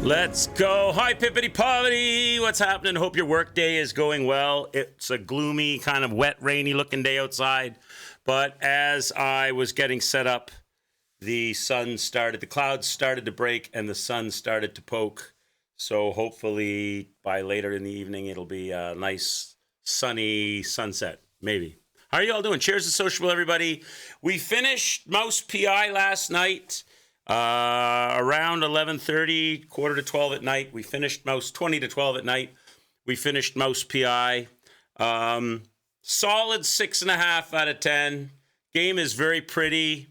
Let's go. Hi, Pippity Poppity. What's happening? Hope your work day is going well. It's a gloomy, kind of wet, rainy looking day outside. But as I was getting set up, the clouds started to break and the sun started to poke. So hopefully by later in the evening, it'll be a nice sunny sunset, maybe. How are you all doing? Cheers to sociable, everybody. We finished Mouse PI last night. Around 11:30, quarter to 12 at night. We finished Mouse 20 to 12 at night. We finished Mouse PI. Solid 6.5 out of 10. Game is very pretty.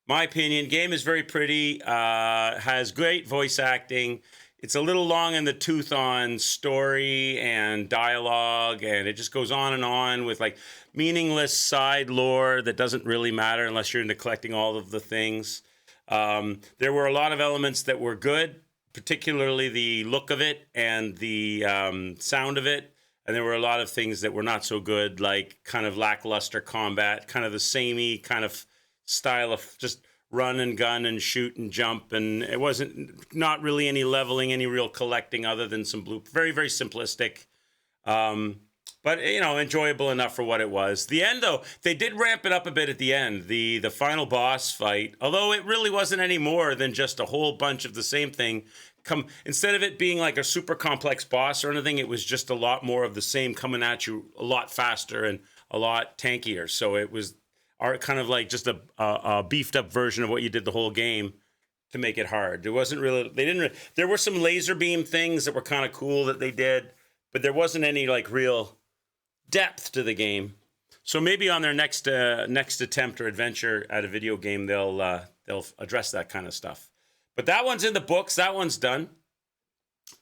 My opinion, game is very pretty. Has great voice acting. It's a little long in the tooth on story and dialogue, and it just goes on with like meaningless side lore that doesn't really matter unless you're into collecting all of the things. There were a lot of elements that were good, particularly the look of it and the sound of it. And there were a lot of things that were not so good, like kind of lackluster combat, kind of the samey kind of style of just run and gun and shoot and jump. And it wasn't not really any leveling, any real collecting other than some blue. Very, very simplistic. But, you know, enjoyable enough for what it was. The end, though, they did ramp it up a bit at the end. The final boss fight, although it really wasn't any more than just a whole bunch of the same thing. Instead of it being like a super complex boss or anything, it was just a lot more of the same coming at you a lot faster and a lot tankier. So it was kind of like just a beefed up version of what you did the whole game to make it hard. It wasn't really, there were some laser beam things that were kind of cool that they did, but there wasn't any like real depth to the game. So maybe on their next attempt or adventure at a video game, they'll address that kind of stuff. But that one's in the books. That one's done.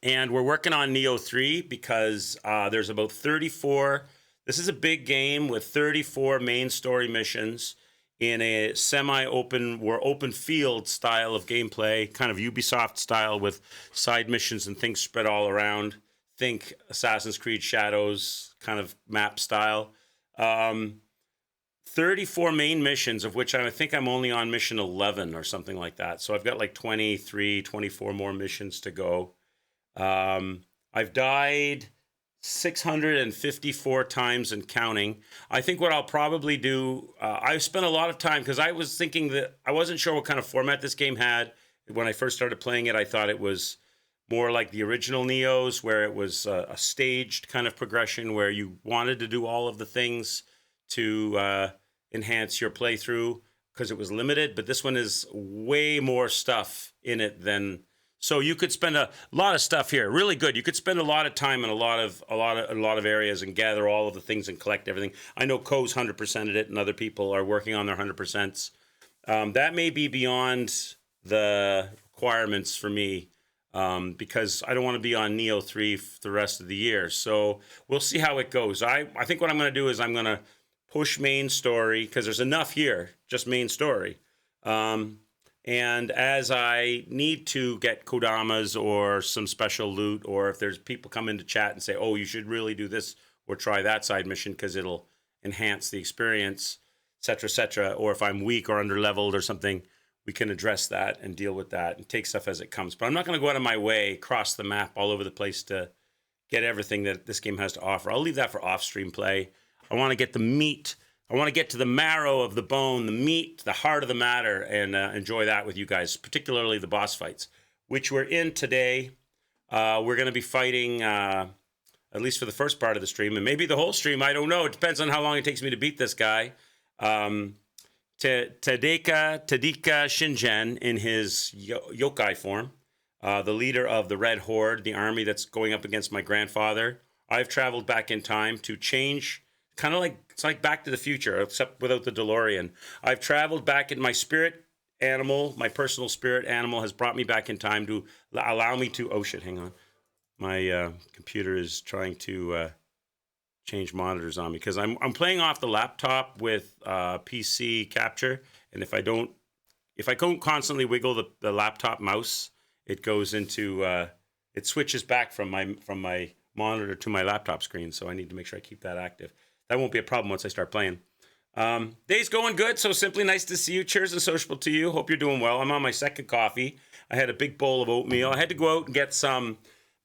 And we're working on Nioh 3 because there's about 34. This is a big game with 34 main story missions in a semi-open or open field style of gameplay, kind of Ubisoft style with side missions and things spread all around. Think Assassin's Creed Shadows kind of map style. 34 main missions, of which I think I'm only on mission 11 or something like that. So I've got like 23, 24 more missions to go. I've died 654 times and counting. I think what I'll probably do, I spent a lot of time because I was thinking that I wasn't sure what kind of format this game had. When I first started playing it, I thought it was more like the original Niohs, where it was a staged kind of progression where you wanted to do all of the things to enhance your playthrough because it was limited. But this one is way more stuff in it than... So you could spend a lot of stuff here. Really good. You could spend a lot of time in a lot of areas and gather all of the things and collect everything. I know Co's 100%ed it, and other people are working on their 100%s. That may be beyond the requirements for me. Because I don't want to be on Nioh 3 for the rest of the year. So we'll see how it goes. I think what I'm going to do is I'm going to push main story, because there's enough here, just main story. And as I need to get Kodamas or some special loot, or if there's people come into chat and say, oh, you should really do this or try that side mission because it'll enhance the experience, et cetera, or if I'm weak or under-leveled or something, we can address that and deal with that and take stuff as it comes. But I'm not going to go out of my way, across the map, all over the place to get everything that this game has to offer. I'll leave that for off-stream play. I want to get the meat. I want to get to the marrow of the bone, the meat, the heart of the matter, and enjoy that with you guys, particularly the boss fights, which we're in today. We're going to be fighting, at least for the first part of the stream, and maybe the whole stream. I don't know. It depends on how long it takes me to beat this guy. Tadika Shingen in his yokai form, the leader of the Red Horde, the army that's going up against my grandfather. I've traveled back in time to change, kind of like, it's like Back to the Future, except without the DeLorean. I've traveled back in my spirit animal, my personal spirit animal has brought me back in time to allow me to, oh shit, hang on. My computer is trying to change monitors on me because I'm playing off the laptop with PC capture, and if I don't constantly wiggle the laptop mouse, it goes into it switches back from my monitor to my laptop screen. So I need to make sure I keep that active. That won't be a problem once I start playing. Day's going good, so simply nice to see you. Cheers and sociable to you. Hope you're doing well. I'm on my second coffee. I had a big bowl of oatmeal. I had to go out and get some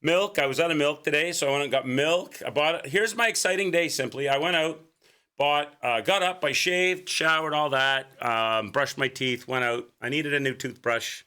milk. I was out of milk today, so I went and got milk. I bought it. Here's my exciting day, simply. I went out, got up, I shaved, showered, all that, brushed my teeth, went out. I needed a new toothbrush,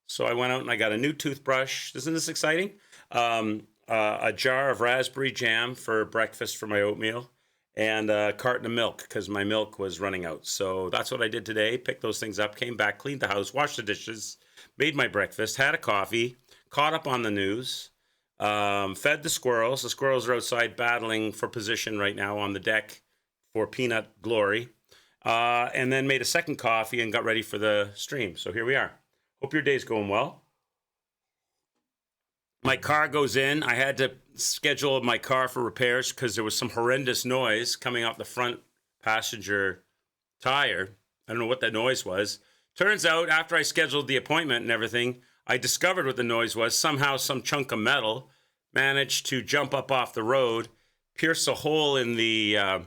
so I went out and I got a new toothbrush. Isn't this exciting? A jar of raspberry jam for breakfast for my oatmeal, and a carton of milk because my milk was running out. So that's what I did today. Picked those things up, came back, cleaned the house, washed the dishes, made my breakfast, had a coffee, caught up on the news, fed the squirrels. The squirrels are outside battling for position right now on the deck for peanut glory. And then made a second coffee and got ready for the stream. So here we are. Hope your day's going well. My car goes in. I had to schedule my car for repairs because there was some horrendous noise coming off the front passenger tire. I don't know what that noise was. Turns out, after I scheduled the appointment and everything, I discovered what the noise was. Somehow, some chunk of metal managed to jump up off the road, pierce a hole in the,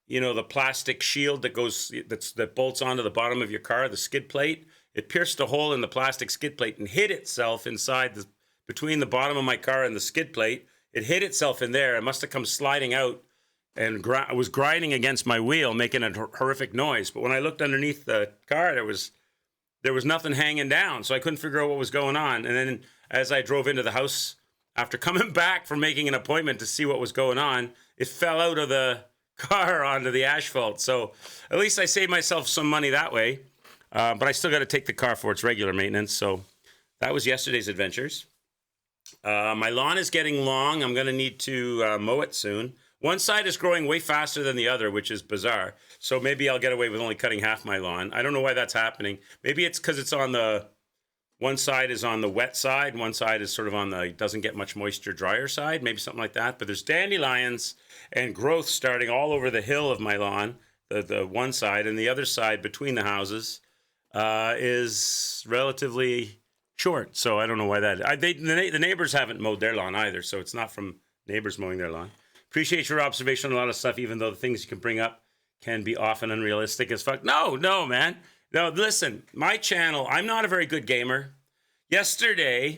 the plastic shield that bolts onto the bottom of your car, the skid plate. It pierced a hole in the plastic skid plate and hit itself inside between the bottom of my car and the skid plate. It hit itself in there. It must have come sliding out and was grinding against my wheel, making a horrific noise. But when I looked underneath the car, there was nothing hanging down, so I couldn't figure out what was going on. And then as I drove into the house, after coming back from making an appointment to see what was going on, it fell out of the car onto the asphalt. So at least I saved myself some money that way. But I still got to take the car for its regular maintenance. So that was yesterday's adventures. My lawn is getting long. I'm going to need to mow it soon. One side is growing way faster than the other, which is bizarre. So maybe I'll get away with only cutting half my lawn. I don't know why that's happening. Maybe it's because it's one side is on the wet side, one side is sort of on the doesn't get much moisture, drier side, maybe something like that. But there's dandelions and growth starting all over the hill of my lawn, the one side, and the other side between the houses is relatively short. So I don't know why that. The neighbors haven't mowed their lawn either, so it's not from neighbors mowing their lawn. Appreciate your observation on a lot of stuff, even though the things you can bring up can be often unrealistic as fuck. No, man. No, listen, my channel, I'm not a very good gamer. Yesterday,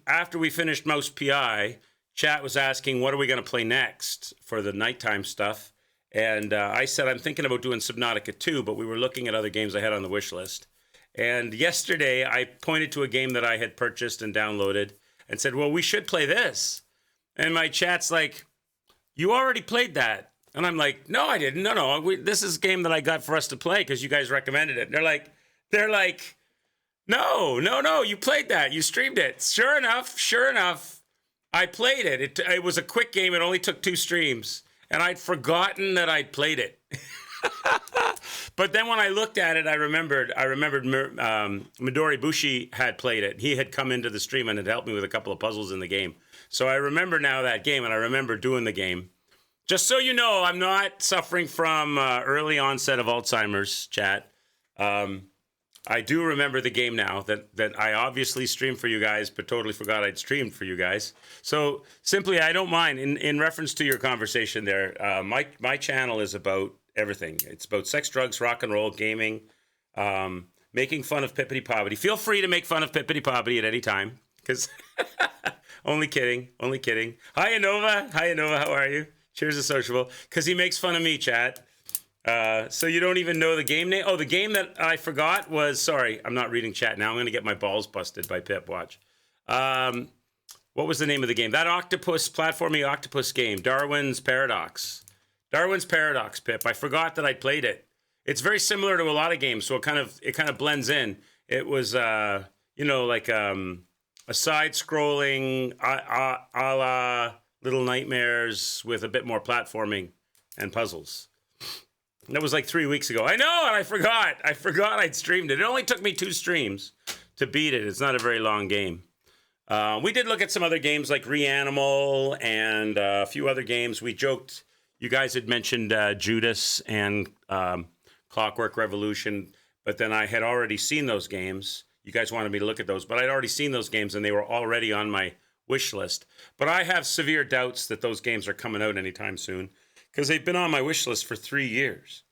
after we finished Mouse PI, chat was asking, what are we going to play next for the nighttime stuff? And I said, I'm thinking about doing Subnautica 2, but we were looking at other games I had on the wish list. And yesterday, I pointed to a game that I had purchased and downloaded and said, well, we should play this. And my chat's like, you already played that. And I'm like, no, I didn't. No. This is a game that I got for us to play because you guys recommended it. And they're like, no, you played that. You streamed it. Sure enough, I played it. It was a quick game. It only took 2 streams. And I'd forgotten that I'd played it. But then when I looked at it, I remembered Midori Bushi had played it. He had come into the stream and had helped me with a couple of puzzles in the game. So I remember now that game, and I remember doing the game. Just so you know, I'm not suffering from early onset of Alzheimer's, chat. I do remember the game now that I obviously streamed for you guys, but totally forgot I'd streamed for you guys. So simply, I don't mind. In reference to your conversation there, my channel is about everything. It's about sex, drugs, rock and roll, gaming, making fun of Pippity Poppity. Feel free to make fun of Pippity Poppity at any time, because only kidding. Hi, Anova, how are you? Cheers to sociable, because he makes fun of me, chat. So you don't even know the game name? Oh, the game that I forgot was, sorry, I'm not reading chat now. I'm going to get my balls busted by Pip, watch. What was the name of the game? That platforming octopus game, Darwin's Paradox. Darwin's Paradox, Pip. I forgot that I played it. It's very similar to a lot of games, so it kind of blends in. It was, like a side-scrolling a la Little Nightmares with a bit more platforming and puzzles. That was like 3 weeks ago. I know, and I forgot. I'd streamed it. It only took me 2 streams to beat it. It's not a very long game. We did look at some other games like Reanimal and a few other games. We joked. You guys had mentioned Judas and Clockwork Revolution, but then I had already seen those games. You guys wanted me to look at those, but I'd already seen those games, and they were already on my wish list. But I have severe doubts that those games are coming out anytime soon, because they've been on my wish list for 3 years.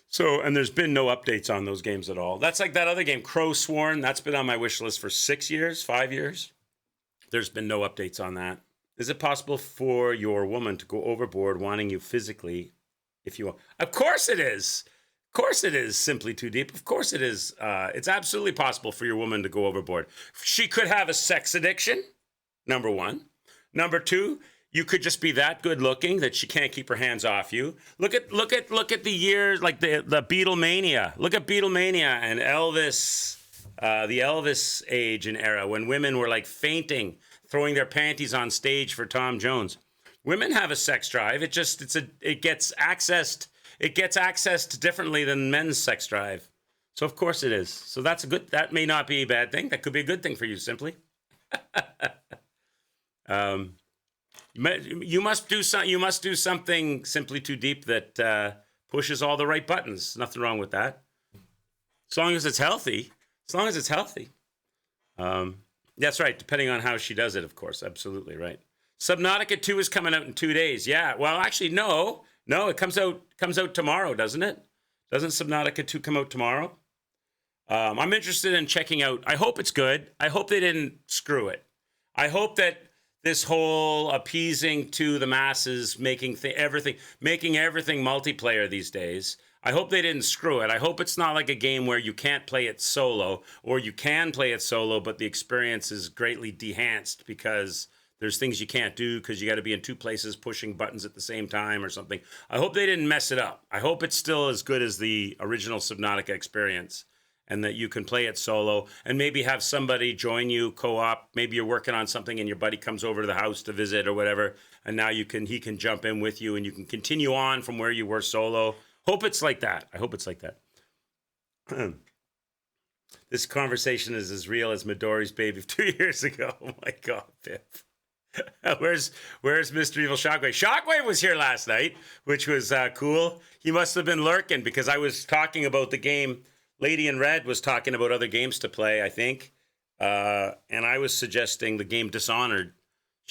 So, and there's been no updates on those games at all. That's like that other game, Crow Sworn. That's been on my wish list for 6 years, 5 years. There's been no updates on that. Is it possible for your woman to go overboard wanting you physically if you want? Of course it is. Of course it is simply too deep. Of course it is. It's absolutely possible for your woman to go overboard. She could have a sex addiction, number one. Number two, you could just be that good looking that she can't keep her hands off you. Look at the years, like the Beatlemania. Look at Beatlemania and Elvis, the Elvis age and era when women were like fainting, throwing their panties on stage for Tom Jones. Women have a sex drive. It gets accessed differently than men's sex drive. So of course it is. So that may not be a bad thing. That could be a good thing for you simply. You must do something simply too deep that pushes all the right buttons. Nothing wrong with that, as long as it's healthy. That's right. Depending on how she does it, of course. Absolutely right. Subnautica 2 is coming out in 2 days. Yeah. Well, actually, no. It comes out tomorrow, doesn't it? Doesn't Subnautica 2 come out tomorrow? I'm interested in checking out. I hope it's good. I hope they didn't screw it. I hope that this whole appeasing to the masses, making everything multiplayer these days, I hope they didn't screw it. I hope it's not like a game where you can't play it solo, or you can play it solo, but the experience is greatly enhanced because there's things you can't do because you got to be in two places pushing buttons at the same time or something. I hope they didn't mess it up. I hope it's still as good as the original Subnautica experience, and that you can play it solo and maybe have somebody join you co-op. Maybe you're working on something and your buddy comes over to the house to visit or whatever, and now he can jump in with you and you can continue on from where you were solo. Hope it's like that. I hope it's like that. This conversation is as real as Midori's baby 2 years ago. Oh my God, Pip. Where's Mr. Evil Shockwave? Shockwave was here last night, which was cool. He must have been lurking because I was talking about the game. Lady in Red was talking about other games to play, I think. And I was suggesting the game Dishonored.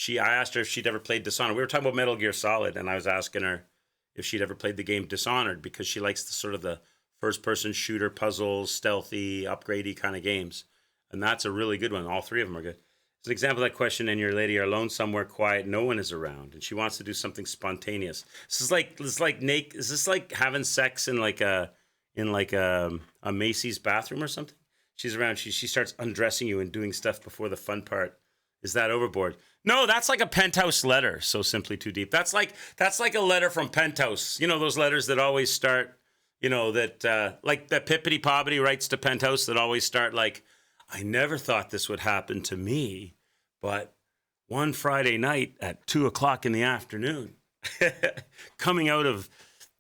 I asked her if she'd ever played Dishonored. We were talking about Metal Gear Solid, and I was asking her if she'd ever played the game Dishonored because she likes the first-person shooter, puzzles, stealthy, upgradey kind of games. And that's a really good one. All three of them are good. As an example of that question, and your lady are alone somewhere quiet, no one is around, and she wants to do something spontaneous. Is this like having sex in a Macy's bathroom or something? She's around. She starts undressing you and doing stuff before the fun part. Is that overboard? No, that's like a Penthouse letter. So simply too deep. That's like a letter from Penthouse. You know those letters that always start. You know that like that Pippity Poppity writes to Penthouse that always start like, I never thought this would happen to me, but one Friday night at 2:00 in the afternoon, coming out of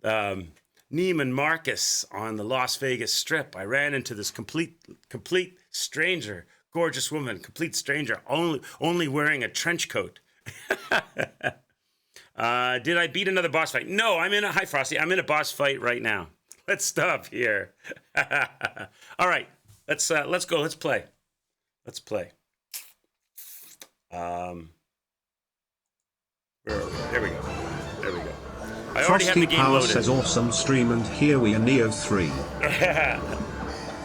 Neiman Marcus on the Las Vegas Strip, I ran into this complete stranger, gorgeous woman, complete stranger, only wearing a trench coat. Did I beat another boss fight? No, hi Frosty, I'm in a boss fight right now. Let's stop here. All right, let's go. Let's play. Where are we? There we go. I already have the game loaded. Says awesome stream, and here we are, Nioh 3.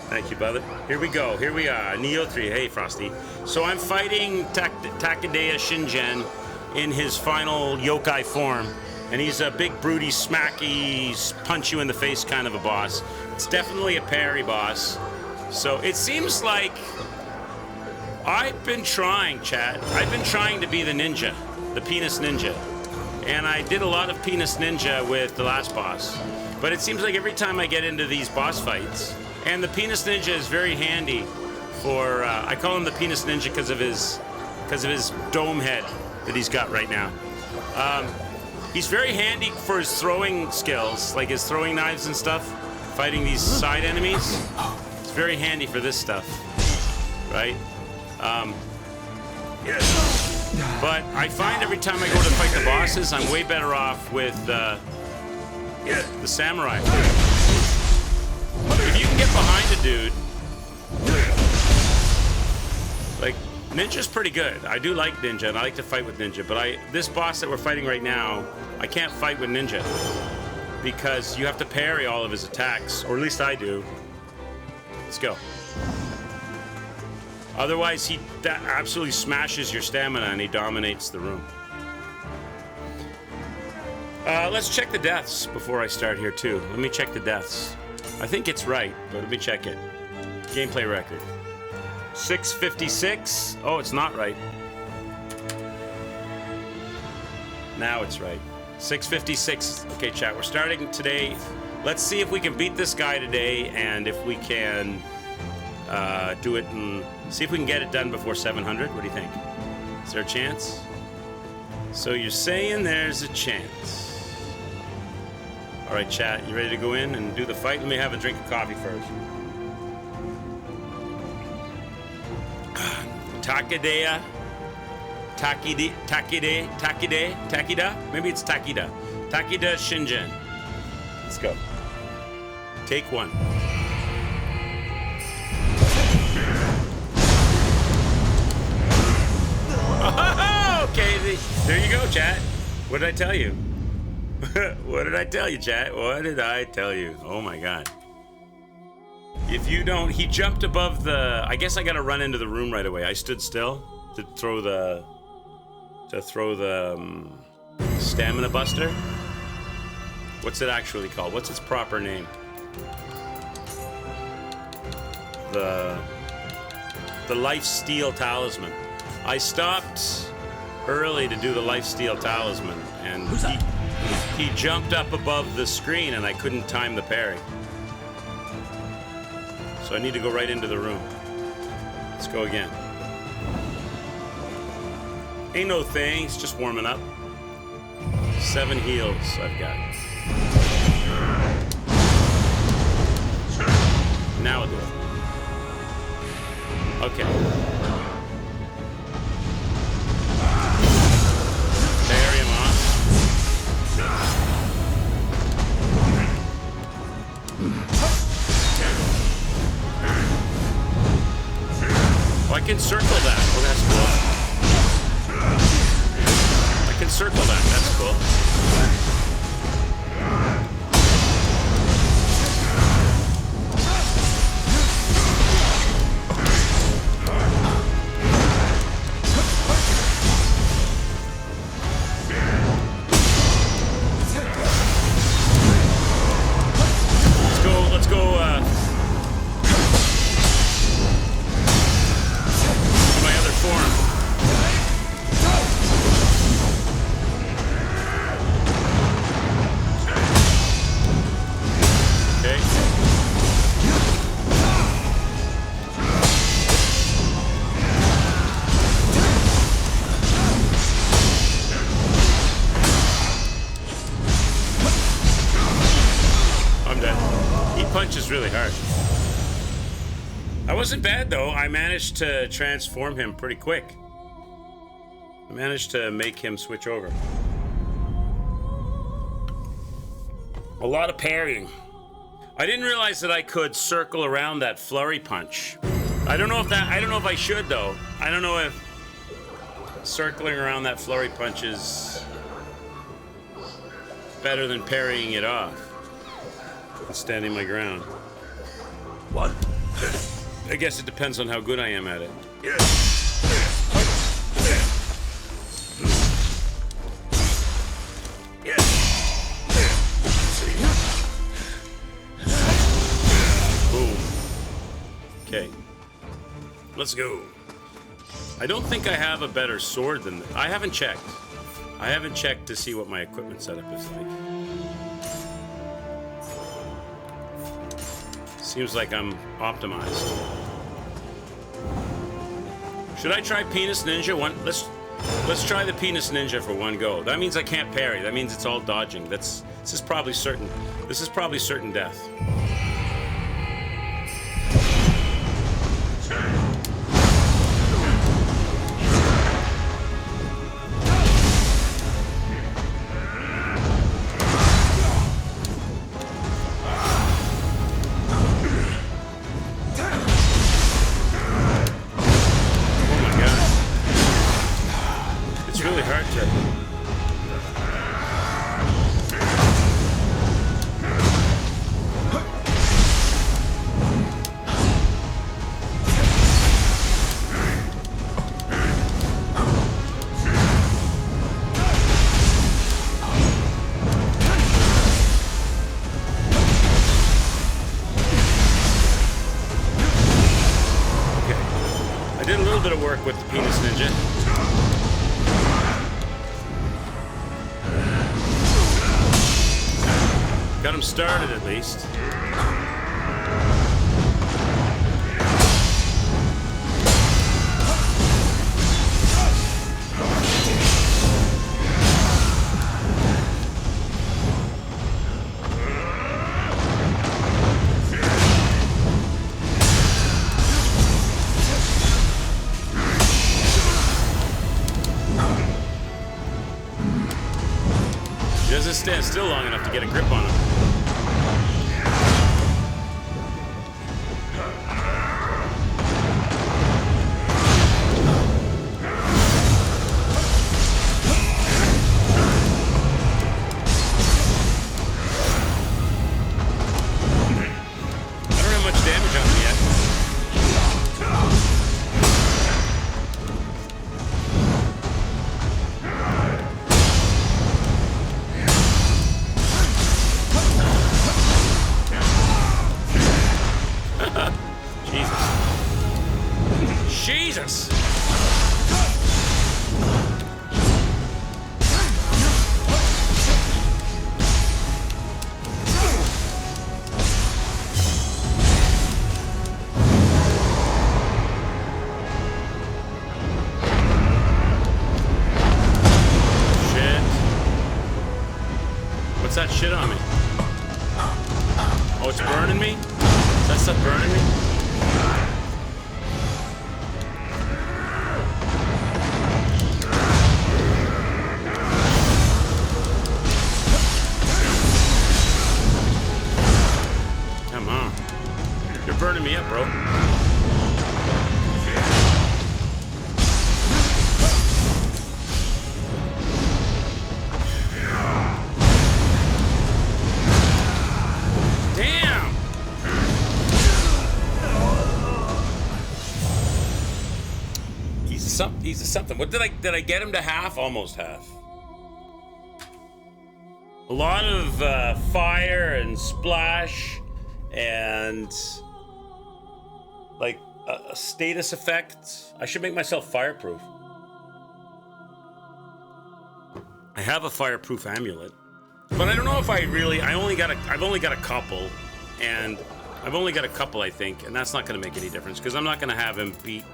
Thank you, brother. Here we go. Here we are, Nioh 3. Hey, Frosty. So I'm fighting Takadea Shingen in his final yokai form, and he's a big, broody, smacky, punch you in the face kind of a boss. It's definitely a parry boss. So it seems like I've been trying, chat. I've been trying to be the ninja, the penis ninja. And I did a lot of penis ninja with the last boss. But it seems like every time I get into these boss fights, and the penis ninja is very handy for, I call him the penis ninja because of his dome head that he's got right now. He's very handy for his throwing skills, like his throwing knives and stuff, fighting these side enemies. It's very handy for this stuff, right? But I find every time I go to fight the bosses, I'm way better off with the samurai. If you can get behind a dude, like Ninja's pretty good. I do like Ninja, and I like to fight with Ninja, but this boss that we're fighting right now, I can't fight with Ninja because you have to parry all of his attacks, or at least I do. Let's go. Otherwise, he absolutely smashes your stamina and he dominates the room. Let's check the deaths before I start here, too. Let me check the deaths. I think it's right, but let me check it. Gameplay record. 656. Oh, it's not right. Now it's right. 656. Okay, chat, we're starting today. Let's see if we can beat this guy today, and if we can do it and see if we can get it done before 700. What do you think? Is there a chance? So you're saying there's a chance. All right, chat, you ready to go in and do the fight? Let me have a drink of coffee first. Takeda? Maybe it's Takeda. Takeda Shingen. Let's go. Take one. Oh, okay, there you go, chat. What did I tell you? What did I tell you, chat? What did I tell you? Oh my god. If you don't, he jumped above the, I guess I gotta run into the room right away. I stood still to throw the stamina buster. What's it actually called? What's its proper name? The life steal talisman. I stopped early to do the life steal talisman, and he jumped up above the screen and I couldn't time the parry. So I need to go right into the room. Let's go again. Ain't no thing, it's just warming up. 7 heals I've got. Now I'll do it. Okay. Parry him off. Oh, I can circle that. Oh, that's cool. I can circle that. That's cool. Let's go. My other form. Okay. I'm dead. He punches really hard. I wasn't bad though. I managed to transform him pretty quick. I managed to make him switch over. A lot of parrying. I didn't realize that I could circle around that flurry punch. I don't know if I should though. I don't know if circling around that flurry punch is better than parrying it off and standing my ground. One. I guess it depends on how good I am at it. Boom. Okay. Let's go. I don't think I have a better sword than I haven't checked. I haven't checked to see what my equipment setup is like. Seems like I'm optimized. Should I try Penis Ninja? Let's try the Penis Ninja for one go. That means I can't parry. That means it's all dodging. This is probably certain. This is probably certain death. Oh my god. hard to. Bit of work with the penis ninja. Got him started at least. Doesn't stand still long enough to get a grip on him. I don't have much damage on him yet. Jesus! Shit. What's that shit on me? Oh, it's burning me? Is that stuff burning me? Burning me up, bro. Damn. He's a something. What did I get him to half? Almost half. A lot of fire and splash and like a status effect. I should make myself fireproof. I have a fireproof amulet, but I don't know if I've only got a couple, and I've only got a couple, I think, and that's not going to make any difference because I'm not going to have him beat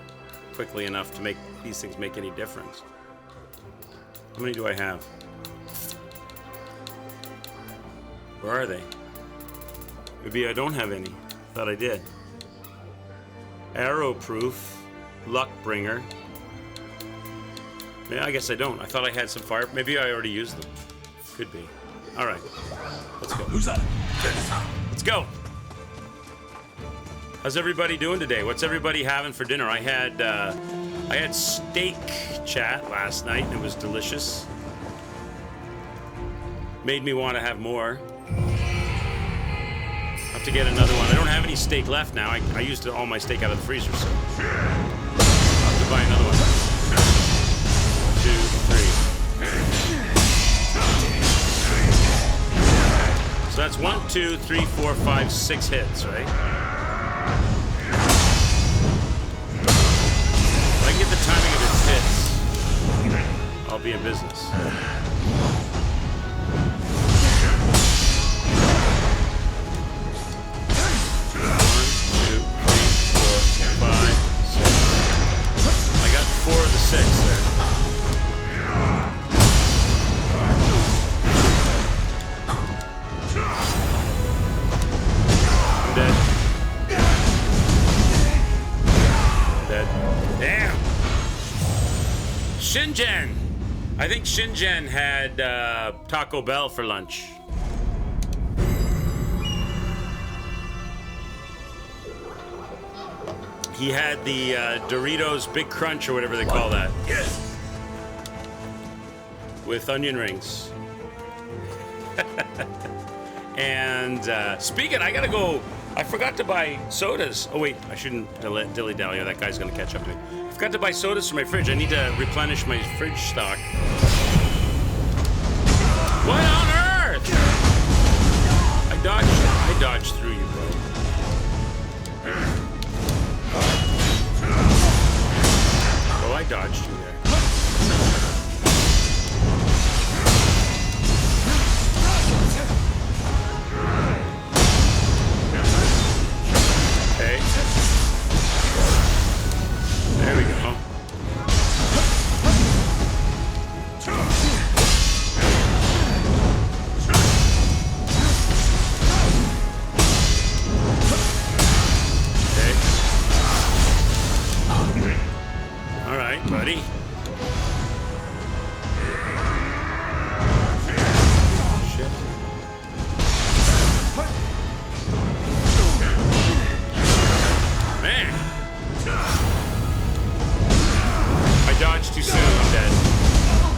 quickly enough to make these things make any difference. How many do I have? Where are they? Maybe I don't have any. Thought I did. Arrow proof, luck bringer. Yeah, I guess I don't. I thought I had some fire. Maybe I already used them. Could be. All right, let's go. Who's that? Let's go. How's everybody doing today? What's everybody having for dinner? I had steak chat last night, and it was delicious. Made me want to have more. Have to get another one. I don't have any steak left now. I used all my steak out of the freezer, so I'll have to buy another one. 2, 3. So that's 1, 2, 3, 4, 5, 6 hits, right? If I can get the timing of its hits, I'll be in business. Six there. I'm dead. Dead. Damn. Shingen. I think Shingen had Taco Bell for lunch. He had the Doritos Big Crunch or whatever they call that. Yes. with onion rings. And speaking, I gotta go. I forgot to buy sodas. Oh wait, I shouldn't dilly-dally. That guy's gonna catch up to me. I forgot to buy sodas for my fridge. I need to replenish my fridge stock. What on earth? I dodged through you, bro. Oh, I dodged you there. Okay. There we go. Buddy. Shit. Man. I dodged too soon, I'm dead.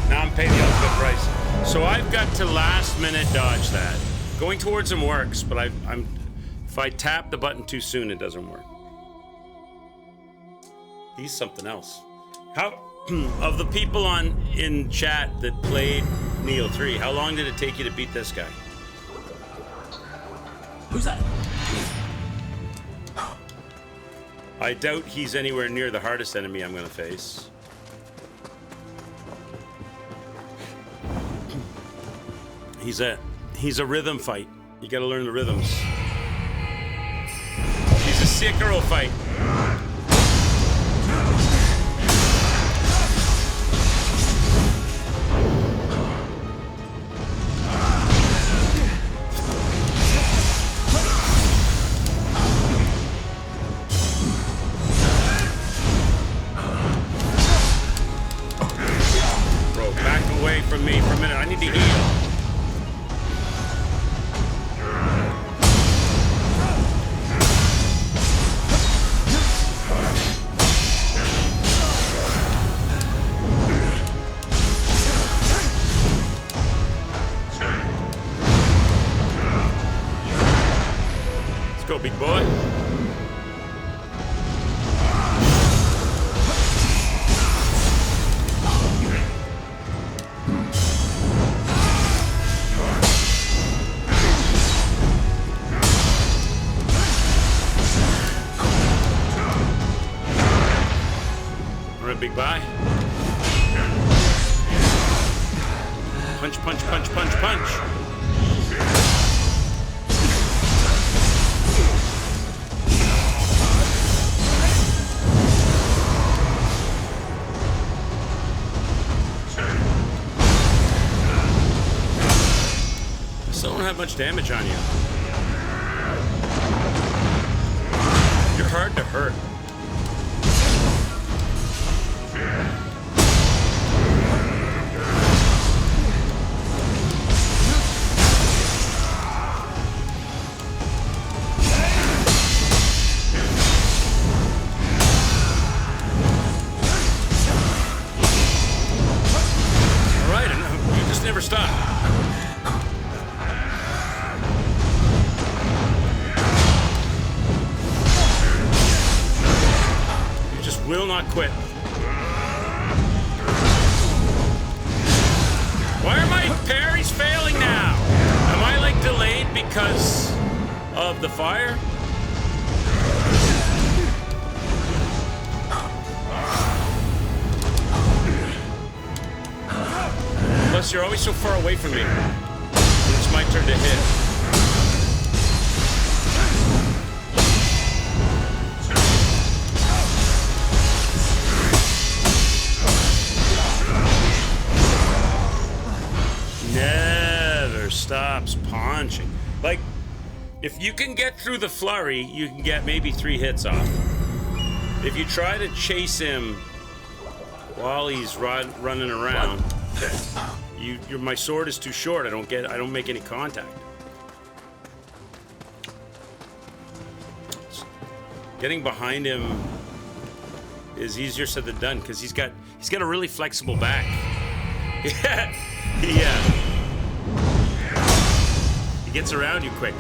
Now I'm paying the ultimate price. So I've got to last minute dodge that. Going towards him works, but if I tap the button too soon, it doesn't work. He's something else. How of the people in chat that played Nioh 3, how long did it take you to beat this guy? Who's that? I doubt he's anywhere near the hardest enemy I'm gonna face. He's a rhythm fight. You gotta learn the rhythms. He's a Sekiro fight. From me for a minute. I need to heal. Let's go, big boy. Big bye. Punch, punch, punch, punch, punch. I still don't have much damage on you. You're hard to hurt. Never stop. You just will not quit. Why are my parries failing now? Am I like delayed because of the fire? Plus, you're always so far away from me. It's my turn to hit. Never stops punching. Like, if you can get through the flurry, you can get maybe 3 hits off. If you try to chase him while he's running around, my sword is too short. I don't make any contact. Getting behind him is easier said than done because he's got a really flexible back. Yeah, Yeah. He gets around you quick.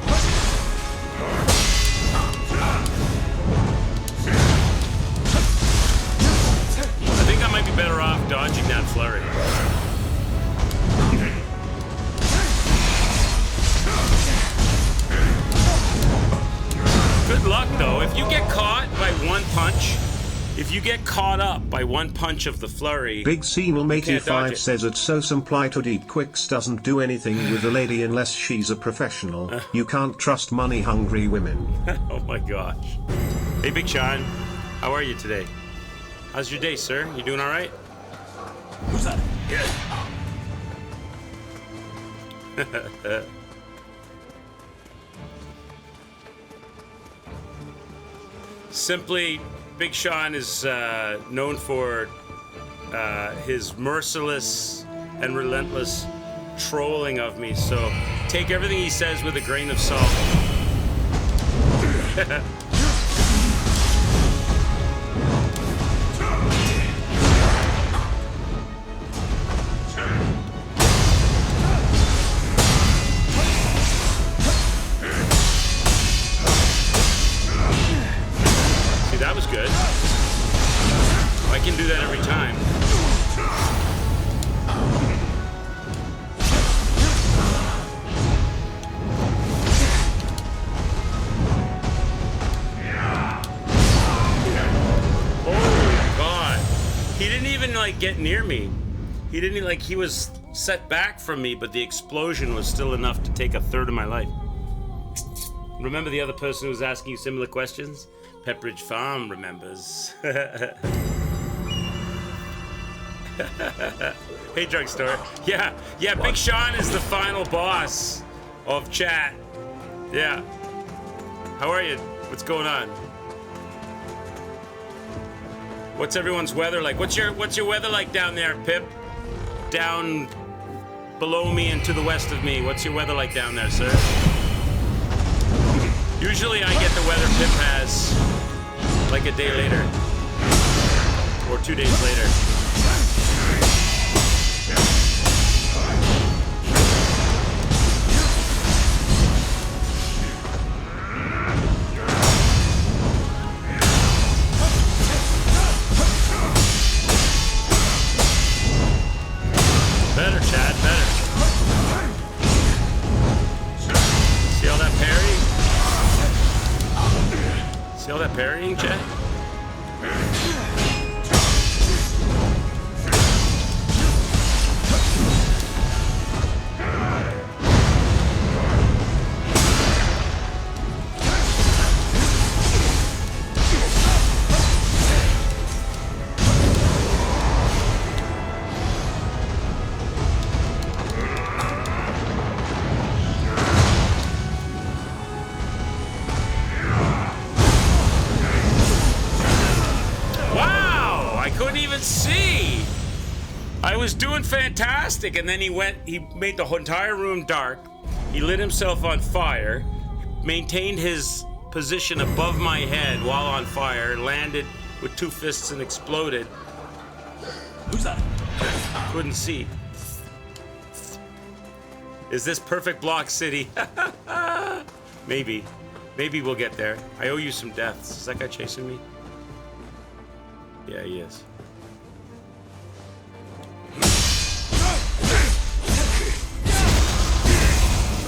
I think I might be better off dodging that flurry. Good luck, though. If you get caught by one punch, if you get caught up by one punch of the flurry... Big Seal 85 says it so simply to deep quicks doesn't do anything with a lady unless she's a professional. You can't trust money-hungry women. Oh my gosh. Hey, Big Sean. How are you today? How's your day, sir? You doing all right? Who's that? Simply, Big Sean is known for his merciless and relentless trolling of me, so take everything he says with a grain of salt. That was good. I can do that every time. Oh God. He didn't even like get near me. He didn't like, he was set back from me, but the explosion was still enough to take a third of my life. Remember the other person who was asking you similar questions? Pepperidge Farm remembers. Hey, drugstore. Yeah, Big Sean is the final boss of chat. Yeah. How are you? What's going on? What's everyone's weather like? What's your weather like down there, Pip? Down below me and to the west of me. What's your weather like down there, sir? Usually I get the weather Pip has like a day later or 2 days later. Better, Chad, better. See all that parry? See all that parrying, Chad? See, I was doing fantastic, and then he made the entire room dark. He lit himself on fire, maintained his position above my head while on fire, landed with 2 fists and exploded. Who's that? Couldn't see. Is this perfect block city? Maybe we'll get there. I owe you some deaths. Is that guy chasing me? Yeah, he is.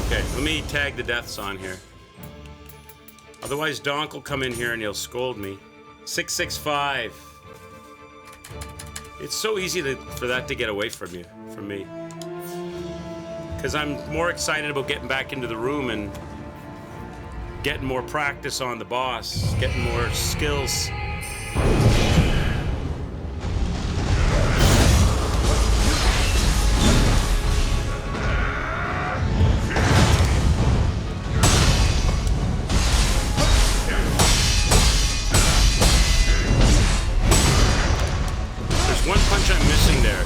Okay, let me tag the deaths on here. Otherwise, Donk will come in here and he'll scold me. 665. It's so easy for that to get away from me. Because I'm more excited about getting back into the room and getting more practice on the boss, getting more skills. One punch I'm missing there.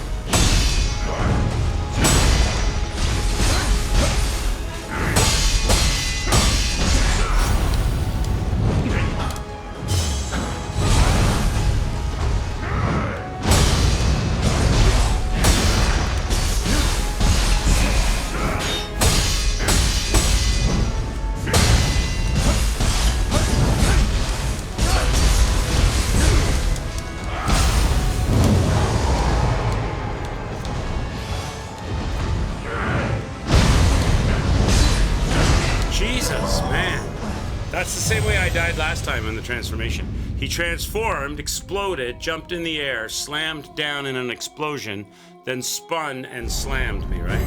time in the transformation. He transformed, exploded, jumped in the air, slammed down in an explosion, then spun and slammed me, right?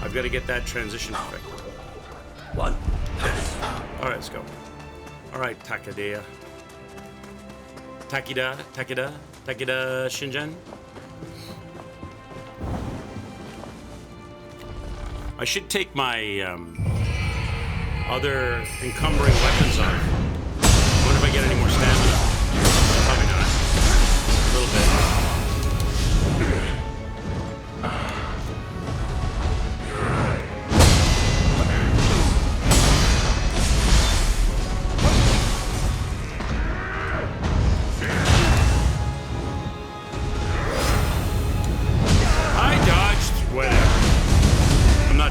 I've got to get that transition perfect. One. All right, let's go. All right, Takeda, Shinjan. I should take my other encumbering weapons off. I wonder if I get any more stamina. Probably not. A little bit.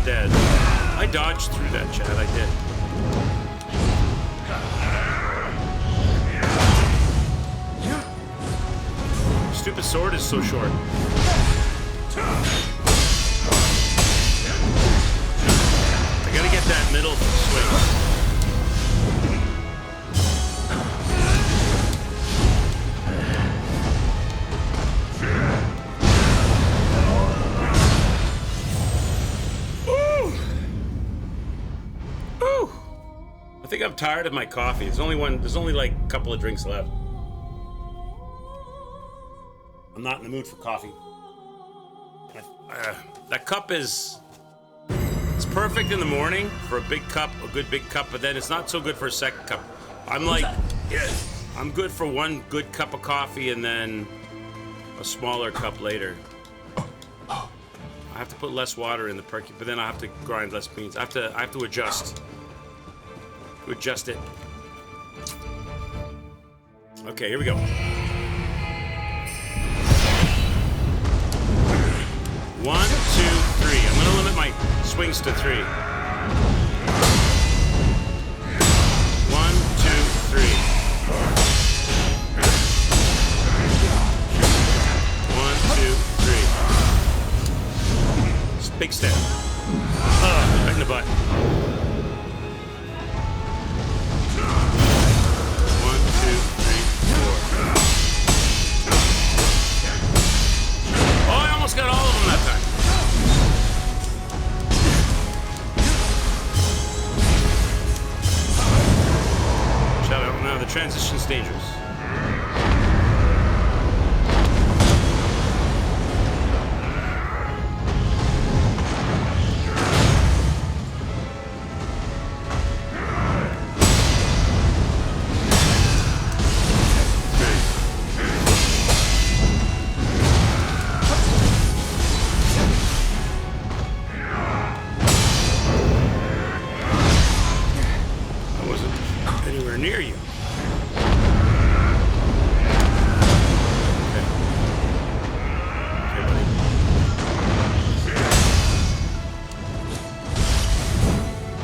Dead. I dodged through that, Chad. I did. Stupid sword is so short. I gotta get that middle swing. I think I'm tired of my coffee. There's only like a couple of drinks left. I'm not in the mood for coffee. That cup it's perfect in the morning for a big cup, a good big cup, but then it's not so good for a second cup. I'm like, yeah, I'm good for one good cup of coffee and then a smaller cup later. I have to put less water in the perky, but then I have to grind less beans. I have to adjust. Adjust it. Okay, here we go. 1, 2, 3. I'm gonna limit my swings to 3. 1, 2, 3. 1, 2, 3. Big step. Right in the butt. 1, 2, 3, 4. Oh, I almost got all of them that time. Shout out. Now the transition's dangerous. Near you. Okay. Okay, buddy.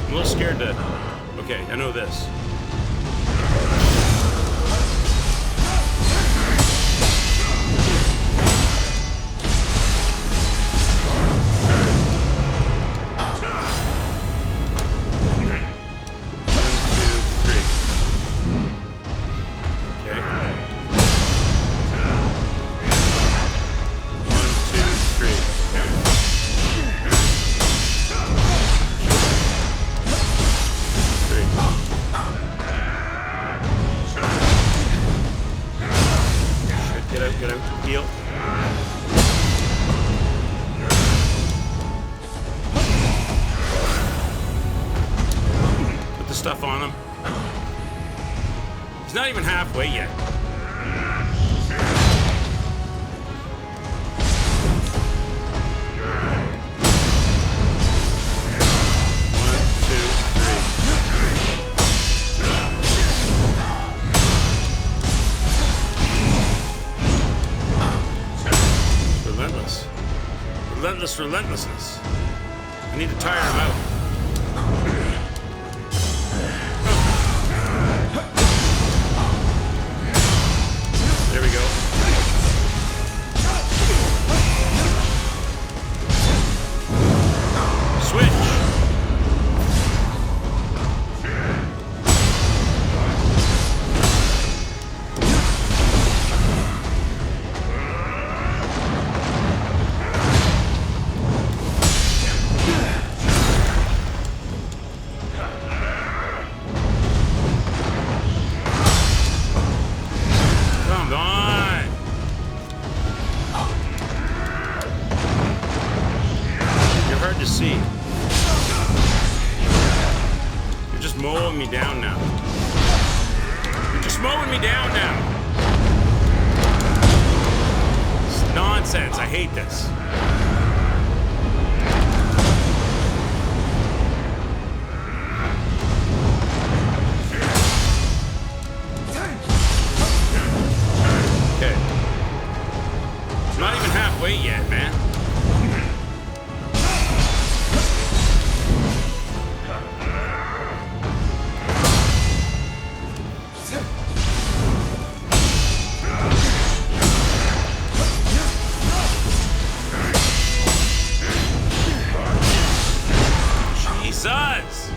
I'm a little scared to... Okay, I know this. Get out, heal. Put the stuff on him. He's not even halfway yet. Relentlessness. I need to tire him out. There we go. Switch. see. You're just mowing me down now. You're just mowing me down now. It's nonsense. I hate this. Okay. I'm not even halfway yet, man. Jesus!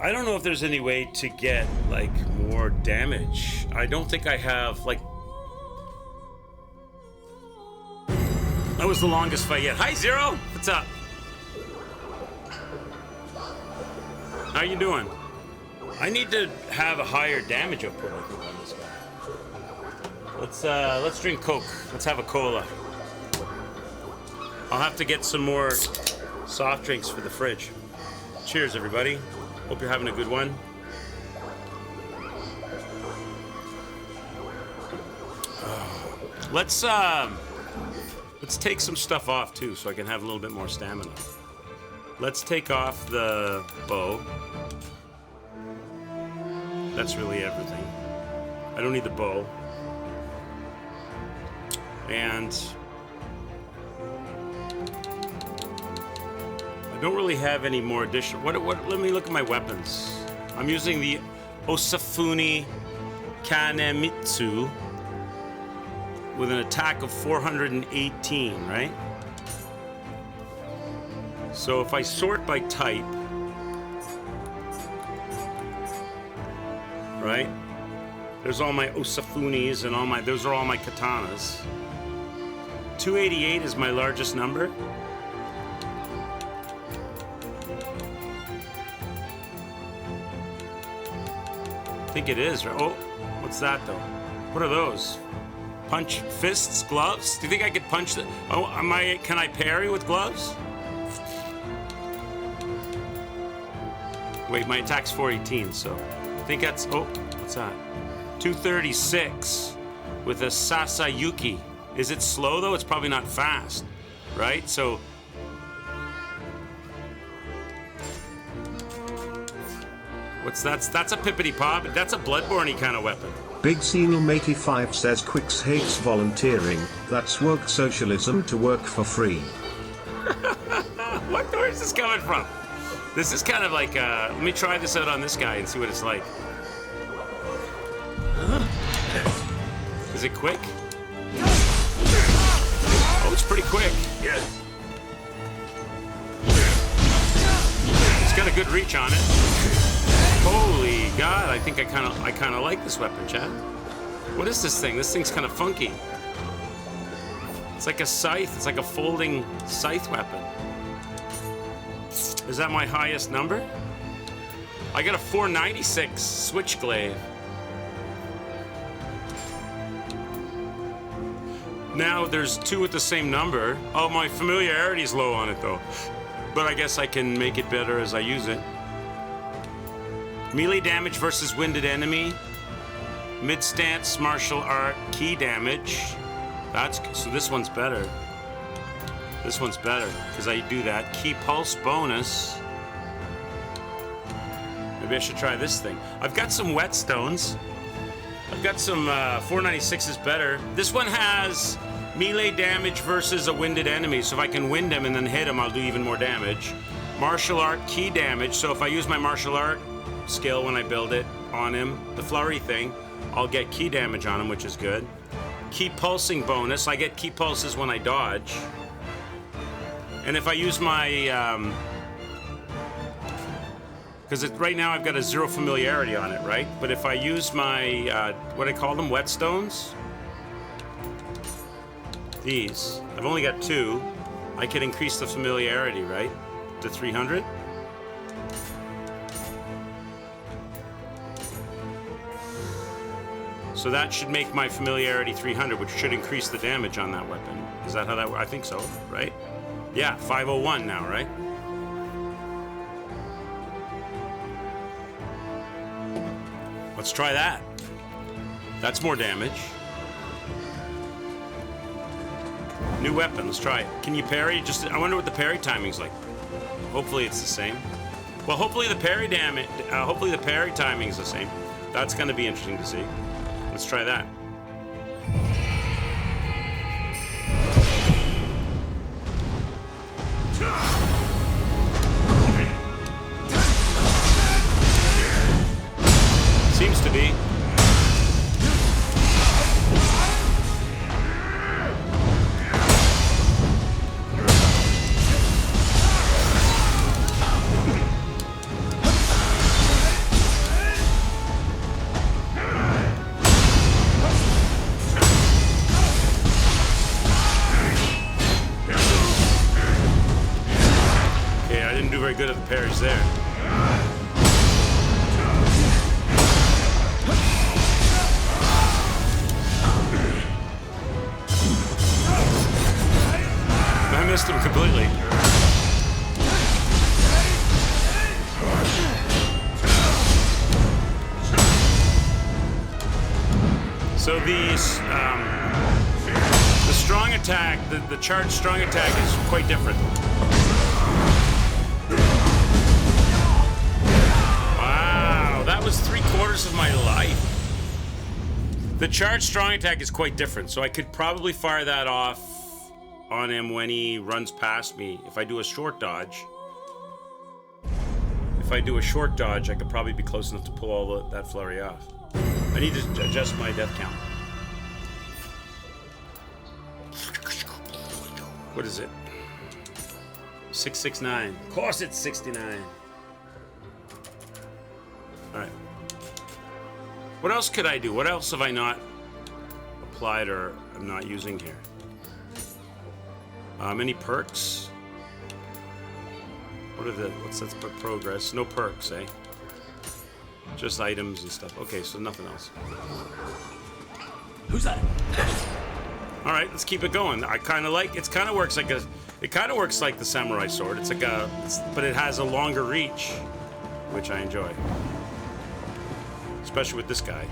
I don't know if there's any way to get, like, more damage. I don't think I have, like... That was the longest fight yet. Hi, Zero! What's up? How you doing? I need to have a higher damage output, I think, on this guy. Let's drink Coke. Let's have a cola. I'll have to get some more soft drinks for the fridge. Cheers, everybody. Hope you're having a good one. Let's take some stuff off too, so I can have a little bit more stamina. Let's take off the bow. That's really everything. I don't need the bow. And I don't really have any more additional. Let me look at my weapons. I'm using the Osafune Kanemitsu with an attack of 418, right? So if I sort by type, right? There's all my Osafunes and those are all my katanas. 288 is my largest number. I think it is, right? Oh, what's that though? What are those? Punch fists, gloves? Do you think I could punch the... Oh, can I parry with gloves? Wait, my attack's 418, so I think that's... Oh, what's that? 236 with a Sasayuki. Is it slow though? It's probably not fast, right? So... What's that? That's a pippity pop. That's a Bloodborne-y kind of weapon. Big Xenum 85 says Quicks hates volunteering. That's work socialism to work for free. Where is this coming from? This is kind of like, let me try this out on this guy and see what it's like. Is it quick? Oh, it's pretty quick. Yeah. It's got a good reach on it. Holy God, I think I kind of like this weapon, Chad. What is this thing? This thing's kind of funky. It's like a scythe. It's like a folding scythe weapon. Is that my highest number? I got a 496 switchglaive. Now there's two with the same number. Oh, my familiarity's low on it though. But I guess I can make it better as I use it. Melee damage versus winded enemy. Mid-stance martial art key damage. So this one's better. This one's better because I do that. Key pulse bonus. Maybe I should try this thing. I've got some whetstones. got some 496 is better. This one has melee damage versus a winded enemy, so if I can wind him and then hit him, I'll do even more damage. Martial art key damage, so if I use my martial art skill when I build it on him, the flurry thing, I'll get key damage on him, which is good. Key pulsing bonus, I get key pulses when I dodge. And if I use my, because right now I've got a 0 familiarity on it, right? But if I use my, what do I call them, whetstones? These, I've only got 2. I could increase the familiarity, right? To 300. So that should make my familiarity 300, which should increase the damage on that weapon. Is that how that works? I think so, right? Yeah, 501 now, right? Let's try that. That's more damage. New weapon, let's try it. Can you parry? I wonder what the parry timing's like. Hopefully it's the same. Well, hopefully the parry timing's the same. That's gonna be interesting to see. Let's try that. Seems to be. Very good at the parries there. I missed him completely. So the strong attack, the charged strong attack is quite different. That was 3/4 of my life. The charged strong attack is quite different, so I could probably fire that off on him when he runs past me. If I do a short dodge, I could probably be close enough to pull all that flurry off. I need to adjust my death count. What is it? 669. Of course it's 69. Alright. What else could I do? What else have I not applied or I'm not using here? Any perks? What's that progress? No perks, eh? Just items and stuff. Okay, so nothing else. Who's that? Alright, let's keep it going. I kinda like it kinda works like the samurai sword. But it has a longer reach, which I enjoy. Especially with this guy.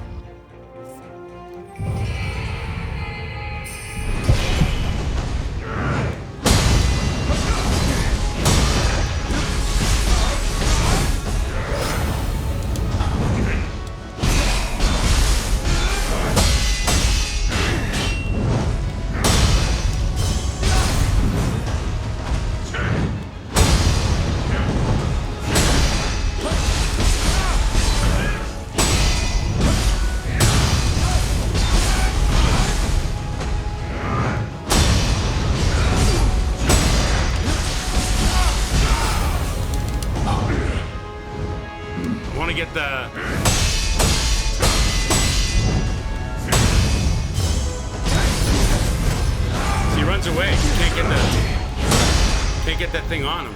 He runs away. You can't get that thing on him.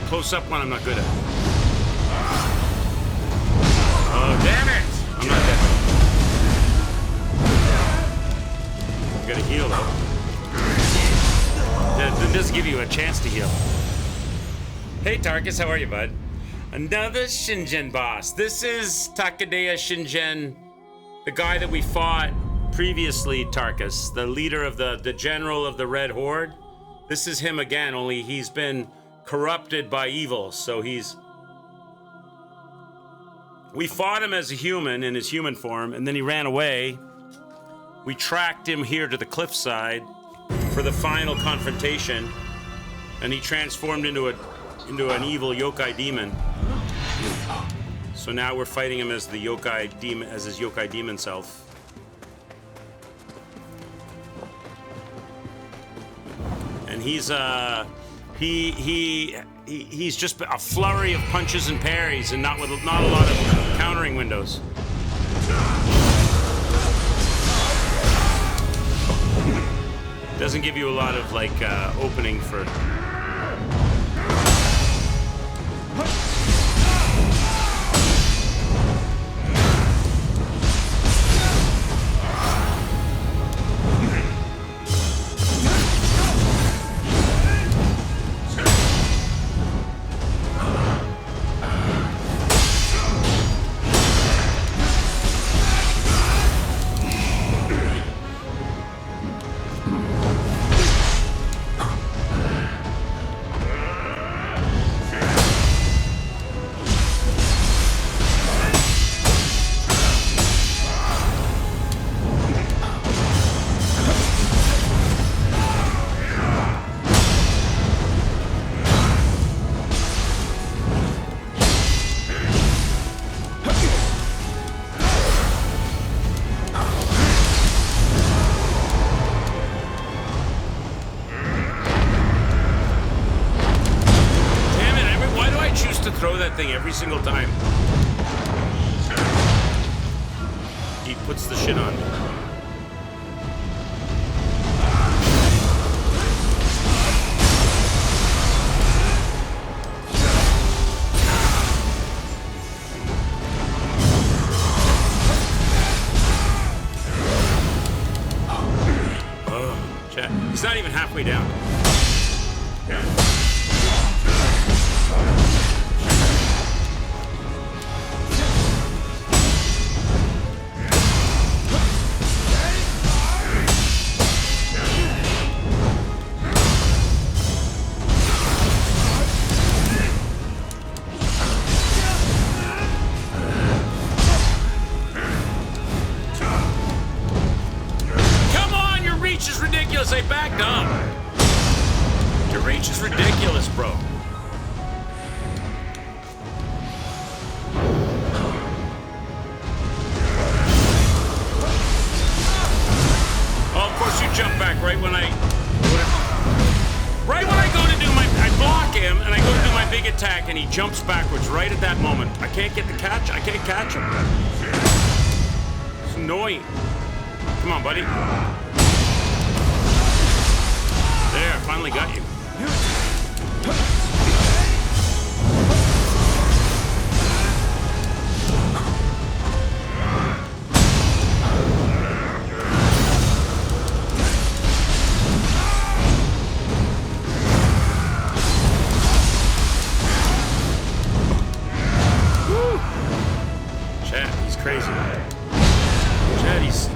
Close-up one I'm not good at. Oh, damn it! I'm not dead. You gotta heal, though. It does give you a chance to heal. Hey Tarkus, how are you, bud? Another Shingen boss. This is Takadea Shingen, the guy that we fought previously, Tarkus, the leader of the general of the Red Horde. This is him again, only he's been corrupted by evil, so we fought him as a human in his human form, and then he ran away. We tracked him here to the cliffside for the final confrontation, and he transformed into an evil yokai demon. So now we're fighting him as the yokai demon, as his yokai demon self. And he's he's just a flurry of punches and parries, and not a lot of countering windows. Doesn't give you a lot of like opening for. Thing every single time. He puts the shit on. Oh, chat. He's not even halfway down. I backed up. Your reach is ridiculous, bro. Oh, of course you jump back right when I go to do I block him and I go to do my big attack and he jumps backwards right at that moment. I can't get the catch. I can't catch him. It's annoying. Come on, buddy. There, finally got you. Woo. Chad, he's crazy. Chad, he's...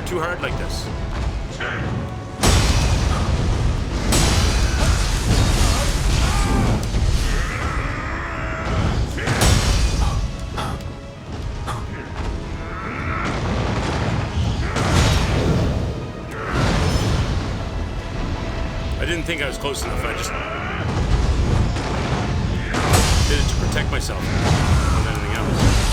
Too hard like this. didn't think I was close enough. I just did it to protect myself more than anything else.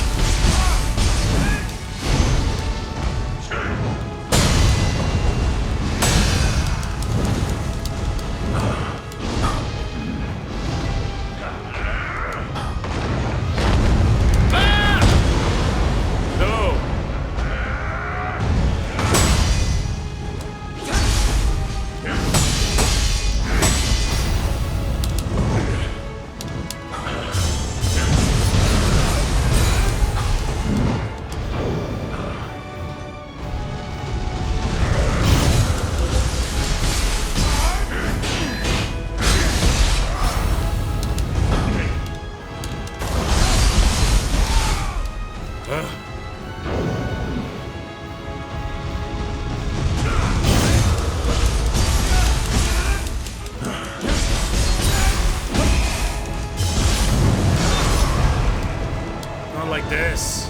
This.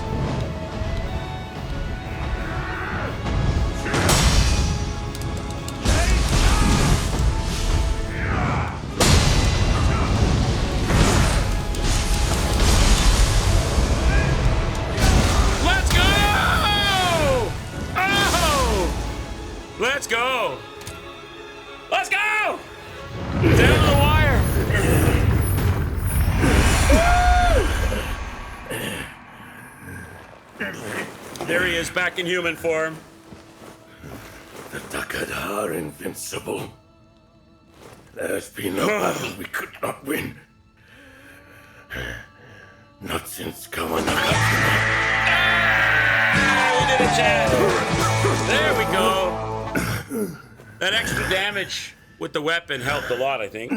Let's go! Oh! Let's go! Let's go! Down the wire! There he is, back in human form. The Dakad are invincible. There's been no battle we could not win. Not since Kawanaka. We did it, Chad. There we go. That extra damage with the weapon helped a lot, I think.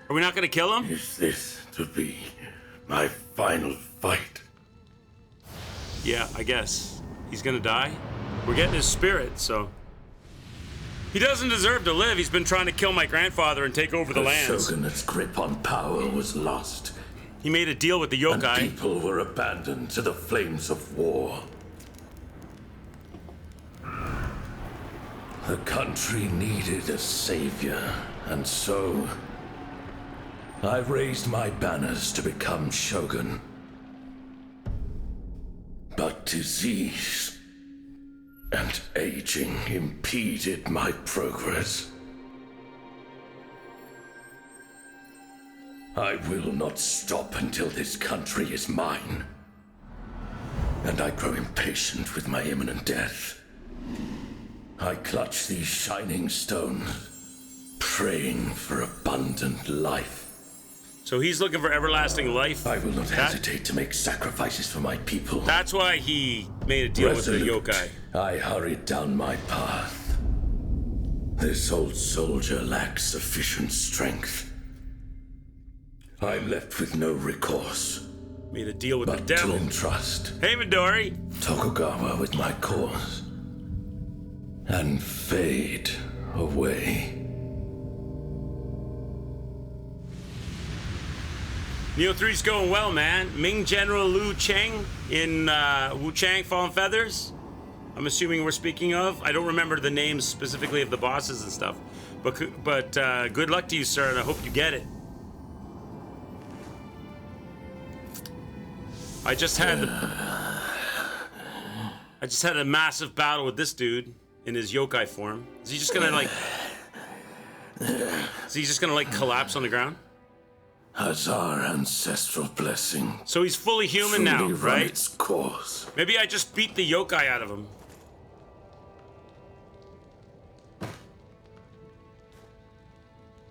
Are we not going to kill him? Is this to be my final fight? Yeah, I guess. He's going to die? We're getting his spirit, so... He doesn't deserve to live. He's been trying to kill my grandfather and take over the lands. The shogunate's grip on power was lost. He made a deal with the yokai. And people were abandoned to the flames of war. The country needed a savior, and so... I raised my banners to become shogun. But disease and aging impeded my progress. I will not stop until this country is mine. And I grow impatient with my imminent death. I clutch these shining stones, praying for abundant life. So he's looking for everlasting life? I will not hesitate to make sacrifices for my people. That's why he made a deal Resolute, with the yokai. I hurried down my path. This old soldier lacks sufficient strength. I'm left with no recourse. Made a deal with the But devil. to entrust Hey, Midori. Tokugawa with my cause. And fade away. Nioh 3's going well, man. Ming General Liu Cheng in Wu Chang Fallen Feathers. I'm assuming we're speaking of. I don't remember the names specifically of the bosses and stuff. But good luck to you, sir, and I hope you get it. I just had a massive battle with this dude in his yokai form. Is he just gonna like collapse on the ground? As our ancestral blessing. So he's fully human now, truly run right? its course. Maybe I just beat the yokai out of him.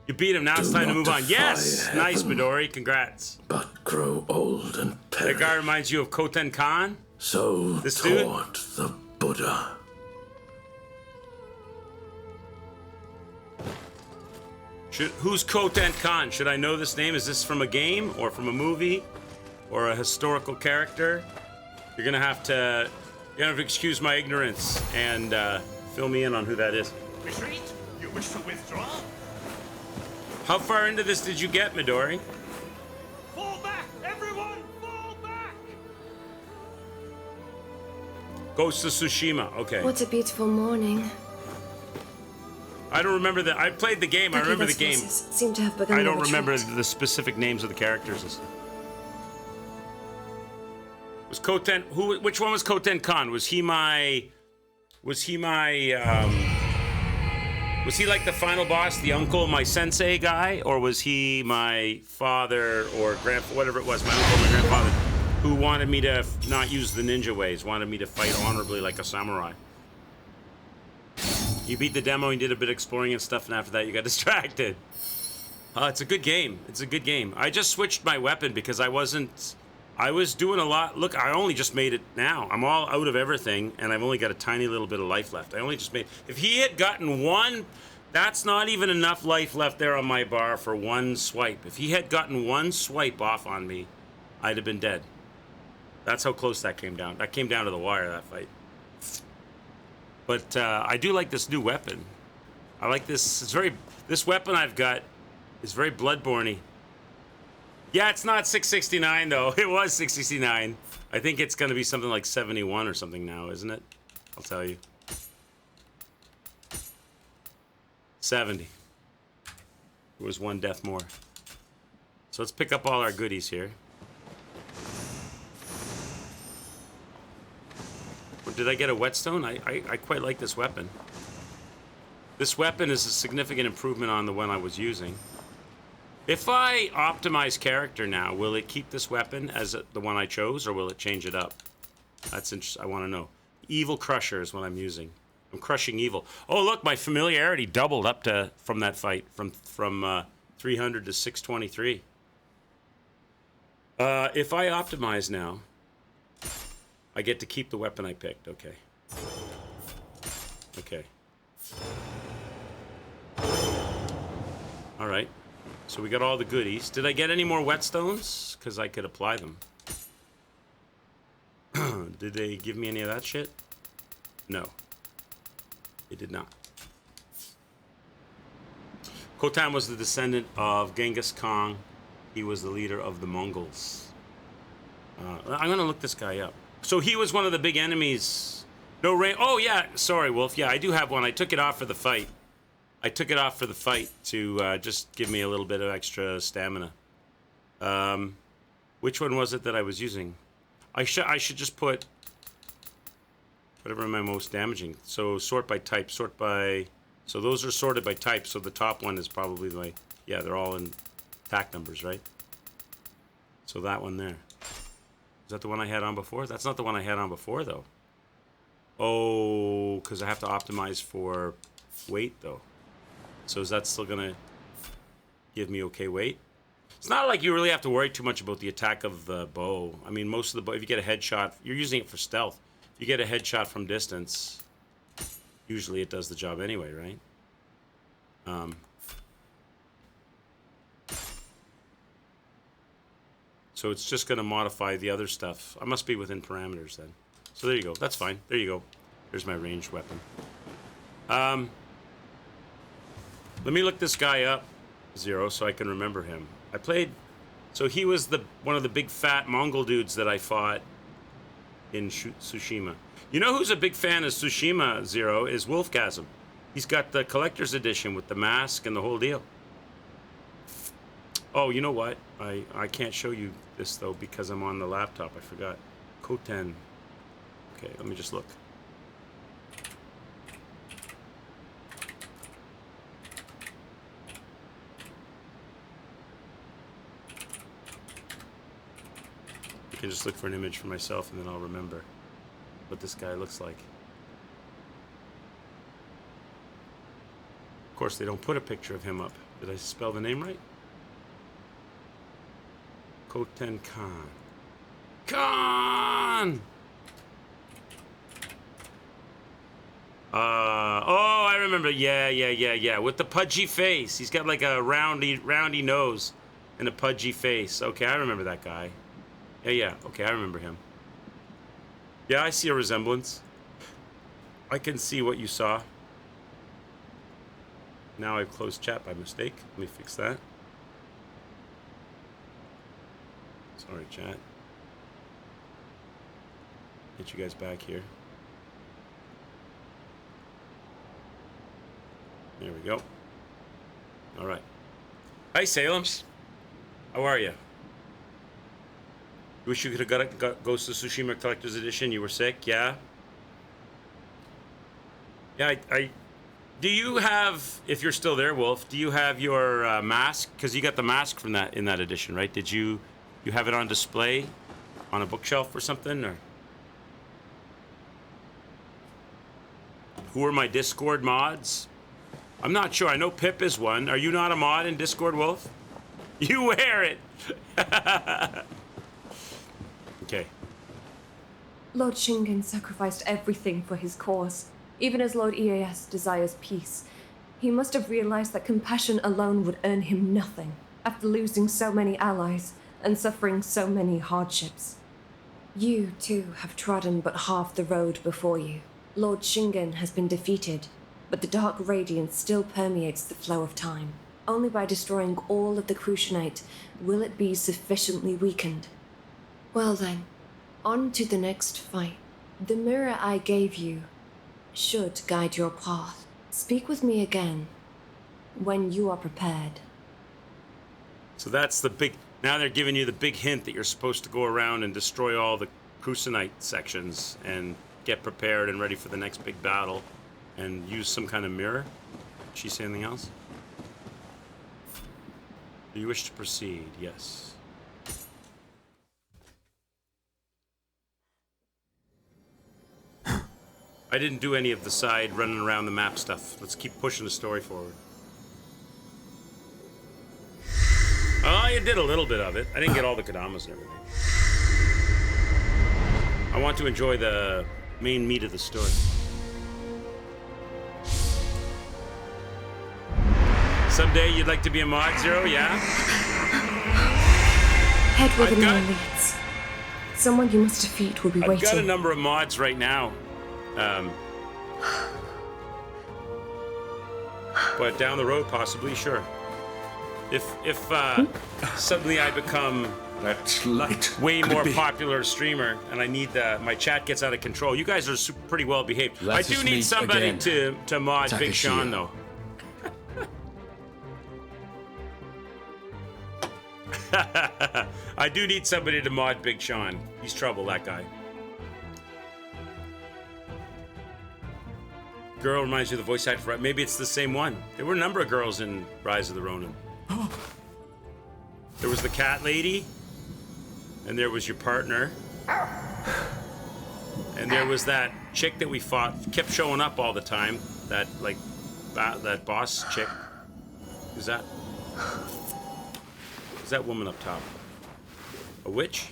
You beat him, now it's Do time to not move on. defy Yes! Nice, heaven. Midori, congrats. But grow old and That perish. guy reminds you of Koten Khan? So This dude? taught the Buddha. Who's Koten Khan? Should I know this name? Is this from a game or from a movie or a historical character? You're gonna have to excuse my ignorance and fill me in on who that is. Retreat? You wish to withdraw? How far into this did you get, Midori? Fall back! Everyone, fall back! Ghost of Tsushima. Okay. What a beautiful morning. I don't remember that. I played the game. I remember the game. Seem to have begun I don't their remember retreat. the specific names of the characters. Was Koten? Who? Which one was Koten Khan? Was he my? Was he like the final boss, the uncle, my sensei guy, or was he my father or whatever it was, my uncle, my grandfather, who wanted me to not use the ninja ways, wanted me to fight honorably like a samurai? You beat the demo and did a bit of exploring and stuff, and after that you got distracted. It's a good game. It's a good game. I just switched my weapon because I was doing a lot. Look, I only just made it now. I'm all out of everything, and I've only got a tiny little bit of life left. I only just made... If he had gotten one... That's not even enough life left there on my bar for one swipe. If he had gotten one swipe off on me, I'd have been dead. That's how close that came down. That came down to the wire, that fight. But I do like this new weapon. I like this. It's very... This weapon I've got is very Bloodborne-y. Yeah, it's not 669 though. It was 669. I think it's going to be something like 71 or something now, isn't it? I'll tell you. 70. It was one death more. So let's pick up all our goodies here. Did I get a whetstone? I quite like this weapon. This weapon is a significant improvement on the one I was using. If I optimize character now, will it keep this weapon as the one I chose, or will it change it up? That's interesting. I want to know. Evil Crusher is what I'm using. I'm crushing evil. Oh, look, my familiarity doubled up to from that fight, from 300 to 623. If I optimize now, I get to keep the weapon I picked. Okay. Okay. All right. So we got all the goodies. Did I get any more whetstones? Because I could apply them. Did they give me any of that shit? No. They did not. Khotan was the descendant of Genghis Khan. He was the leader of the Mongols. I'm going to look this guy up. So he was one of the big enemies. No rain. Oh, yeah. Sorry, Wolf. Yeah, I do have one. I took it off for the fight. I took it off for the fight to just give me a little bit of extra stamina. Which one was it that I was using? I should just put whatever am I most damaging. So sort by type, sort by... So those are sorted by type, so the top one is probably my... Yeah, they're all in attack numbers, right? So that one there. Is that the one I had on before? That's not the one I had on before, though. Oh, because I have to optimize for weight, though. So is that still going to give me okay weight? It's not like you really have to worry too much about the attack of the bow. I mean, most of the bow, if you get a headshot, you're using it for stealth. If you get a headshot from distance, usually it does the job anyway, right? So it's just going to modify the other stuff. I must be within parameters then. So there you go. That's fine. There you go. There's my ranged weapon. Let me look this guy up, Zero, so I can remember him. I played... So he was one of the big fat Mongol dudes that I fought in Tsushima. You know who's a big fan of Tsushima, Zero, is Wolfgasm. He's got the collector's edition with the mask and the whole deal. Oh, you know what? I can't show you this, though, because I'm on the laptop. I forgot. Khotan. Okay, let me just look. I can just look for an image for myself, and then I'll remember what this guy looks like. Of course, they don't put a picture of him up. Did I spell the name right? Khotan Khan. Khan! Oh, I remember. Yeah. With the pudgy face. He's got like a roundy nose and a pudgy face. Okay, I remember that guy. Yeah. Okay, I remember him. Yeah, I see a resemblance. I can see what you saw. Now I've closed chat by mistake. Let me fix that. Sorry, chat. Get you guys back here. There we go. All right. Hi, Salem's. How are you? You wish you could have got Ghost of Tsushima Collector's Edition. You were sick, yeah? Yeah, I do you have, if you're still there, Wolf, do you have your mask? Because you got the mask from that in that edition, right? Did you have it on display on a bookshelf or something? Or who are my Discord mods? I'm not sure. I know Pip is one. Are you not a mod in Discord, Wolf? You wear it. Okay. Lord Shingen sacrificed everything for his cause, even as Lord EAS desires peace. He must have realized that compassion alone would earn him nothing, after losing so many allies and suffering so many hardships. You, too, have trodden but half the road before you. Lord Shingen has been defeated, but the dark radiance still permeates the flow of time. Only by destroying all of the Crucianite will it be sufficiently weakened. Well then, on to the next fight. The mirror I gave you should guide your path. Speak with me again when you are prepared. So that's the big... Now they're giving you the big hint that you're supposed to go around and destroy all the Crucianite sections and get prepared and ready for the next big battle and use some kind of mirror. Did she say anything else? Do you wish to proceed? Yes. I didn't do any of the side running around the map stuff. Let's keep pushing the story forward. Oh, you did a little bit of it. I didn't get all the Kadamas and everything. I want to enjoy the main meat of the story. Someday you'd like to be a mod, Zero, yeah? Head where the mirror leads. Someone you must defeat will be waiting. I've got a number of mods right now. But down the road, possibly, sure. If suddenly I become That's light. way more popular streamer and I need my chat gets out of control. You guys are pretty well behaved. Let I us do need meet somebody again. to mod Big Takashia. Sean though. I do need somebody to mod Big Sean. He's trouble, that guy. Girl reminds you of the voice actor for... Maybe it's the same one. There were a number of girls in Rise of the Ronin. There was the cat lady. And there was your partner. And there was that chick that we fought. Kept showing up all the time. That, like, that boss chick. Who's that? Who's that woman up top? A witch?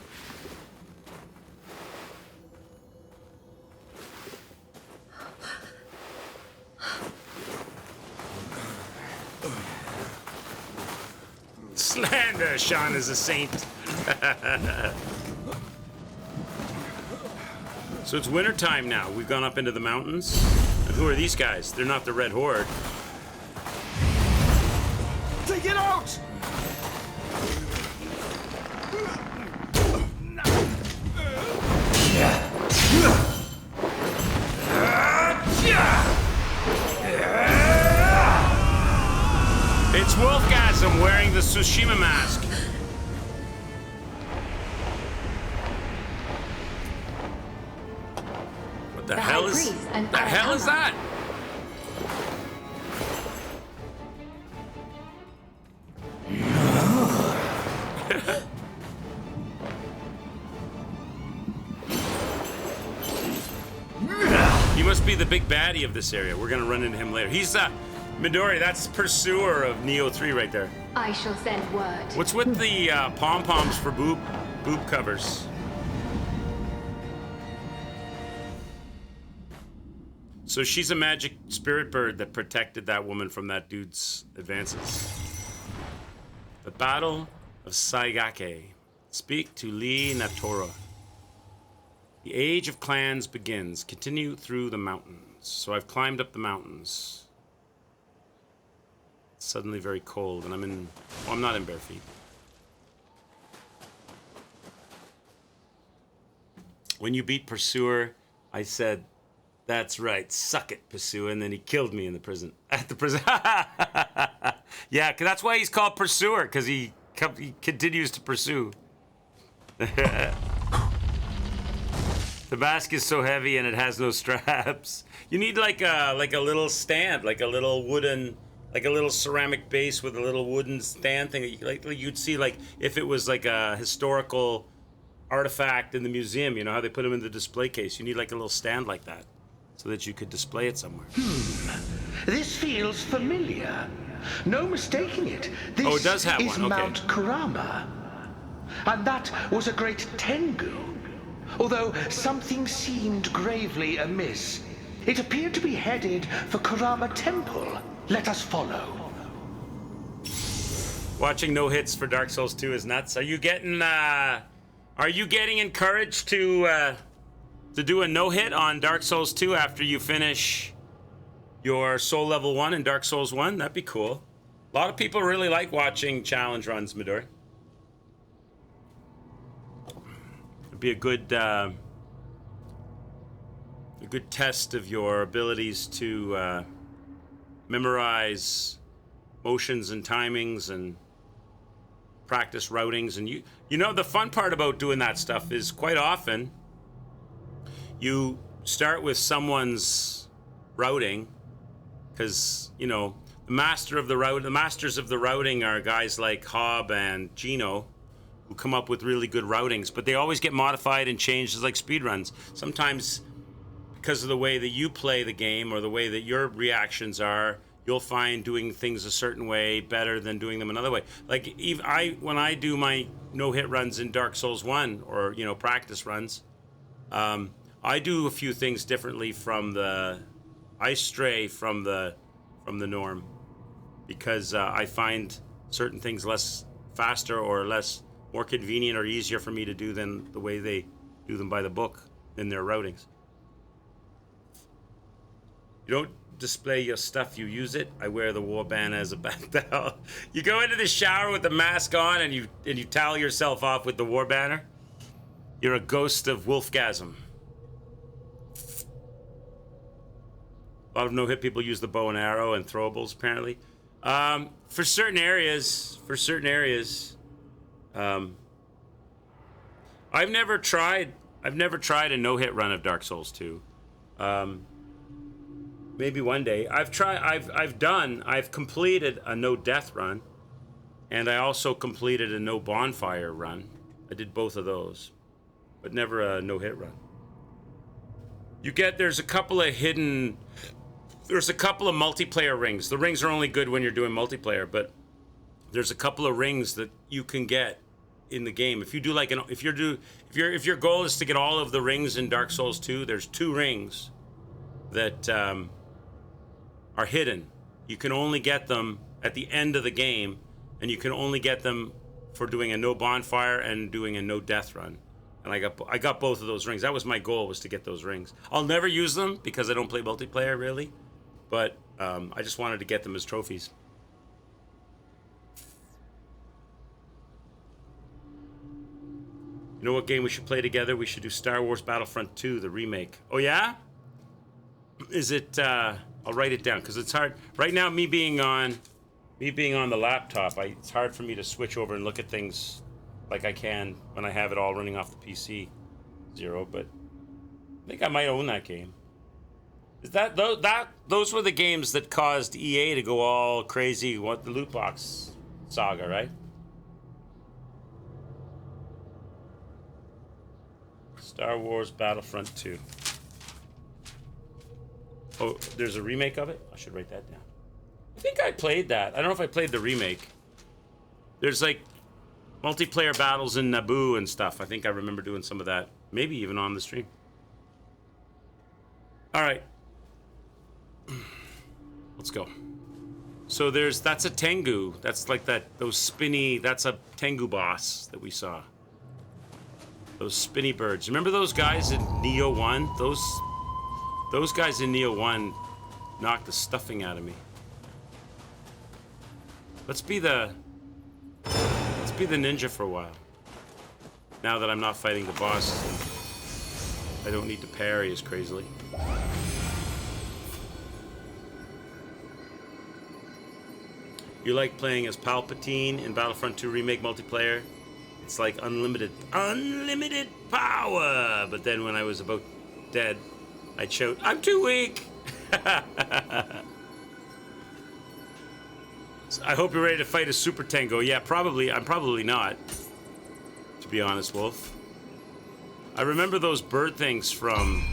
Slander, Sean is a saint. So it's wintertime now. We've gone up into the mountains. And who are these guys? They're not the Red Horde. Take it out! It's Wolfgasm wearing the Tsushima mask. What the hell is... The hell is that? He must be the big baddie of this area. We're gonna run into him later. He's Midori, that's pursuer of Nioh 3 right there. I shall send word. What's with the pom-poms for boob covers? So she's a magic spirit bird that protected that woman from that dude's advances. The Battle of Saigake. Speak to Lee Natora. The age of clans begins. Continue through the mountains. So I've climbed up the mountains. It's suddenly very cold, and I'm not in bare feet. When you beat Pursuer, I said, That's right. Suck it, Pursue. And then he killed me in the prison. At the prison. Yeah, 'cause that's why he's called Pursuer, because he continues to pursue. The mask is so heavy and it has no straps. You need like a little stand, like a little wooden, like a little ceramic base with a little wooden stand thing. Like you'd see, like if it was like a historical artifact in the museum. You know how they put them in the display case. You need like a little stand like that, so that you could display it somewhere. This feels familiar. No mistaking it. This Oh, it does have is one, okay. Mount Kurama. And that was a great Tengu. Although something seemed gravely amiss. It appeared to be headed for Kurama Temple. Let us follow. Watching no hits for Dark Souls 2 is nuts. Are you getting encouraged to do a no hit on Dark Souls 2 after you finish your Soul Level 1 in Dark Souls 1? That'd be cool. A lot of people really like watching challenge runs, Midori. It'd be a good test of your abilities to memorize motions and timings and practice routings. And you know the fun part about doing that stuff is quite often you start with someone's routing, because you know the masters of the routing are guys like Hobb and Gino, who come up with really good routings, but they always get modified and changed, as like speedruns. Sometimes because of the way that you play the game or the way that your reactions are, you'll find doing things a certain way better than doing them another way. Like when I do my no-hit runs in Dark Souls 1, or practice runs, I do a few things differently I stray from the norm, because I find certain things less faster or more convenient or easier for me to do than the way they do them by the book in their routings. You don't display your stuff, you use it. I wear the warband as a back towel. You go into the shower with the mask on and you towel yourself off with the war banner. You're a ghost of Wolfgasm. A lot of no-hit people use the bow and arrow and throwables, apparently. For certain areas, I've never tried a no-hit run of Dark Souls 2. Maybe one day. I've completed a no death run, and I also completed a no bonfire run. I did both of those, but never a no hit run. There's a couple of multiplayer rings. The rings are only good when you're doing multiplayer, but there's a couple of rings that you can get in the game. If you do if your goal is to get all of the rings in Dark Souls 2, there's 2 rings that are hidden. You can only get them at the end of the game, and you can only get them for doing a no bonfire and doing a no death run. And I got both of those rings. That was my goal, was to get those rings. I'll never use them because I don't play multiplayer really, but I just wanted to get them as trophies. You know what game we should play together? We should do Star Wars Battlefront 2, the remake. Oh yeah? Is it I'll write it down, because it's hard right now. Me being on the laptop, it's hard for me to switch over and look at things like I can when I have it all running off the PC Zero. But I think I might own that game. Is those were the games that caused EA to go all crazy? What, the loot box saga, right? Star Wars Battlefront 2. Oh, there's a remake of it? I should write that down. I think I played that. I don't know if I played the remake. There's like multiplayer battles in Naboo and stuff. I think I remember doing some of that. Maybe even on the stream. All right. Let's go. So that's a Tengu. That's like that's a Tengu boss that we saw. Those spinny birds. Remember those guys in Nioh 1? Those guys in Nioh 1 knocked the stuffing out of me. Let's be the ninja for a while. Now that I'm not fighting the boss, I don't need to parry as crazily. You like playing as Palpatine in Battlefront 2 Remake multiplayer? It's like unlimited power. But then when I was about dead, I showed, I'm too weak. So I hope you're ready to fight a Super Tango. Yeah, probably. I'm probably not, to be honest, Wolf. I remember those bird things from...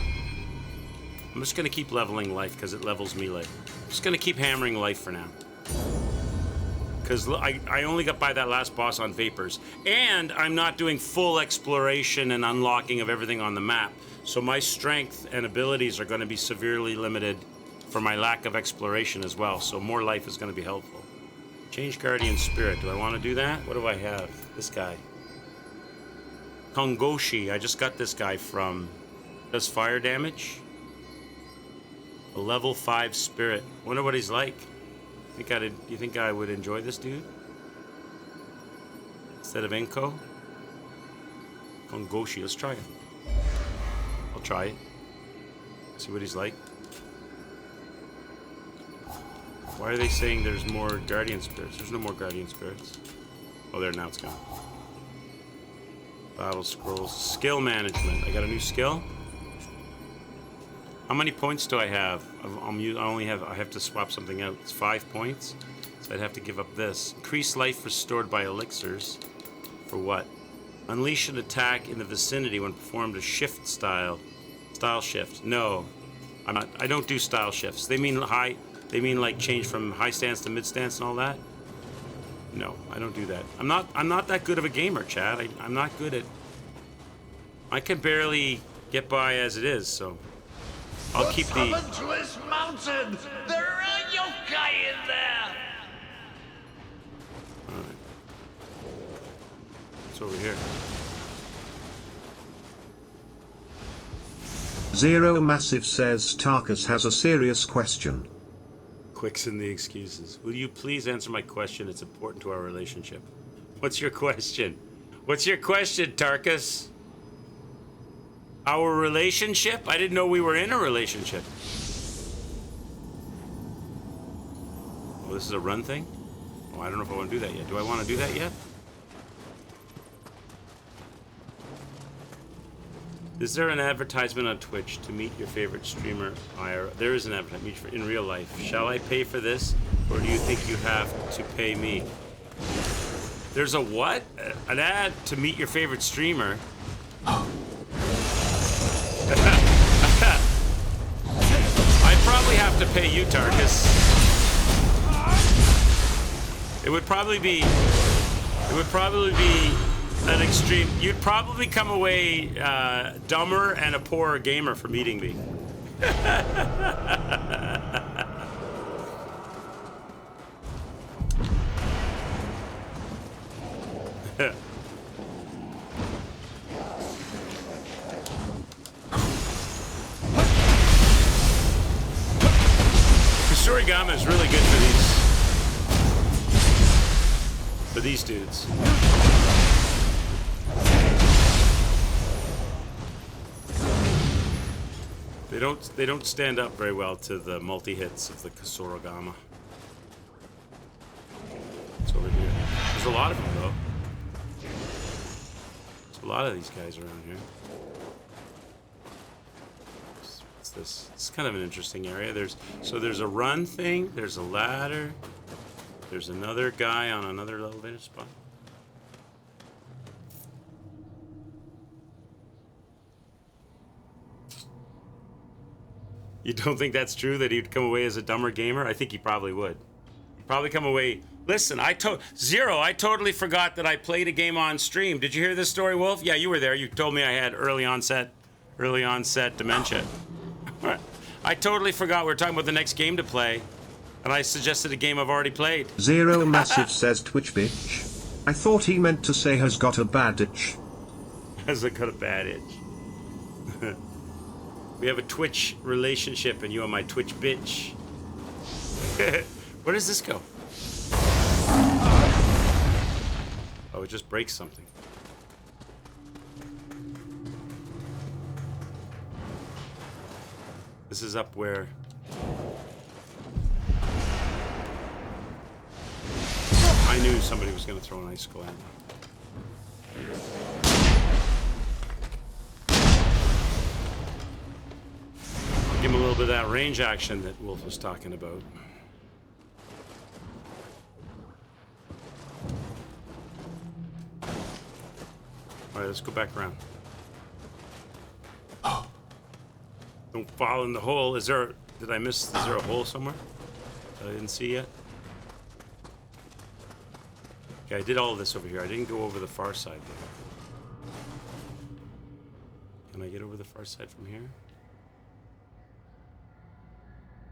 I'm just going to keep leveling life because it levels me life. I'm just going to keep hammering life for now. Because I only got by that last boss on Vapors. And I'm not doing full exploration and unlocking of everything on the map. So my strength and abilities are going to be severely limited for my lack of exploration as well. So more life is going to be helpful. Change Guardian Spirit. Do I want to do that? What do I have? This guy. Kongoshi. I just got this guy from... Does fire damage? A level 5 spirit. Wonder what he's like. You think I would enjoy this dude? Instead of Enko? Kongoshi. Let's try it. I'll try it. See what he's like. Why are they saying there's more Guardian Spirits? There's no more Guardian Spirits. Oh, there, now it's gone. Battle Scrolls. Skill Management. I got a new skill. How many points do I have? I have to swap something out. It's 5 points. So I'd have to give up this. Increase life restored by elixirs. For what? Unleash an attack in the vicinity when performed a shift style. Style shift. No. I'm not. I don't do style shifts. They mean high. They mean like change from high stance to mid stance and all that? No, I don't do that. I'm not that good of a gamer, Chad. I'm not good at... I can barely get by as it is, so... I'll keep the... Limitless mountain! There are yokai in there! Alright. It's over here. Zero Massive says Tarkus has a serious question. Quicks in the excuses. Will you please answer my question? It's important to our relationship. What's your question? What's your question, Tarkus? Our relationship? I didn't know we were in a relationship. Oh, this is a run thing? Oh, I don't know if I want to do that yet. Do I want to do that yet? Is there an advertisement on Twitch to meet your favorite streamer? There is an advertisement in real life. Shall I pay for this, or do you think you have to pay me? There's a what? An ad to meet your favorite streamer? I probably have to pay you, Tarkus. It would probably be an extreme. You'd probably come away dumber and a poorer gamer for meeting me. Surigama is really good for these dudes. They don't stand up very well to the multi-hits of the Kasuragama. It's over here. There's a lot of them, though. There's a lot of these guys around here. What's this? It's kind of an interesting area. There's a run thing. There's a ladder. There's another guy on another elevator spot. You don't think that's true, that he'd come away as a dumber gamer? I think he probably would. He'd probably come away... Listen, I totally forgot that I played a game on stream. Did you hear this story, Wolf? Yeah, you were there. You told me I had early onset dementia. I totally forgot we were talking about the next game to play, and I suggested a game I've already played. Zero Massive says Twitch bitch. I thought he meant to say has got a bad itch. Has got a bad itch. We have a Twitch relationship, and you are my Twitch bitch. Where does this go? Oh, it just breaks something. This is up where... I knew somebody was going to throw an icicle at me. Give him a little bit of that range action that Wolf was talking about. All right, let's go back around. Oh! Don't fall in the hole. Is there? Did I miss? Is there a hole somewhere that I didn't see yet? Okay, I did all of this over here. I didn't go over the far side there. Can I get over the far side from here?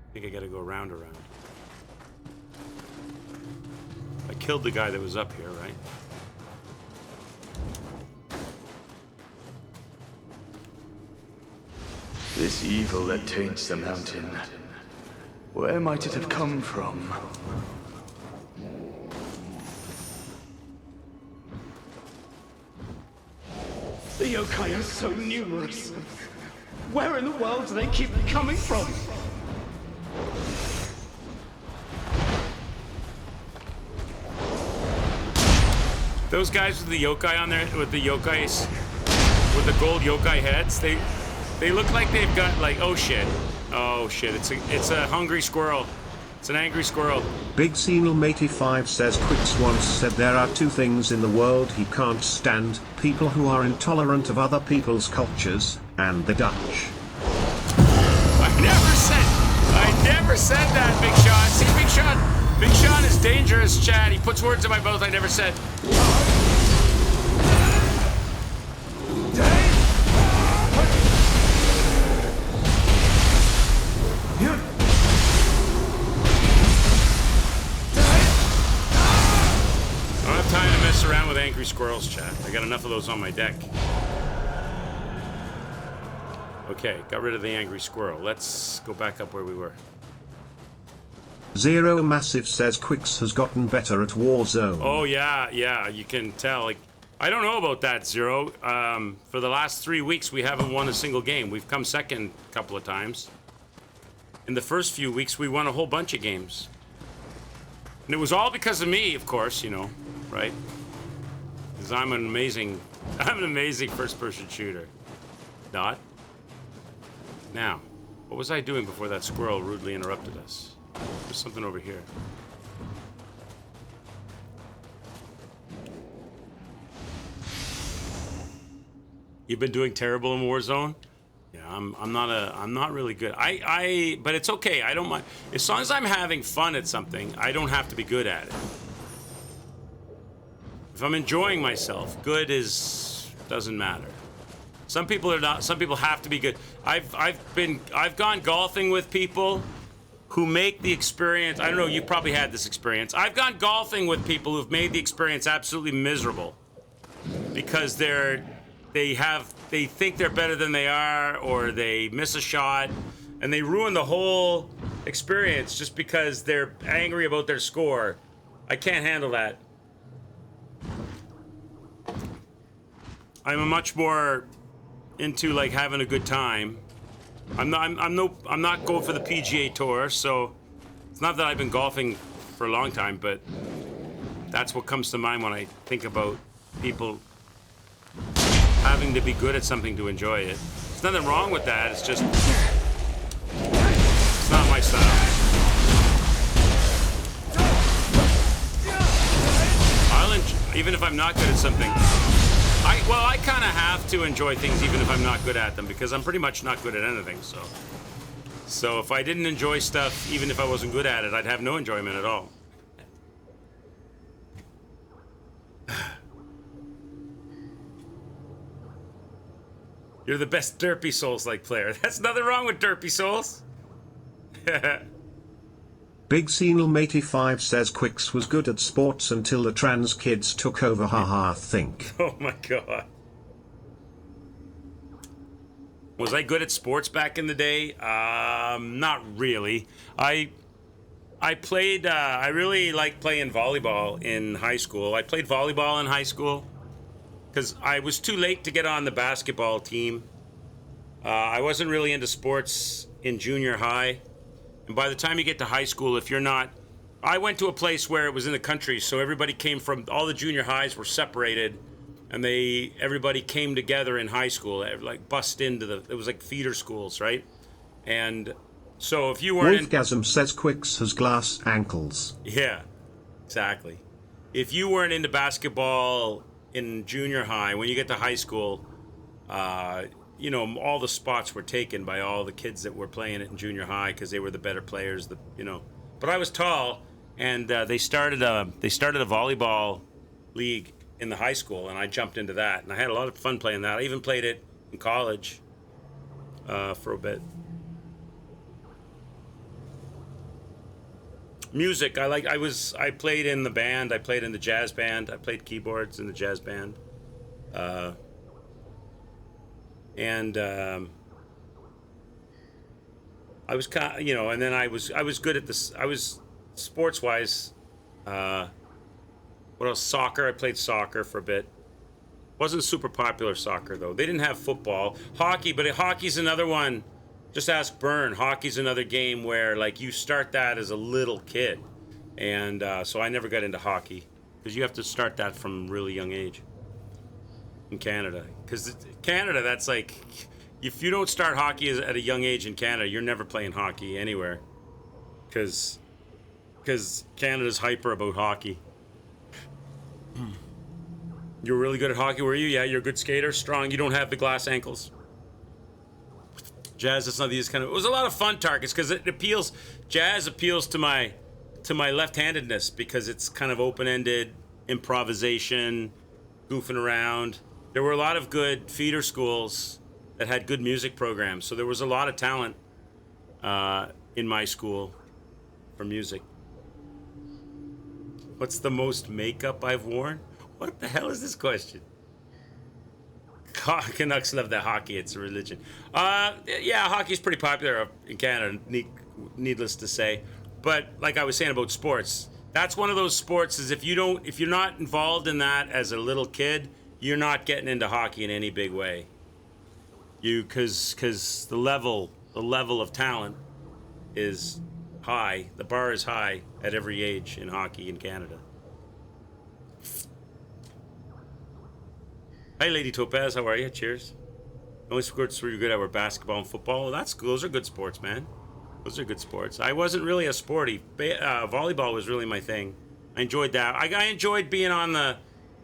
I think I gotta go around. I killed the guy that was up here, right? This evil that taints the mountain, where might it have come from? The yokai are so numerous. Where in the world do they keep coming from? Those guys with the yokai on there, with the yokais, with the gold yokai heads, they look like they've got like, oh shit, it's a hungry squirrel, it's an angry squirrel. Big Senal 85 says Quicks once said there are two things in the world he can't stand: people who are intolerant of other people's cultures, and the Dutch. I never said that, Big Sean. See, Big Sean is dangerous, Chad. He puts words in my mouth I never said. Around with angry squirrels, chat. I got enough of those on my deck. Okay, got rid of the angry squirrel. Let's go back up where we were. Zero Massive says Quicks has gotten better at Warzone. Oh yeah, you can tell. Like, I don't know about that, Zero. For the last 3 weeks, we haven't won a single game. We've come second a couple of times. In the first few weeks, we won a whole bunch of games. And it was all because of me, of course, you know, right? Because I'm an amazing first-person shooter. Not. Now, what was I doing before that squirrel rudely interrupted us? There's something over here. You've been doing terrible in Warzone? Yeah, I'm not really good. But it's okay. I don't mind. As long as I'm having fun at something, I don't have to be good at it. If I'm enjoying myself, good doesn't matter. Some people are not. Some people have to be good. I've gone golfing with people who make the experience. I don't know. You probably had this experience. I've gone golfing with people who've made the experience absolutely miserable because they think they're better than they are, or they miss a shot, and they ruin the whole experience just because they're angry about their score. I can't handle that. I'm much more into like having a good time. I'm not going for the PGA Tour, so it's not that I've been golfing for a long time, but that's what comes to mind when I think about people having to be good at something to enjoy it. There's nothing wrong with that. It's just it's not my style. Even if I'm not good at something. I kind of have to enjoy things even if I'm not good at them, because I'm pretty much not good at anything, so if I didn't enjoy stuff, even if I wasn't good at it, I'd have no enjoyment at all. You're the best Derpy Souls-like player. That's nothing wrong with Derpy Souls. Big Senal 85 says Quicks was good at sports until the trans kids took over. Haha, think. Oh my god. Was I good at sports back in the day? Not really. I played, I really liked playing volleyball in high school. I played volleyball in high school because I was too late to get on the basketball team. I wasn't really into sports in junior high. And by the time you get to high school, if you're not I went to a place where it was in the country, so everybody came from, all the junior highs were separated, and everybody came together in high school, like bust into it was like feeder schools, right? And so if you weren't Wolfgasm says Quicks has glass ankles. yeah, exactly. If you weren't into basketball in junior high, when you get to high school, all the spots were taken by all the kids that were playing it in junior high because they were the better players. But I was tall, and they started a volleyball league in the high school, and I jumped into that, and I had a lot of fun playing that. I even played it in college for a bit. Music, I played in the band, I played in the jazz band, I played keyboards in the jazz band. And I was and then I was good at this. I was sports wise. What else? Soccer. I played soccer for a bit. Wasn't super popular soccer though. They didn't have football, hockey, but hockey's another one. Just ask Byrne. Hockey's another game where like you start that as a little kid, and so I never got into hockey because you have to start that from a really young age in Canada. Because Canada, that's like, if you don't start hockey at a young age in Canada, you're never playing hockey anywhere. Because Canada's hyper about hockey. You were really good at hockey, were you? Yeah, you're a good skater, strong. You don't have the glass ankles. Jazz, it's not these kind of. It was a lot of fun, Tarkus, because jazz appeals to my left-handedness because it's kind of open-ended improvisation, goofing around. There were a lot of good feeder schools that had good music programs, so there was a lot of talent in my school for music. What's the most makeup I've worn? What the hell is this question? Canucks love the hockey. It's a religion. Yeah, hockey's pretty popular in Canada, needless to say. But like I was saying about sports, that's one of those sports is if you're not involved in that as a little kid, you're not getting into hockey in any big way. Because the level of talent is high. The bar is high at every age in hockey in Canada. Hi, Lady Topaz. How are you? Cheers. The only sports we were good at were basketball and football. Well, those are good sports, man. Those are good sports. I wasn't really a sporty. Volleyball was really my thing. I enjoyed that. I enjoyed being on the.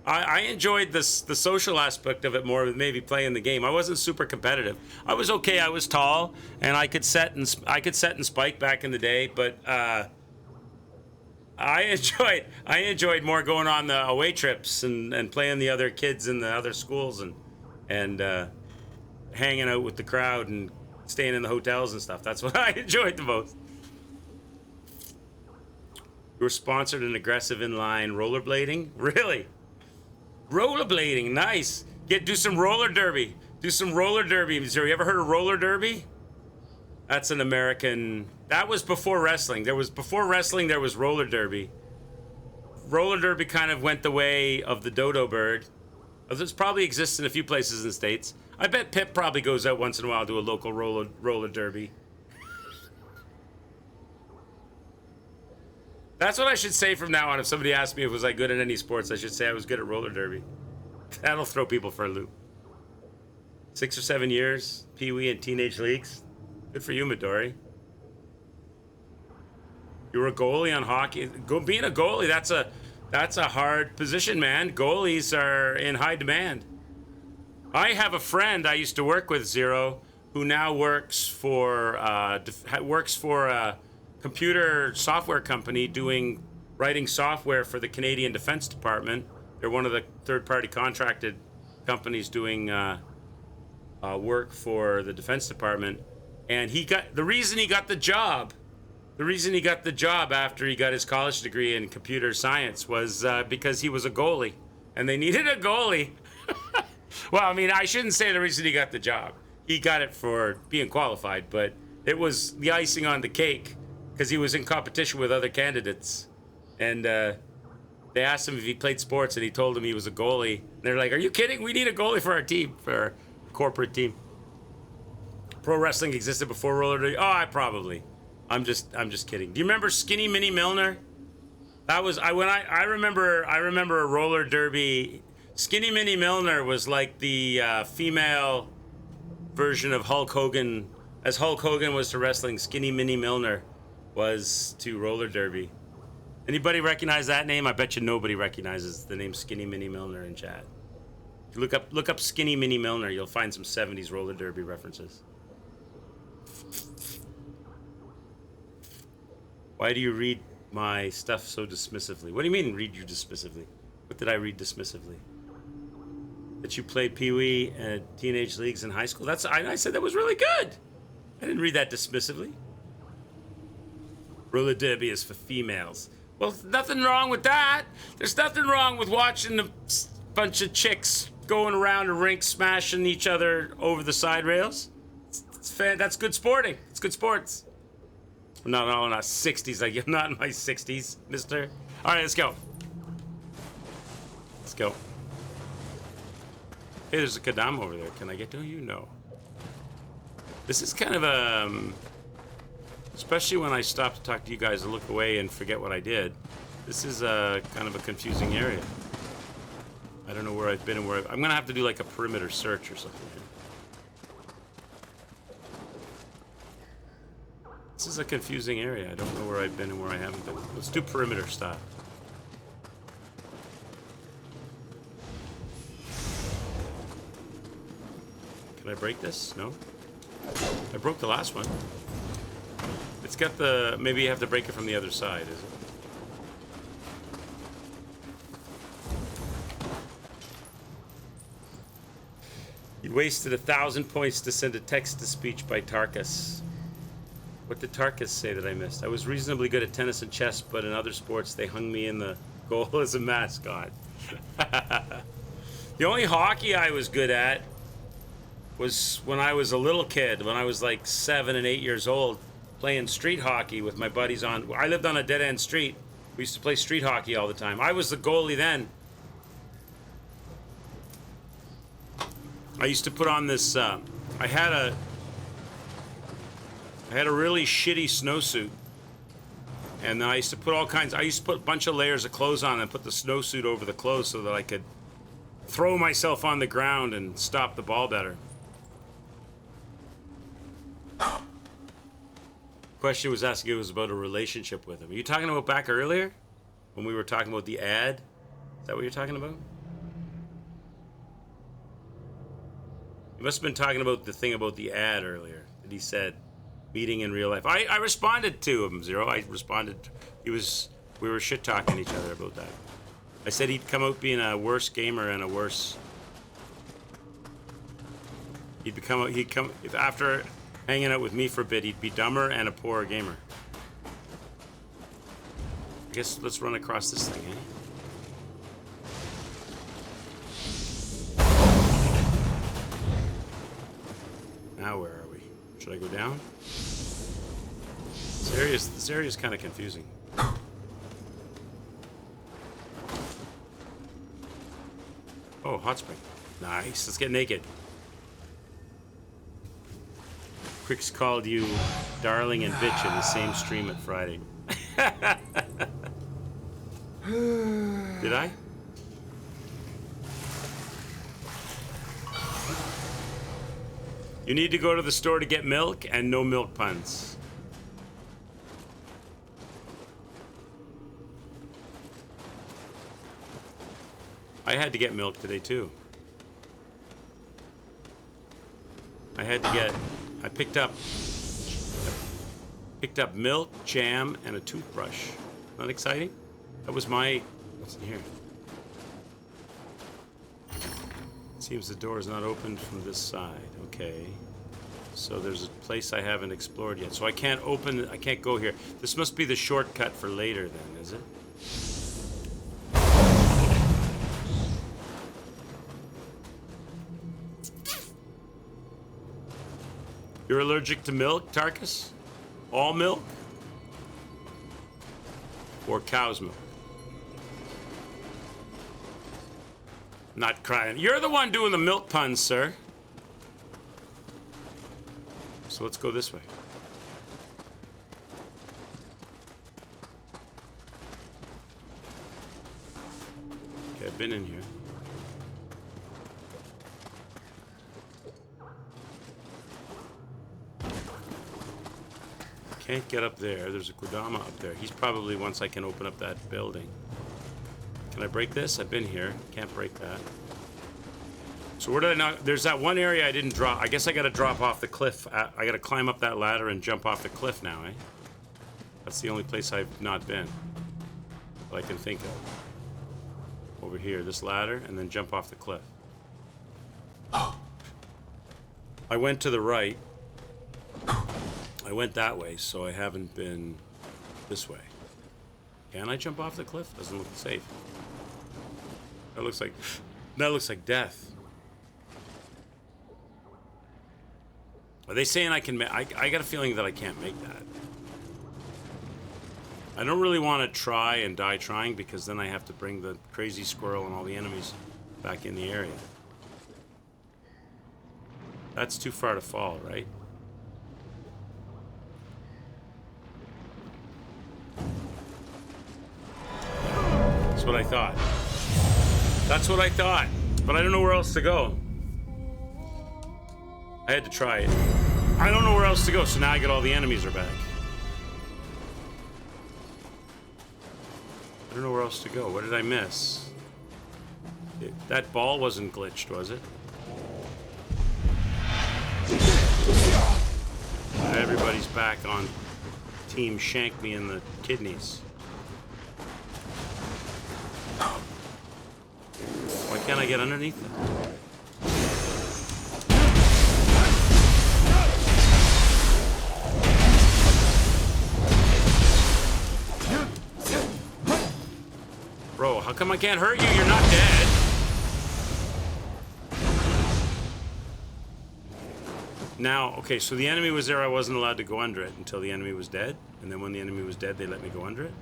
I enjoyed the social aspect of it more than maybe playing the game. I wasn't super competitive. I was okay. I was tall and I could set and spike back in the day, but I enjoyed more going on the away trips and playing the other kids in the other schools and hanging out with the crowd and staying in the hotels and stuff. That's what I enjoyed the most. You were sponsored an aggressive inline rollerblading? Really? Rollerblading, nice. Do some roller derby. Do some roller derby. Have you ever heard of roller derby? That's an American. That was before wrestling. Before wrestling, there was roller derby. Roller derby kind of went the way of the dodo bird. This probably exists in a few places in the States. I bet Pip probably goes out once in a while to a local roller derby. That's what I should say from now on. If somebody asks me if was I good at any sports, I should say I was good at roller derby. That'll throw people for a loop. 6 or 7 years, Pee-wee and teenage leagues. Good for you, Midori. You were a goalie on hockey. Being a goalie, that's a hard position, man. Goalies are in high demand. I have a friend I used to work with, Zero, who now works for a computer software company writing software for the Canadian Defense Department. They're one of the third-party contracted companies doing work for the Defense Department. And the reason he got the job after he got his college degree in computer science was because he was a goalie, and they needed a goalie. Well, I mean, I shouldn't say the reason he got the job. He got it for being qualified, but it was the icing on the cake because he was in competition with other candidates. And they asked him if he played sports, and he told them he was a goalie. And they're like, "Are you kidding? We need a goalie for our team, for our corporate team." Pro wrestling existed before roller derby. Oh, I'm just kidding. Do you remember Skinny Minnie Milner? That was I remember a roller derby. Skinny Minnie Milner was like the female version of Hulk Hogan. As Hulk Hogan was to wrestling, Skinny Minnie Milner was to roller derby. Anybody recognize that name? I bet you nobody recognizes the name Skinny Minnie Milner in chat. If you look up Skinny Minnie Milner, you'll find some 70s roller derby references. Why do you read my stuff so dismissively? What do you mean, read you dismissively? What did I read dismissively? That you played Pee Wee and teenage leagues in high school? I said that was really good. I didn't read that dismissively. Roller derby is for females. Well, nothing wrong with that. There's nothing wrong with watching a bunch of chicks going around a rink smashing each other over the side rails. That's good sporting. It's good sports. No, not 60s. Like, I'm not in my 60s, mister. All right, let's go. Let's go. Hey, there's a Kadam over there. Can I get to you? No. This is kind of a... especially when I stop to talk to you guys and look away and forget what I did. This is a kind of a confusing area. I don't know where I've been and where I'm going to have to do like a perimeter search or something here. This is a confusing area. I don't know where I've been and where I haven't been. Let's do perimeter style. Can I break this? No? I broke the last one. It's got the... maybe you have to break it from the other side, is it? You wasted 1,000 points to send a text-to-speech by Tarkus. What did Tarkus say that I missed? I was reasonably good at tennis and chess, but in other sports, they hung me in the goal as a mascot. The only hockey I was good at was when I was a little kid, when I was like 7 and 8 years old, playing street hockey with my buddies on... I lived on a dead-end street. We used to play street hockey all the time. I was the goalie then. I used to put on this... I had a really shitty snowsuit. And I used to put all kinds... I used to put a bunch of layers of clothes on and put the snowsuit over the clothes so that I could throw myself on the ground and stop the ball better. Question was asking it was about a relationship with him. Are you talking about back earlier? When we were talking about the ad? Is that what you're talking about? You must have been talking about the thing about the ad earlier that he said, meeting in real life. I responded to him, Zero. I responded. We were shit-talking each other about that. I said he'd come out being a worse gamer and a worse... He'd come, if after hanging out with me for a bit, he'd be dumber and a poorer gamer. I guess let's run across this thing, eh? Now where are we? Should I go down? This area is kind of confusing. Oh, hot spring. Nice. Let's get naked. Cricks called you darling and bitch in the same stream at Friday. Did I? You need to go to the store to get milk and no milk puns. I had to get milk today too. I picked up milk, jam, and a toothbrush. Not exciting? That was my... What's in here? Seems the door is not open from this side. Okay. So there's a place I haven't explored yet. So I can't go here. This must be the shortcut for later then, is it? You're allergic to milk, Tarkus? All milk? Or cow's milk? Not crying. You're the one doing the milk puns, sir. So let's go this way. Okay, I've been in here. Can't get up there. There's a Kodama up there. He's probably once I can open up that building. Can I break this? I've been here. Can't break that. So where did I not? There's that one area I didn't drop. I guess I got to drop off the cliff. I got to climb up that ladder and jump off the cliff now, eh? That's the only place I've not been that I can think of. Over here, this ladder, and then jump off the cliff. I went to the right. I went that way, so I haven't been this way. Can I jump off the cliff? Doesn't look safe. That looks like death. Are they saying I can I got a feeling that I can't make that. I don't really want to try and die trying, because then I have to bring the crazy squirrel and all the enemies back in the area. That's too far to fall, right? That's what I thought. That's what I thought. But I don't know where else to go. I had to try it. I don't know where else to go, so now I get all the enemies are back. I don't know where else to go. What did I miss? That ball wasn't glitched, was it? Everybody's back on Team Shank Me in the kidneys. Why can't I get underneath it? Bro, how come I can't hurt you? You're not dead. Now, okay, so the enemy was there. I wasn't allowed to go under it until the enemy was dead. And then when the enemy was dead, they let me go under it.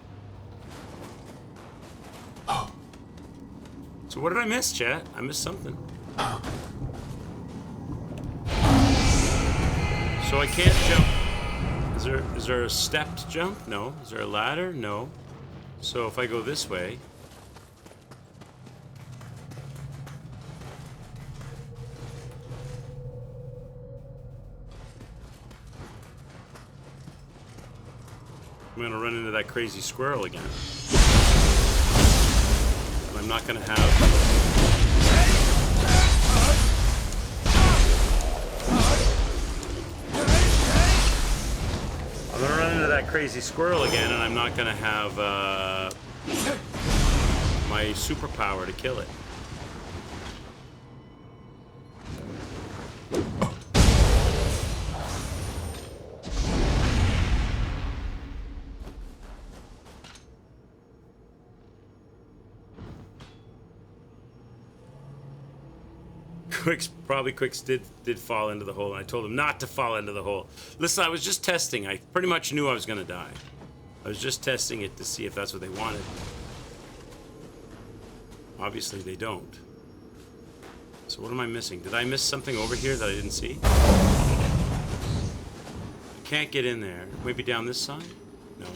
So what did I miss, chat? I missed something. So I can't jump. Is there a stepped jump? No. Is there a ladder? No. So if I go this way... I'm gonna run into that crazy squirrel again. And I'm not gonna have... I'm gonna run into that crazy squirrel again, and I'm not gonna have my superpower to kill it. Quicks did fall into the hole, and I told him not to fall into the hole. Listen, I was just testing. I pretty much knew I was gonna die. I was just testing it to see if that's what they wanted. Obviously they don't. So what am I missing? Did I miss something over here that I didn't see? I can't get in there. Maybe down this side? No.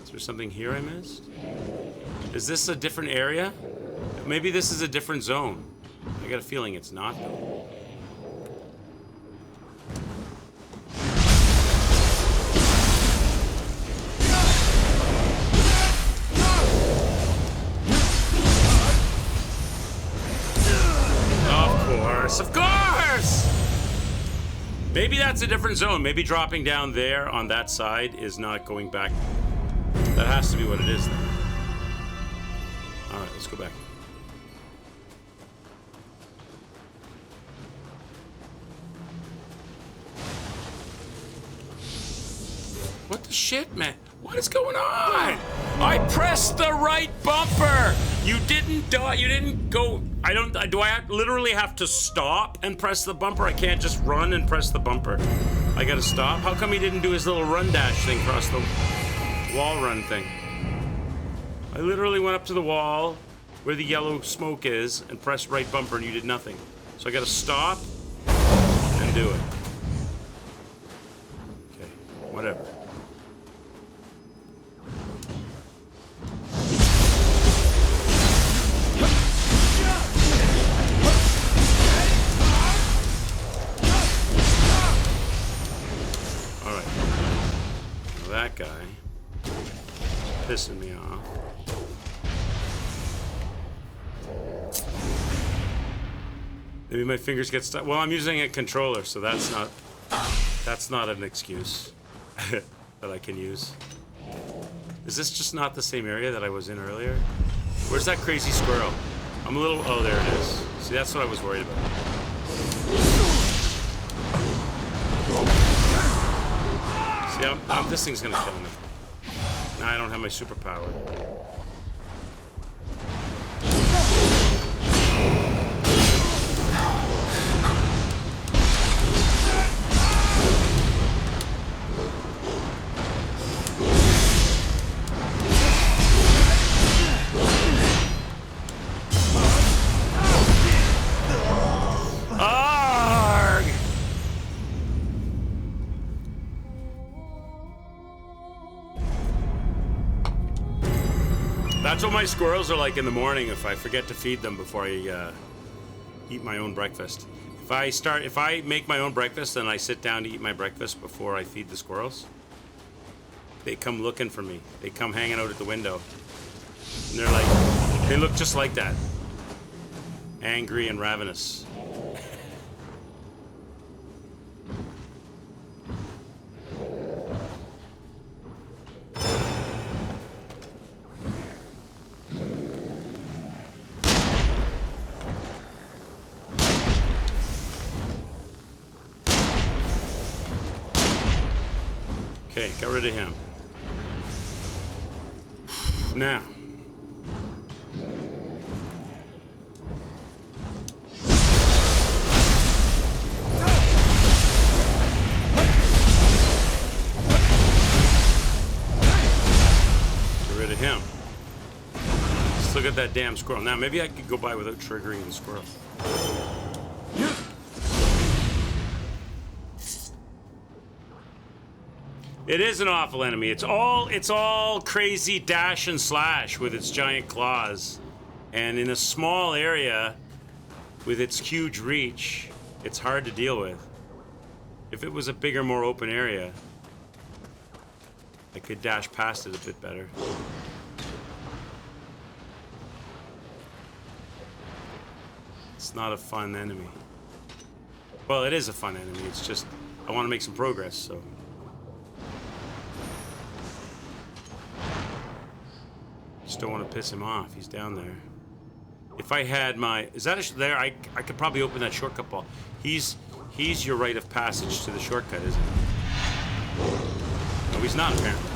Is there something here I missed? Is this a different area? Maybe this is a different zone. I got a feeling it's not, though. Of course! Maybe that's a different zone. Maybe dropping down there on that side is not going back. That has to be what it is, then. Alright, let's go back. What the shit, man? What is going on? I pressed the right bumper. You didn't die. You didn't go. I don't. Do I literally have to stop and press the bumper? I can't just run and press the bumper. I gotta stop. How come he didn't do his little run dash thing across the wall run thing? I literally went up to the wall where the yellow smoke is and pressed right bumper, and you did nothing. So I gotta stop and do it. Okay, whatever. pissing me off. Maybe my fingers get stuck. Well, I'm using a controller, so that's not an excuse that I can use. Is this just not the same area that I was in earlier? Where's that crazy squirrel? I'm a little... Oh, there it is. See, that's what I was worried about. See, this thing's gonna kill me. Now I don't have my superpower. That's what my squirrels are like in the morning if I forget to feed them before I eat my own breakfast. If I make my own breakfast and I sit down to eat my breakfast before I feed the squirrels, they come looking for me. They come hanging out at the window. And they're like, they look just like that. Angry and ravenous. Okay, got rid of him. Now. Get rid of him. Let's look at that damn squirrel. Now, maybe I could go by without triggering the squirrel. It is an awful enemy. It's all crazy dash and slash with its giant claws. And in a small area with its huge reach, it's hard to deal with. If it was a bigger, more open area, I could dash past it a bit better. It's not a fun enemy. Well, it is a fun enemy. It's just, I want to make some progress, so. Just don't want to piss him off. He's down there. If I had my... Is that there? I could probably open that shortcut ball. He's your rite of passage to the shortcut, isn't he? No, he's not, apparently.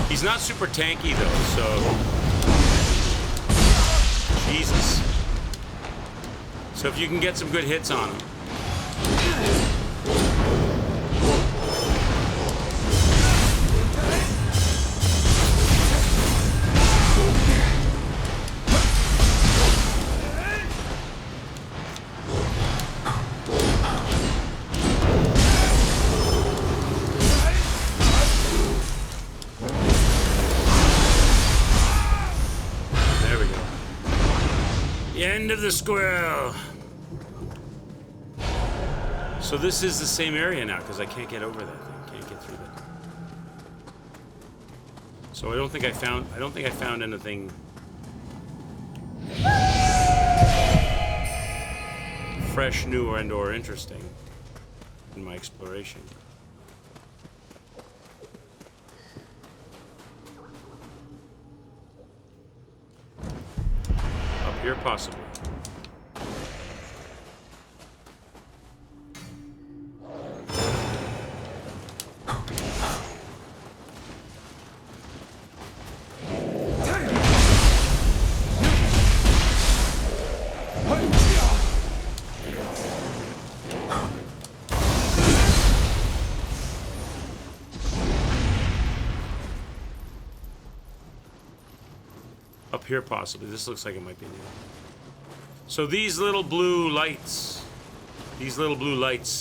He's not super tanky though, so Jesus. So if you can get some good hits on him. End of the squirrel. So this is the same area now because I can't get over that thing. Can't get through that. So I don't think I found anything fresh, new, or interesting in my exploration. Up here, possibly. Up here, possibly. This looks like it might be new. So these little blue lights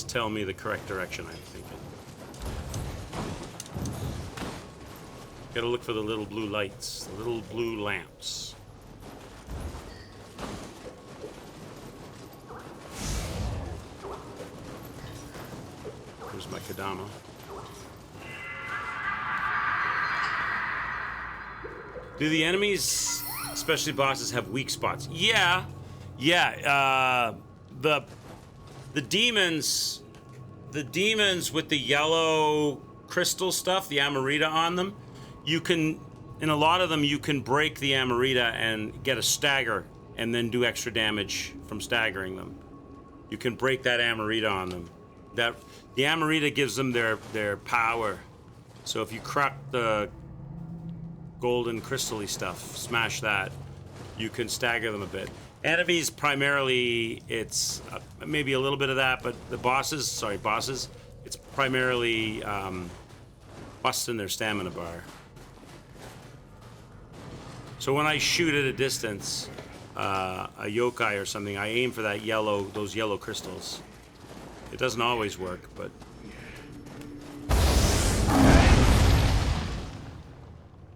tell me the correct direction, I'm thinking. Gotta look for the little blue lights, the little blue lamps. There's my Kodama. Do the enemies, especially bosses, have weak spots? Yeah. The demons with the yellow crystal stuff, the Amarita on them, you can, in a lot of them, you can break the Amarita and get a stagger and then do extra damage from staggering them. You can break that Amarita on them. The Amarita gives them their power. So if you crack the golden crystal-y stuff, smash that, you can stagger them a bit. Enemies, primarily, it's maybe a little bit of that, but the bosses, it's primarily busting their stamina bar. So when I shoot at a distance, a yokai or something, I aim for those yellow crystals. It doesn't always work, but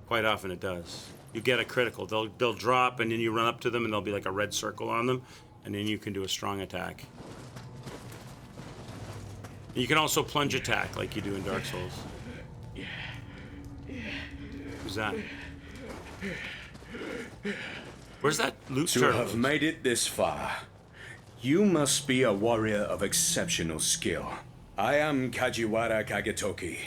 quite often it does. You get a critical. They'll drop, and then you run up to them, and there'll be like a red circle on them, and then you can do a strong attack. And you can also plunge attack like you do in Dark Souls. Who's that? Where's that loot To turtle? have made it this far, you must be a warrior of exceptional skill. I am Kajiwara Kagetoki,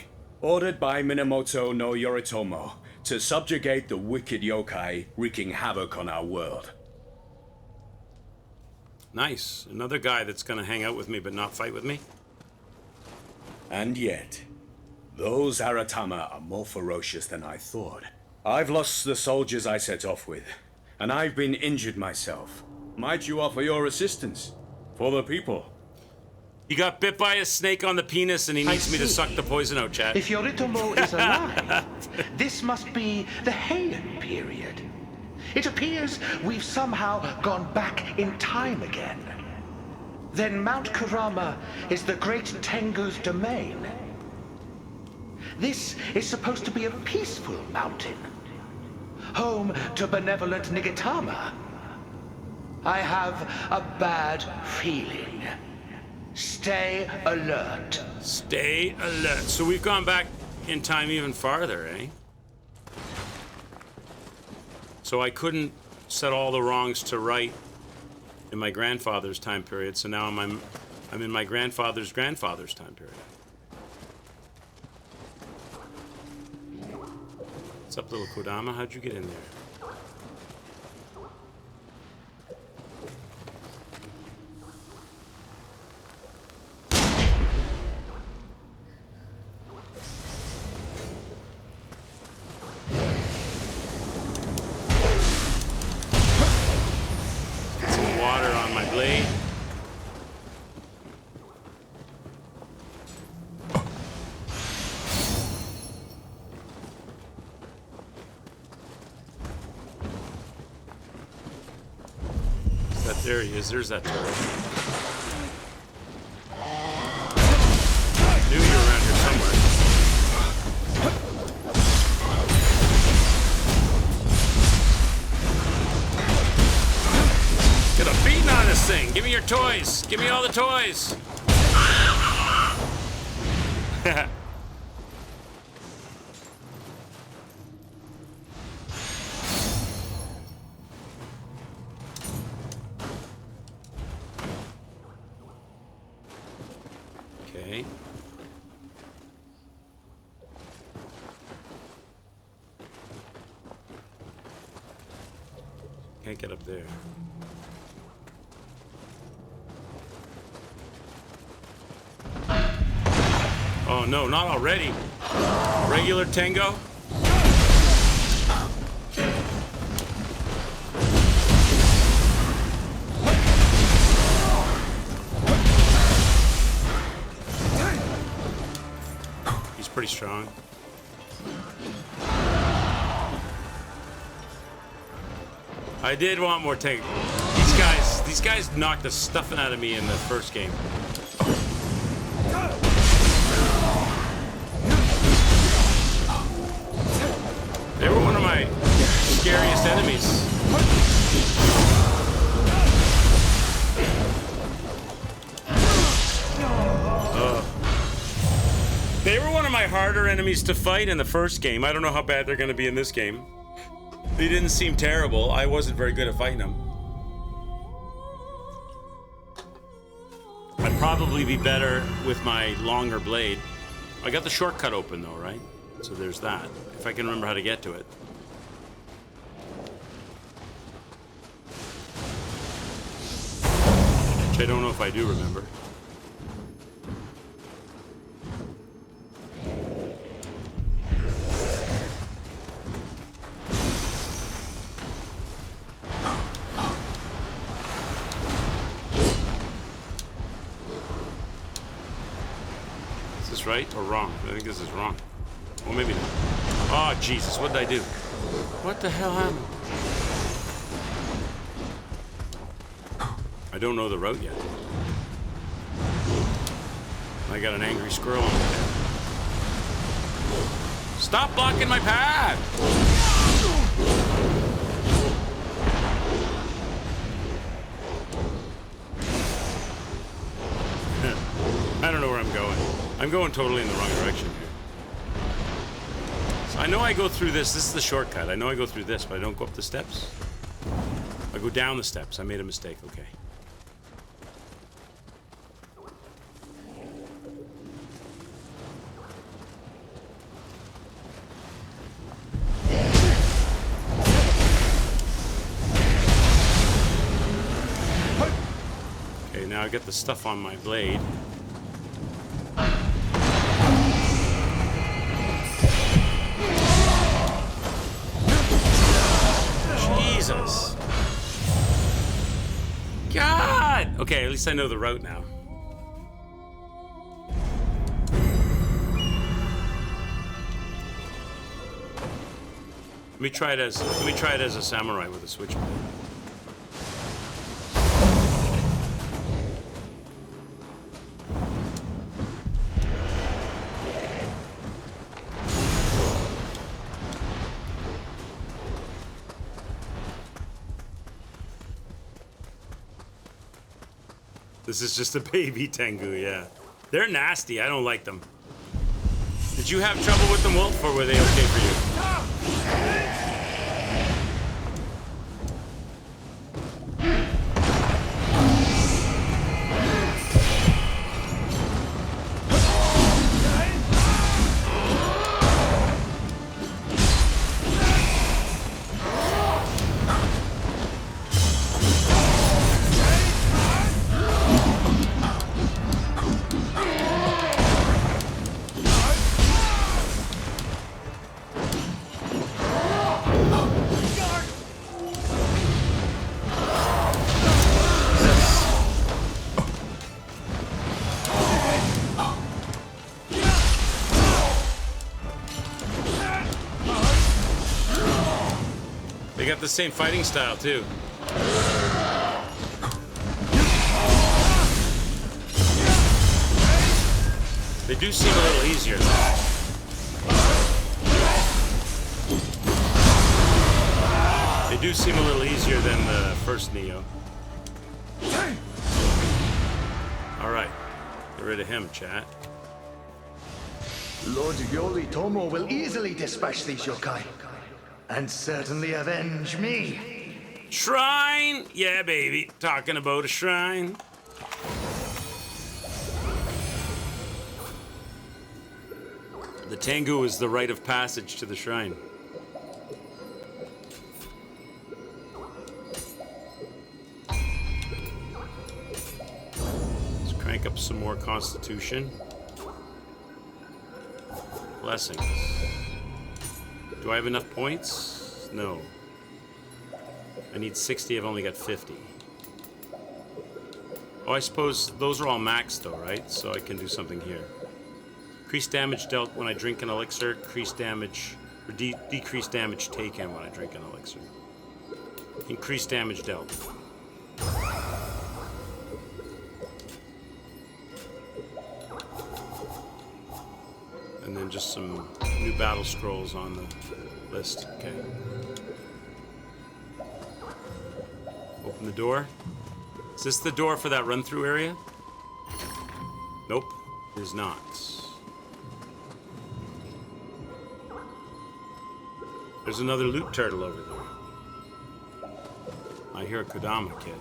ordered by Minamoto no Yoritomo to subjugate the wicked yokai wreaking havoc on our world. Nice. Another guy that's gonna hang out with me but not fight with me. And yet, those Aratama are more ferocious than I thought. I've lost the soldiers I set off with, and I've been injured myself. Might you offer your assistance for the people? He got bit by a snake on the penis, and he needs me to suck the poison out, Chad. If Yoritomo is alive, this must be the Heian period. It appears we've somehow gone back in time again. Then Mount Kurama is the great Tengu's domain. This is supposed to be a peaceful mountain, home to benevolent Niigata. I have a bad feeling. Stay alert. Stay alert. So we've gone back in time even farther, eh? So I couldn't set all the wrongs to right in my grandfather's time period, so now I'm in my grandfather's grandfather's time period. What's up, little Kodama? How'd you get in there? Some water on my blade. There he is. There's that turtle. Knew you were around here somewhere. Get a beating on this thing. Give me your toys. Give me all the toys. Okay. Can't get up there. Oh no, not already. Regular Tengo? He's pretty strong. I did want more Tengo. These guys knocked the stuffing out of me in the first game. enemies to fight in the first game. I don't know how bad they're going to be in this game. They didn't seem terrible. I wasn't very good at fighting them. I'd probably be better with my longer blade. I got the shortcut open though, right? So there's that. If I can remember how to get to it. Which I don't know if I do remember. Right or wrong? I think this is wrong. Well, maybe not. Oh, Jesus, what did I do? What the hell happened? I don't know the route yet. I got an angry squirrel on my head. Stop blocking my path! I don't know where I'm going. I'm going totally in the wrong direction here. So I know I go through this. This is the shortcut. I know I go through this, but I don't go up the steps. I go down the steps. I made a mistake. Okay. Okay, now I get the stuff on my blade. Jesus. God! Okay, at least I know the route now. Let me try it as a samurai with a switchblade. This is just a baby Tengu, yeah. They're nasty. I don't like them. Did you have trouble with them, Wolf, or were they okay for you? They got the same fighting style, too. They do seem a little easier, though. They do seem a little easier than the first Nioh. Alright. Get rid of him, chat. Lord Yoritomo will easily dispatch these yokai. And certainly avenge me. Shrine! Yeah, baby. Talking about a shrine. The Tengu is the rite of passage to the shrine. Let's crank up some more constitution. Blessings. Do I have enough points? No. I need 60, I've only got 50. Oh, I suppose those are all maxed though, right? So I can do something here. Increase damage dealt when I drink an elixir, increase damage, or decrease damage taken when I drink an elixir. Increase damage dealt. And then just some new battle scrolls on the list. Okay. Open the door. Is this the door for that run-through area? Nope, it is not. There's another loot turtle over there. I hear a Kodama kid.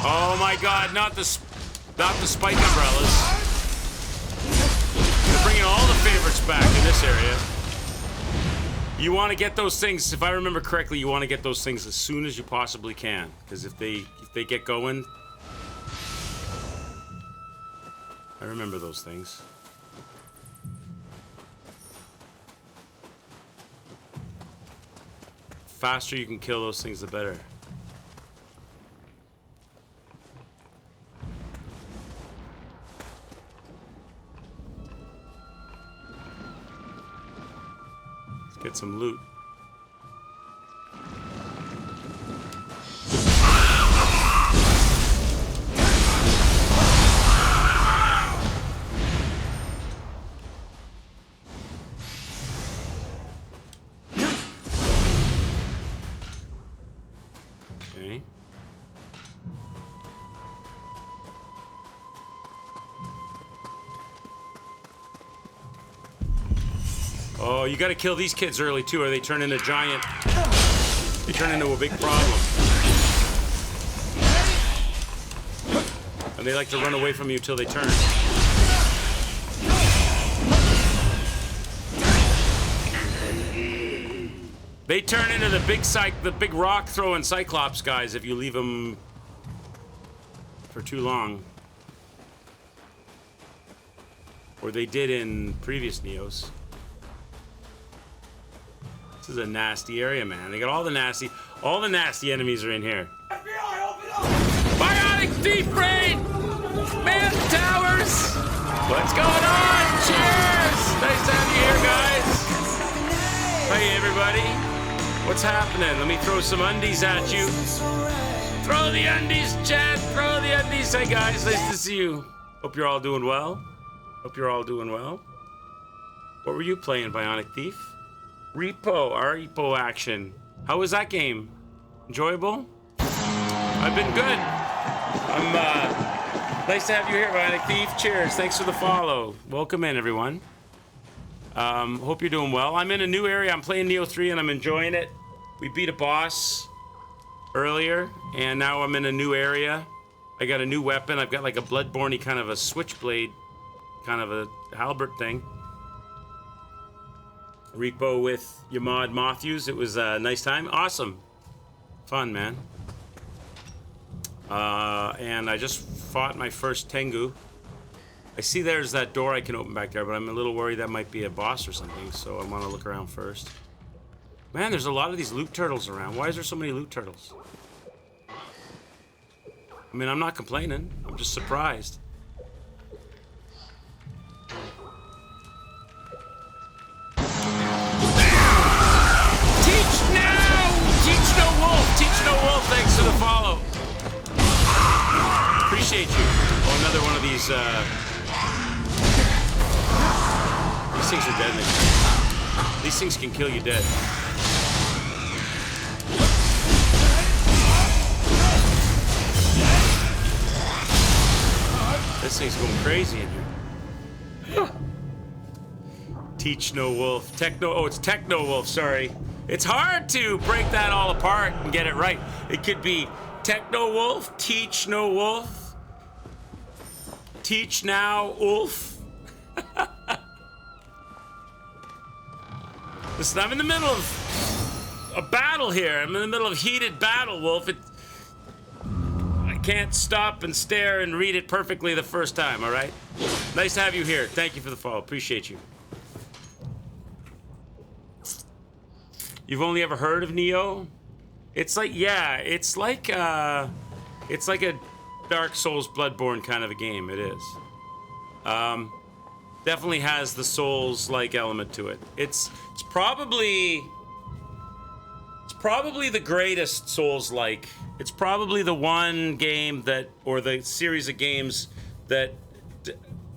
Oh my God! Not the spike umbrellas. They're bringing all the favorites back in this area. You want to get those things, if I remember correctly, you want to get those things as soon as you possibly can, because if they get going, I remember those things. Faster you can kill those things, the better. Let's get some loot. Okay. Oh, you gotta kill these kids early too, or they turn into giant. They turn into a big problem. And they like to run away from you till they turn. They turn into the big rock throwing Cyclops guys if you leave them for too long. Or they did in previous Niohs. This is a nasty area, man. They got all the nasty enemies are in here. FBI, open up! Bionic Thief Raid! Man towers! What's going on? Cheers! Nice to have you here, guys. Hey, everybody. What's happening? Let me throw some undies at you. Throw the undies, Chad. Throw the undies. Hey, guys. Nice to see you. Hope you're all doing well. Hope you're all doing well. What were you playing, Bionic Thief? Repo, our Repo action. How was that game? Enjoyable? I've been good. Nice to have you here, Bionic Thief. Cheers. Thanks for the follow. Welcome in, everyone. Hope you're doing well. I'm in a new area. I'm playing Nioh 3 and I'm enjoying it. We beat a boss earlier and now I'm in a new area. I got a new weapon. I've got like a Bloodborne-y kind of a switchblade, kind of a halberd thing. Repo with Yamad Matthews. It was a nice time. Awesome. Fun, man. And I just fought my first Tengu. I see there's that door I can open back there, but I'm a little worried that might be a boss or something, so I want to look around first. Man, there's a lot of these loot turtles around. Why is there so many loot turtles? I mean, I'm not complaining. I'm just surprised. Teach now! Teach no wolf! Teach no wolf, thanks for the follow. Appreciate you. Oh, another one of these things are deadly. These things can kill you dead. This thing's going crazy in here. Teach no wolf. It's Techno Wolf, sorry. It's hard to break that all apart and get it right. It could be Techno Wolf, Teach no wolf, Teach now wolf. Listen, I'm in the middle of a battle here. I'm in the middle of heated battle, Wolf. I can't stop and stare and read it perfectly the first time, all right? Nice to have you here. Thank you for the follow. Appreciate you. You've only ever heard of Nioh? It's like, yeah, it's like a Dark Souls Bloodborne kind of a game. It is. Definitely has the Souls-like element to it. It's probably the greatest Souls-like. It's probably the one game that, or the series of games that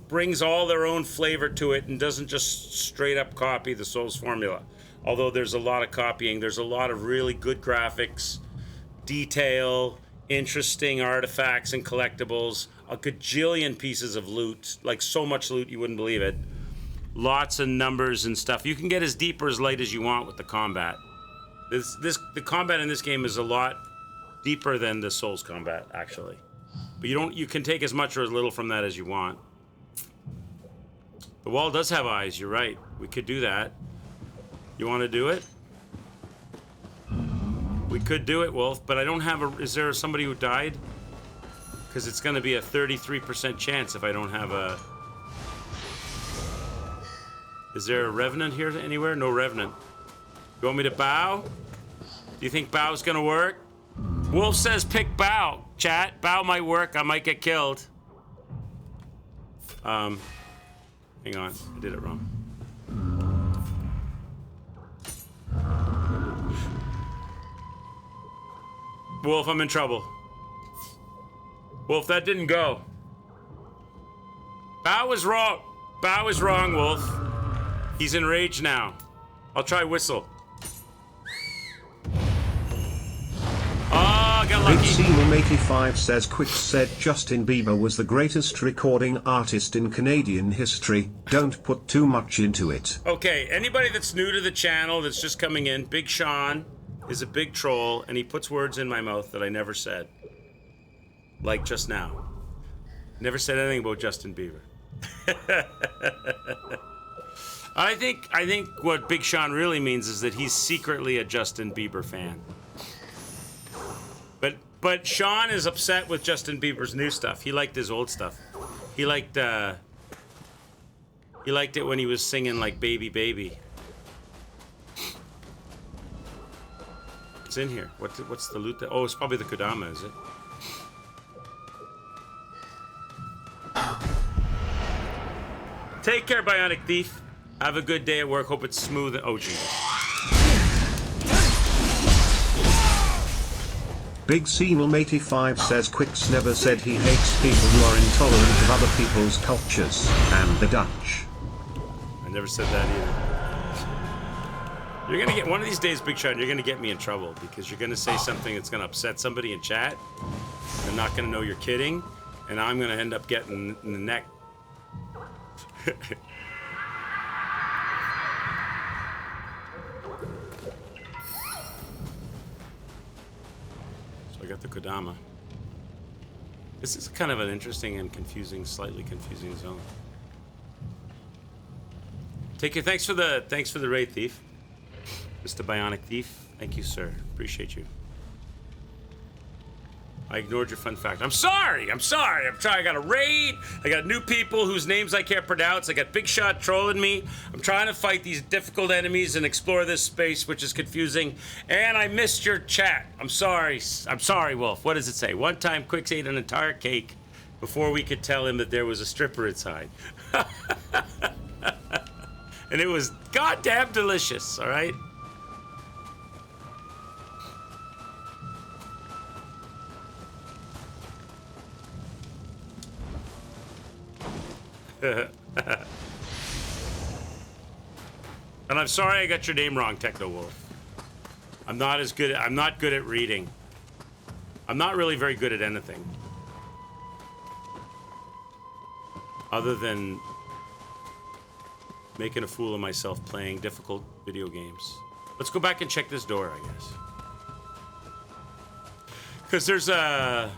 brings all their own flavor to it and doesn't just straight up copy the Souls formula. Although there's a lot of copying, there's a lot of really good graphics, detail, interesting artifacts and collectibles, a gajillion pieces of loot, like so much loot you wouldn't believe it. Lots of numbers and stuff. You can get as deep or as light as you want with the combat. The combat in this game is a lot deeper than the Souls combat, actually. But you can take as much or as little from that as you want. The wall does have eyes, you're right. We could do that. You want to do it? We could do it, Wolf, but I don't have a... Is there somebody who died? Because it's going to be a 33% chance if I don't have a... Is there a Revenant here anywhere? No Revenant. You want me to bow? Do you think bow's going to work? Wolf says pick bow. Chat, bow might work. I might get killed. Hang on. I did it wrong. Wolf, I'm in trouble. Wolf, that didn't go. Bow was wrong. Bow is wrong, Wolf. He's enraged now. I'll try whistle. Oh, got lucky. BigSealam85 says Quick said Justin Bieber was the greatest recording artist in Canadian history. Don't put too much into it. Okay, anybody that's new to the channel that's just coming in, Big Sean is a big troll, and he puts words in my mouth that I never said. Like just now. Never said anything about Justin Bieber. I think what Big Sean really means is that he's secretly a Justin Bieber fan. But Sean is upset with Justin Bieber's new stuff. He liked his old stuff. He liked it when he was singing like Baby Baby. What's in here? What's the loot? Oh, it's probably the Kodama, is it? Take care, Bionic Thief. Have a good day at work. Hope it's smooth. Oh, Jesus. BigSealam85 says Quicks never said he hates people who are intolerant of other people's cultures, and the Dutch. I never said that either. You're gonna get, one of these days, Big Shot, you're gonna get me in trouble because you're gonna say something that's gonna upset somebody in chat. They're not gonna know you're kidding, and I'm gonna end up getting in the neck. So I got the Kodama. This is kind of an interesting and confusing, slightly confusing zone. Take care. Thanks for the raid, Thief. Mr. Bionic Thief. Thank you, sir. Appreciate you. I ignored your fun fact. I'm sorry. I'm sorry. I got a raid. I got new people whose names I can't pronounce. I got Big Shot trolling me. I'm trying to fight these difficult enemies and explore this space, which is confusing. And I missed your chat. I'm sorry. I'm sorry, Wolf. What does it say? One time, Quicks ate an entire cake before we could tell him that there was a stripper inside. And it was goddamn delicious, all right? And I'm sorry I got your name wrong, Techno Wolf. I'm not good at reading. I'm not really very good at anything. Other than making a fool of myself playing difficult video games. Let's go back and check this door, I guess. Because there's a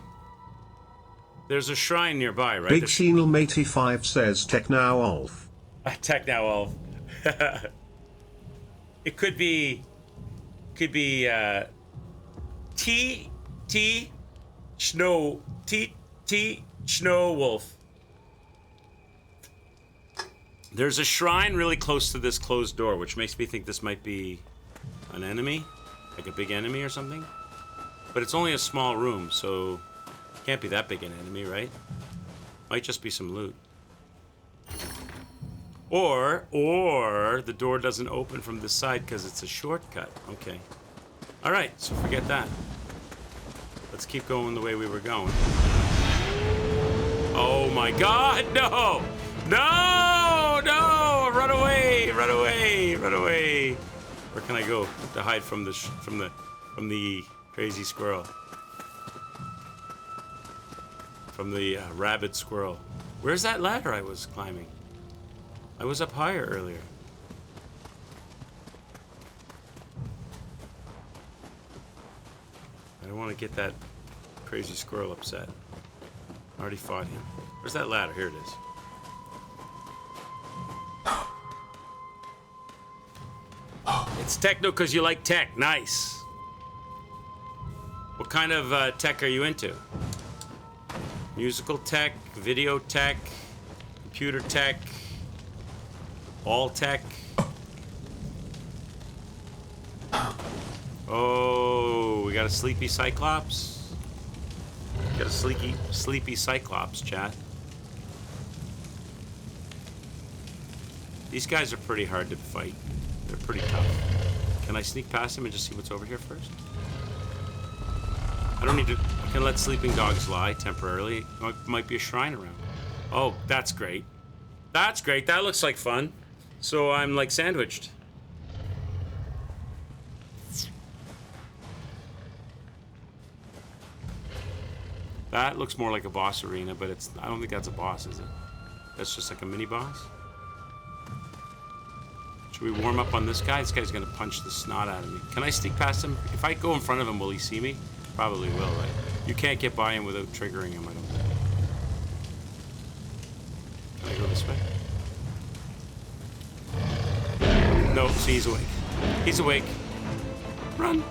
shrine nearby, right? BigSealam85 says Techno-Olf. Techno-Olf. It could be T Snow Wolf. There's a shrine really close to this closed door, which makes me think this might be an enemy, like a big enemy or something. But it's only a small room, so it can't be that big an enemy, right? Might just be some loot. Or the door doesn't open from this side because it's a shortcut. Okay. All right, so forget that. Let's keep going the way we were going. Oh my God, no! No! No! Run away! Run away! Run away! Where can I go to hide from the crazy squirrel? from the rabid squirrel. Where's that ladder I was climbing? I was up higher earlier. I don't want to get that crazy squirrel upset. I already fought him. Where's that ladder? Here it is. It's techno because you like tech. Nice. What kind of tech are you into? Musical tech, video tech, computer tech, all tech. Oh, we got a sleepy Cyclops. Got a sleepy Cyclops, chat. These guys are pretty hard to fight. They're pretty tough. Can I sneak past him and just see what's over here first? I don't need to. I can let sleeping dogs lie temporarily. Might be a shrine around. Oh, that's great. That's great. That looks like fun. So I'm like sandwiched. That looks more like a boss arena, but it's. I don't think that's a boss, is it? That's just like a mini boss. Should we warm up on this guy? This guy's gonna punch the snot out of me. Can I sneak past him? If I go in front of him, will he see me? Probably will, right? You can't get by him without triggering him, I don't think. Can I go this way? No, see, he's awake. He's awake. Run.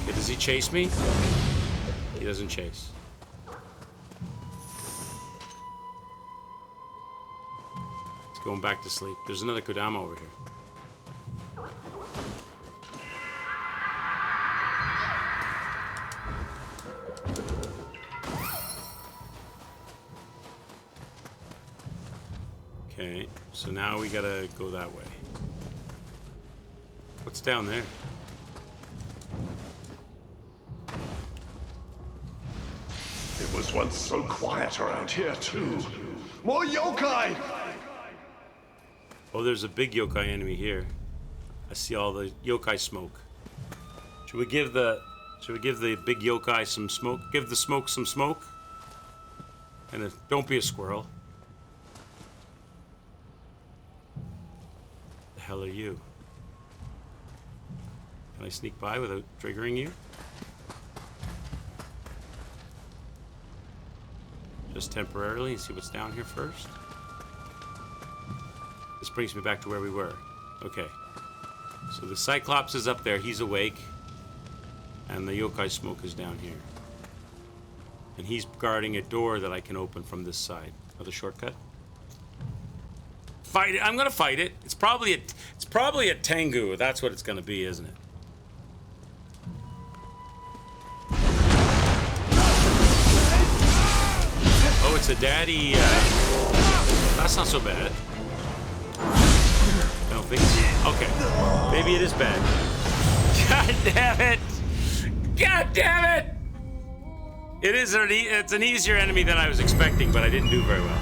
Okay, does he chase me? He doesn't chase. He's going back to sleep. There's another Kodama over here. Okay, so now we gotta go that way. What's down there? It was once so quiet around here, too. More yokai! Oh, there's a big yokai enemy here. I see all the yokai smoke. Should we give the big yokai some smoke? Give the smoke some smoke? And don't be a squirrel. The hell are you? Can I sneak by without triggering you? Just temporarily and see what's down here first. This brings me back to where we were. Okay. So the Cyclops is up there. He's awake. And the yokai smoke is down here. And he's guarding a door that I can open from this side. Another shortcut. Fight it. I'm gonna fight it. It's probably a Tengu. That's what it's gonna be, isn't it? Oh, it's a daddy. That's not so bad. I don't think so. Okay. Maybe it is bad. God damn it! God damn it! It's an easier enemy than I was expecting, but I didn't do very well.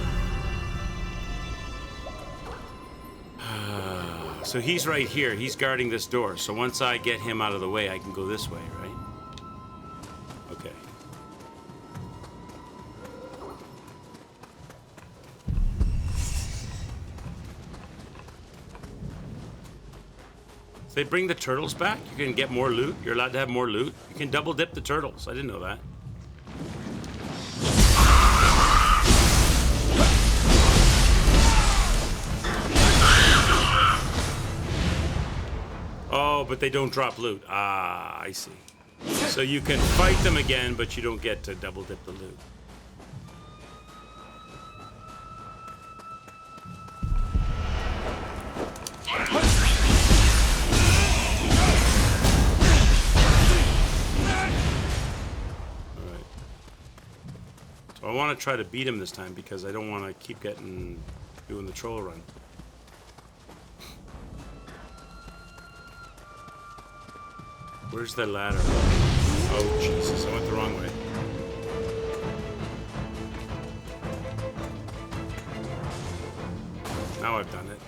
So he's right here. He's guarding this door. So once I get him out of the way, I can go this way, right? Okay. So they bring the turtles back? You can get more loot? You're allowed to have more loot? You can double dip the turtles. I didn't know that. Oh, but they don't drop loot. Ah, I see. So you can fight them again, but you don't get to double dip the loot. Alright. So I want to try to beat him this time because I don't want to keep doing the troll run. Where's the ladder? Oh, Jesus, I went the wrong way. Now I've done it.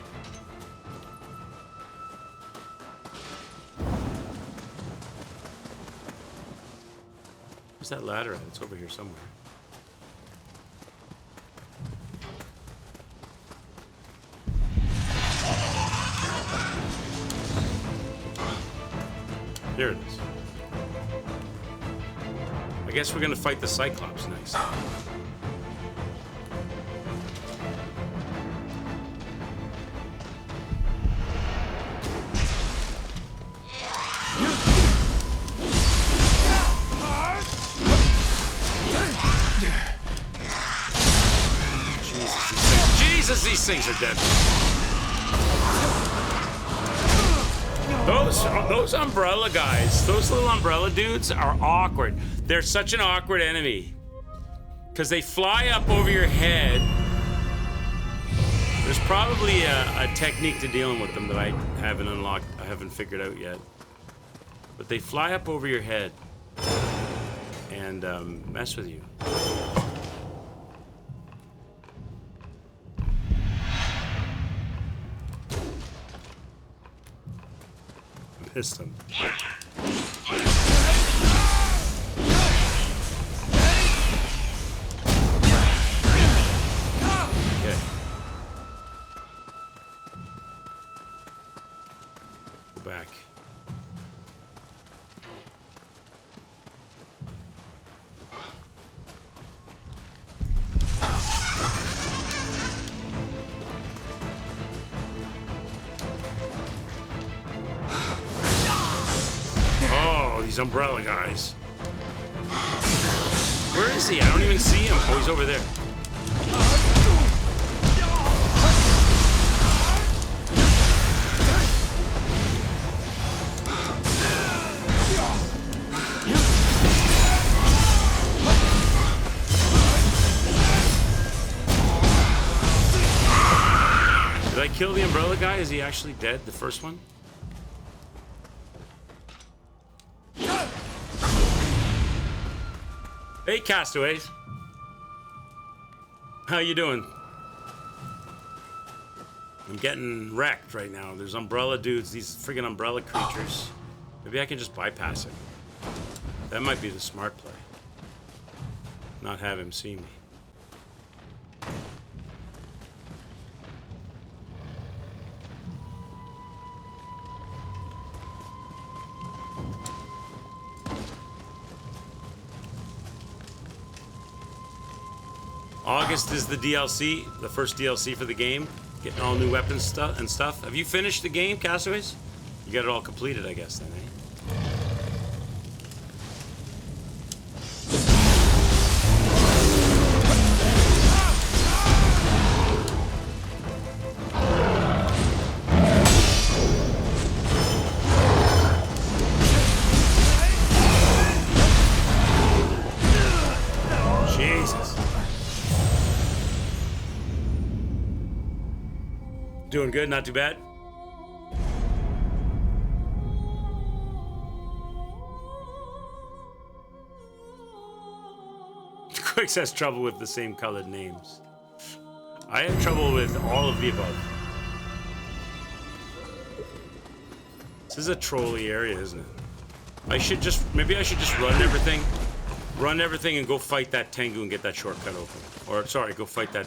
that ladder at? It's over here somewhere. Here it is. I guess we're gonna fight the Cyclops next. Jesus, these things are dead. Those umbrella guys, those little umbrella dudes are awkward. They're such an awkward enemy. Because they fly up over your head. There's probably a technique to dealing with them that I haven't unlocked, I haven't figured out yet. But they fly up over your head and mess with you. Missed him. Okay. Go back. These umbrella guys. Where is he? I don't even see him. Oh, he's over there. Did I kill the umbrella guy? Is he actually dead? The first one? Hey, castaways. How you doing? I'm getting wrecked right now. There's umbrella dudes, these friggin' umbrella creatures. Maybe I can just bypass it. That might be the smart play. Not have him see me. August is the DLC, the first DLC for the game. Getting all new weapons and stuff. Have you finished the game, Castaways? You got it all completed, I guess, then, eh? Doing good, not too bad. Quicks has trouble with the same colored names. I have trouble with all of the above. This is a trolly area, isn't it? Maybe I should just run everything and go fight that Tengu and get that shortcut open. Or, sorry, go fight that.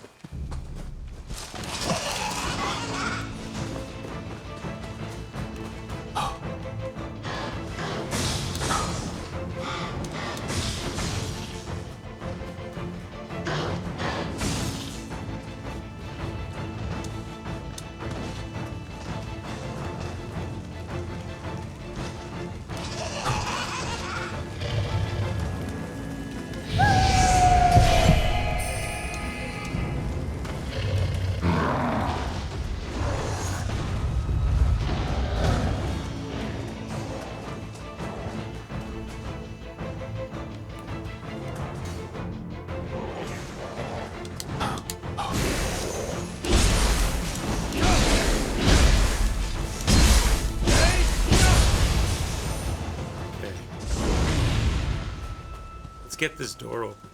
Let's get this door open.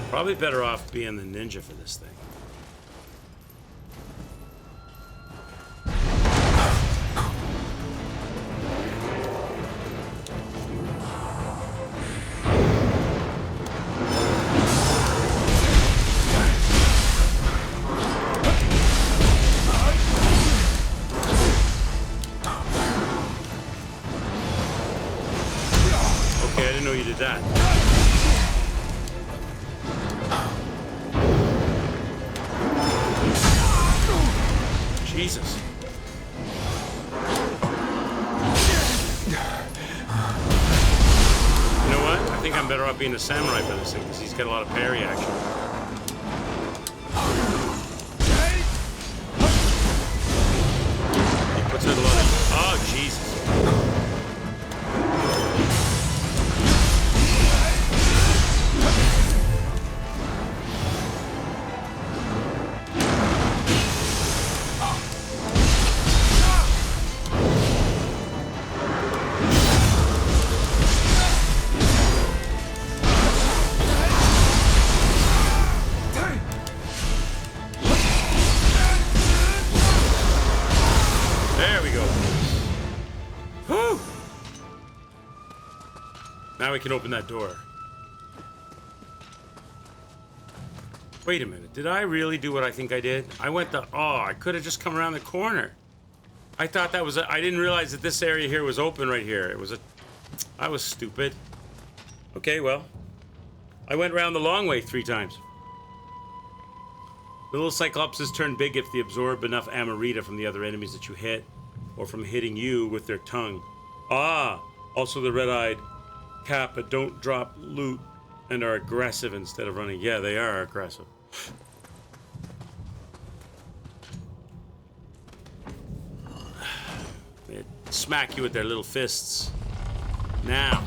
Probably better off being the ninja for this thing. didn't know you did that. Jesus. You know what? I think I'm better off being a samurai for this thing because he's got a lot of parry action. He puts out a lot of... Oh, Jesus. Now we can open that door. Wait a minute. Did I really do what I think I did? I went the... Oh, I could have just come around the corner. I thought that was... I didn't realize that this area here was open right here. It was a... I was stupid. Okay, well. I went around the long way 3 times. The little Cyclopses turn big if they absorb enough Amarita from the other enemies that you hit, or from hitting you with their tongue. Ah! Also the red-eyed Kappa don't drop loot and are aggressive instead of running. Yeah, they are aggressive. They smack you with their little fists. Now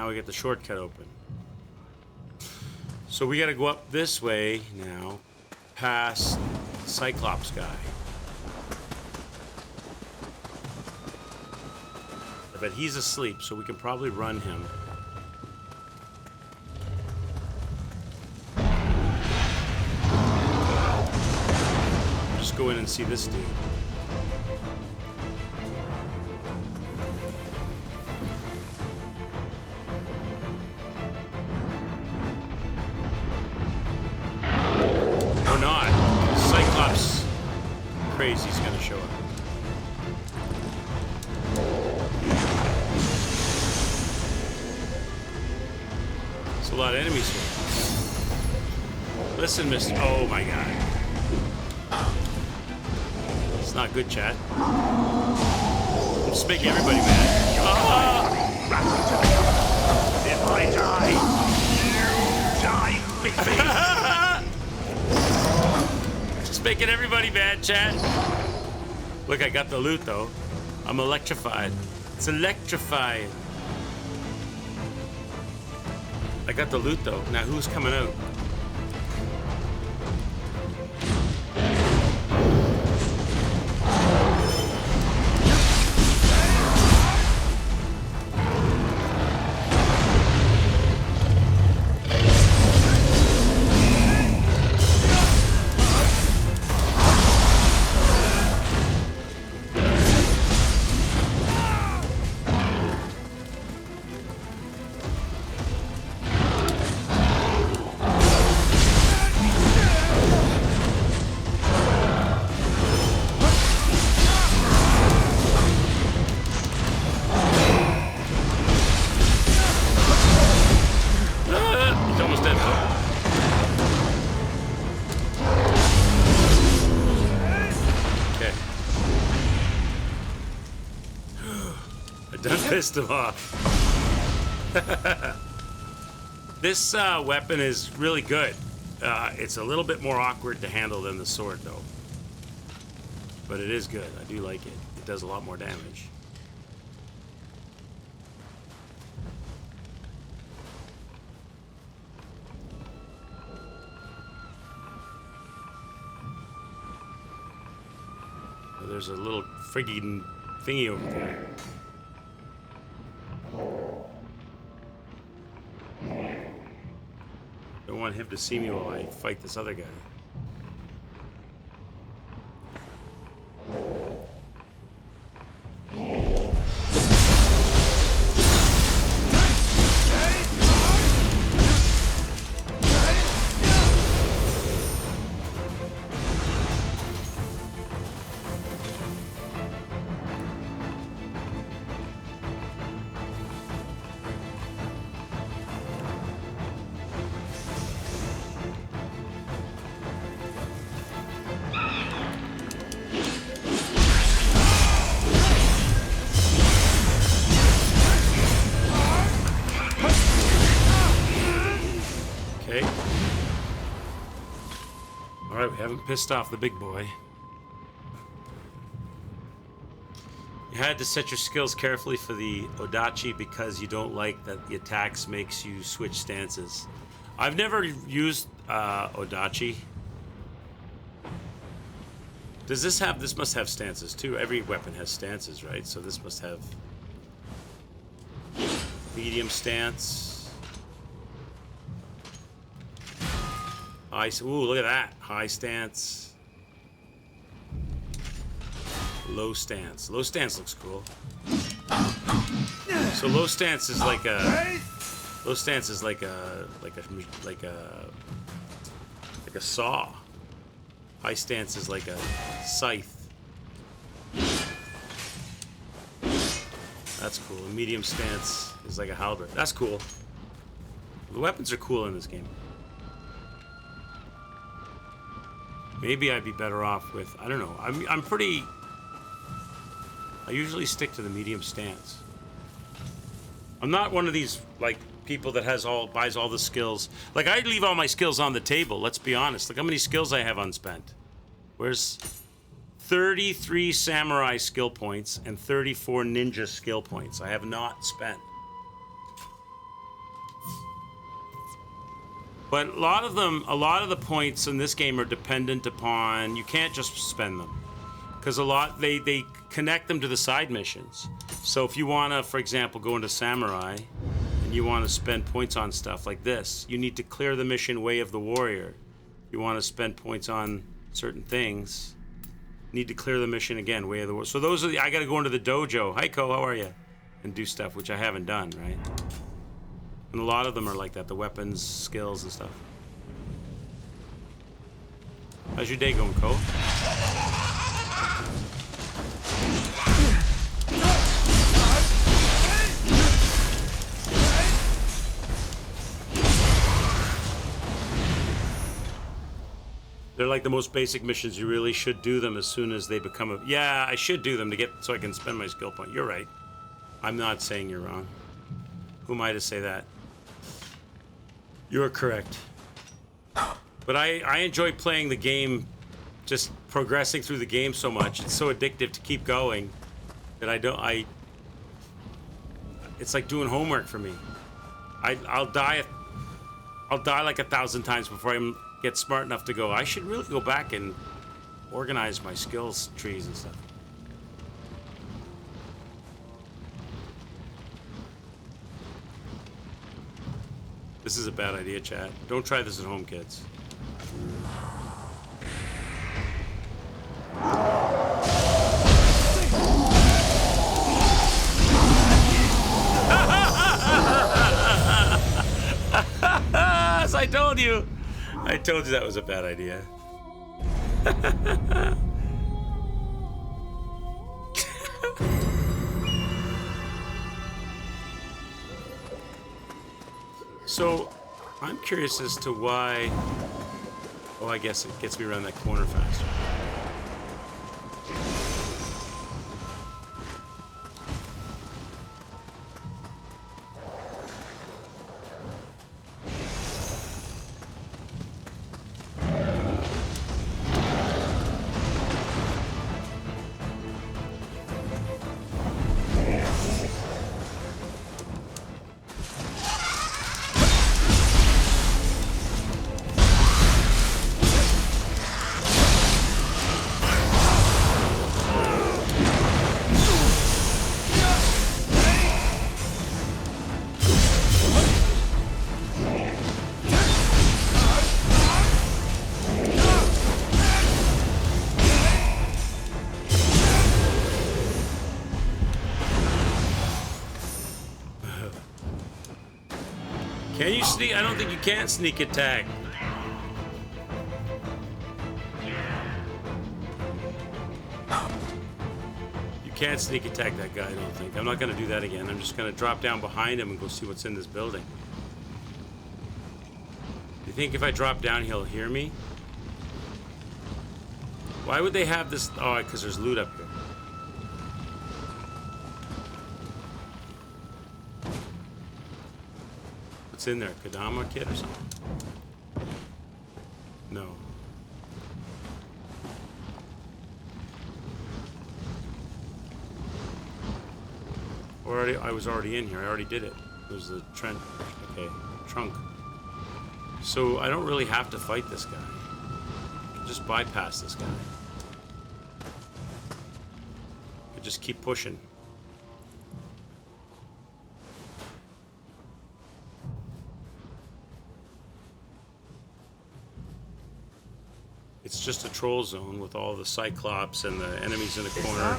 we get the shortcut open. So we gotta go up this way now, past Cyclops guy. But he's asleep, so we can probably run him. Just go in and see this dude. Or not. Cyclops crazy's gonna show up. A lot of enemies here. Listen, Mr. Oh my God. It's not good, chat. I'm just making everybody mad. If I die, you die with me. Just making everybody mad, chat. Look, I got the loot though. I'm electrified. It's electrified. I got the loot though. Now who's coming out? Pissed him off. This weapon is really good. It's a little bit more awkward to handle than the sword, though. But it is good. I do like it. It does a lot more damage. So there's a little friggin' thingy over there. Don't want him to see me while I fight this other guy. haven't pissed off the big boy. You had to set your skills carefully for the Odachi because you don't like that the attacks makes you switch stances. I've never used Odachi. Does this have, this must have stances too. Every weapon has stances, right? So this must have medium stance. High, ooh, look at that. High stance. Low stance. Low stance looks cool. So low stance is like a, low stance is like a saw. High stance is like a scythe. That's cool. And medium stance is like a halberd. That's cool. The weapons are cool in this game. Maybe I'd be better off with, I don't know. I'm pretty, I usually stick to the medium stance. I'm not one of these like people that buys all the skills. Like I leave all my skills on the table, let's be honest. Look how many skills I have unspent. Where's 33 samurai skill points and 34 ninja skill points I have not spent. But a lot of the points in this game are dependent upon, you can't just spend them. Because they connect them to the side missions. So if you want to, for example, go into Samurai, and you want to spend points on stuff like this, you need to clear the mission Way of the Warrior. If you want to spend points on certain things, you need to clear the mission again, Way of the Warrior. So those are I got to go into the dojo. Hi, Ko, how are you? And do stuff, which I haven't done, right? And a lot of them are like that, the weapons, skills, and stuff. How's your day going, Ko? They're like the most basic missions. You really should do them as soon as they become a... Yeah, I should do them to get so I can spend my skill point. You're right. I'm not saying you're wrong. Who am I to say that? You're correct. But I enjoy playing the game, just progressing through the game so much. It's so addictive to keep going that it's like doing homework for me. I'll die like 1,000 times before I get smart enough to go, I should really go back and organize my skills trees and stuff. This is a bad idea, chat. Don't try this at home, kids. As I told you that was a bad idea. So, I'm curious as to why... Oh, I guess it gets me around that corner faster. Can you sneak? I don't think you can sneak attack. You can't sneak attack that guy, I don't think. I'm not going to do that again. I'm just going to drop down behind him and go see what's in this building. You think if I drop down, he'll hear me? Why would they have this? Oh, because there's loot up here. What's in there? Kodama kit or something? No. I was already in here. I already did it. It was the trunk. Okay, trunk. So I don't really have to fight this guy. I can just bypass this guy. I can just keep pushing. It's just a troll zone with all the Cyclops and the enemies in the corner,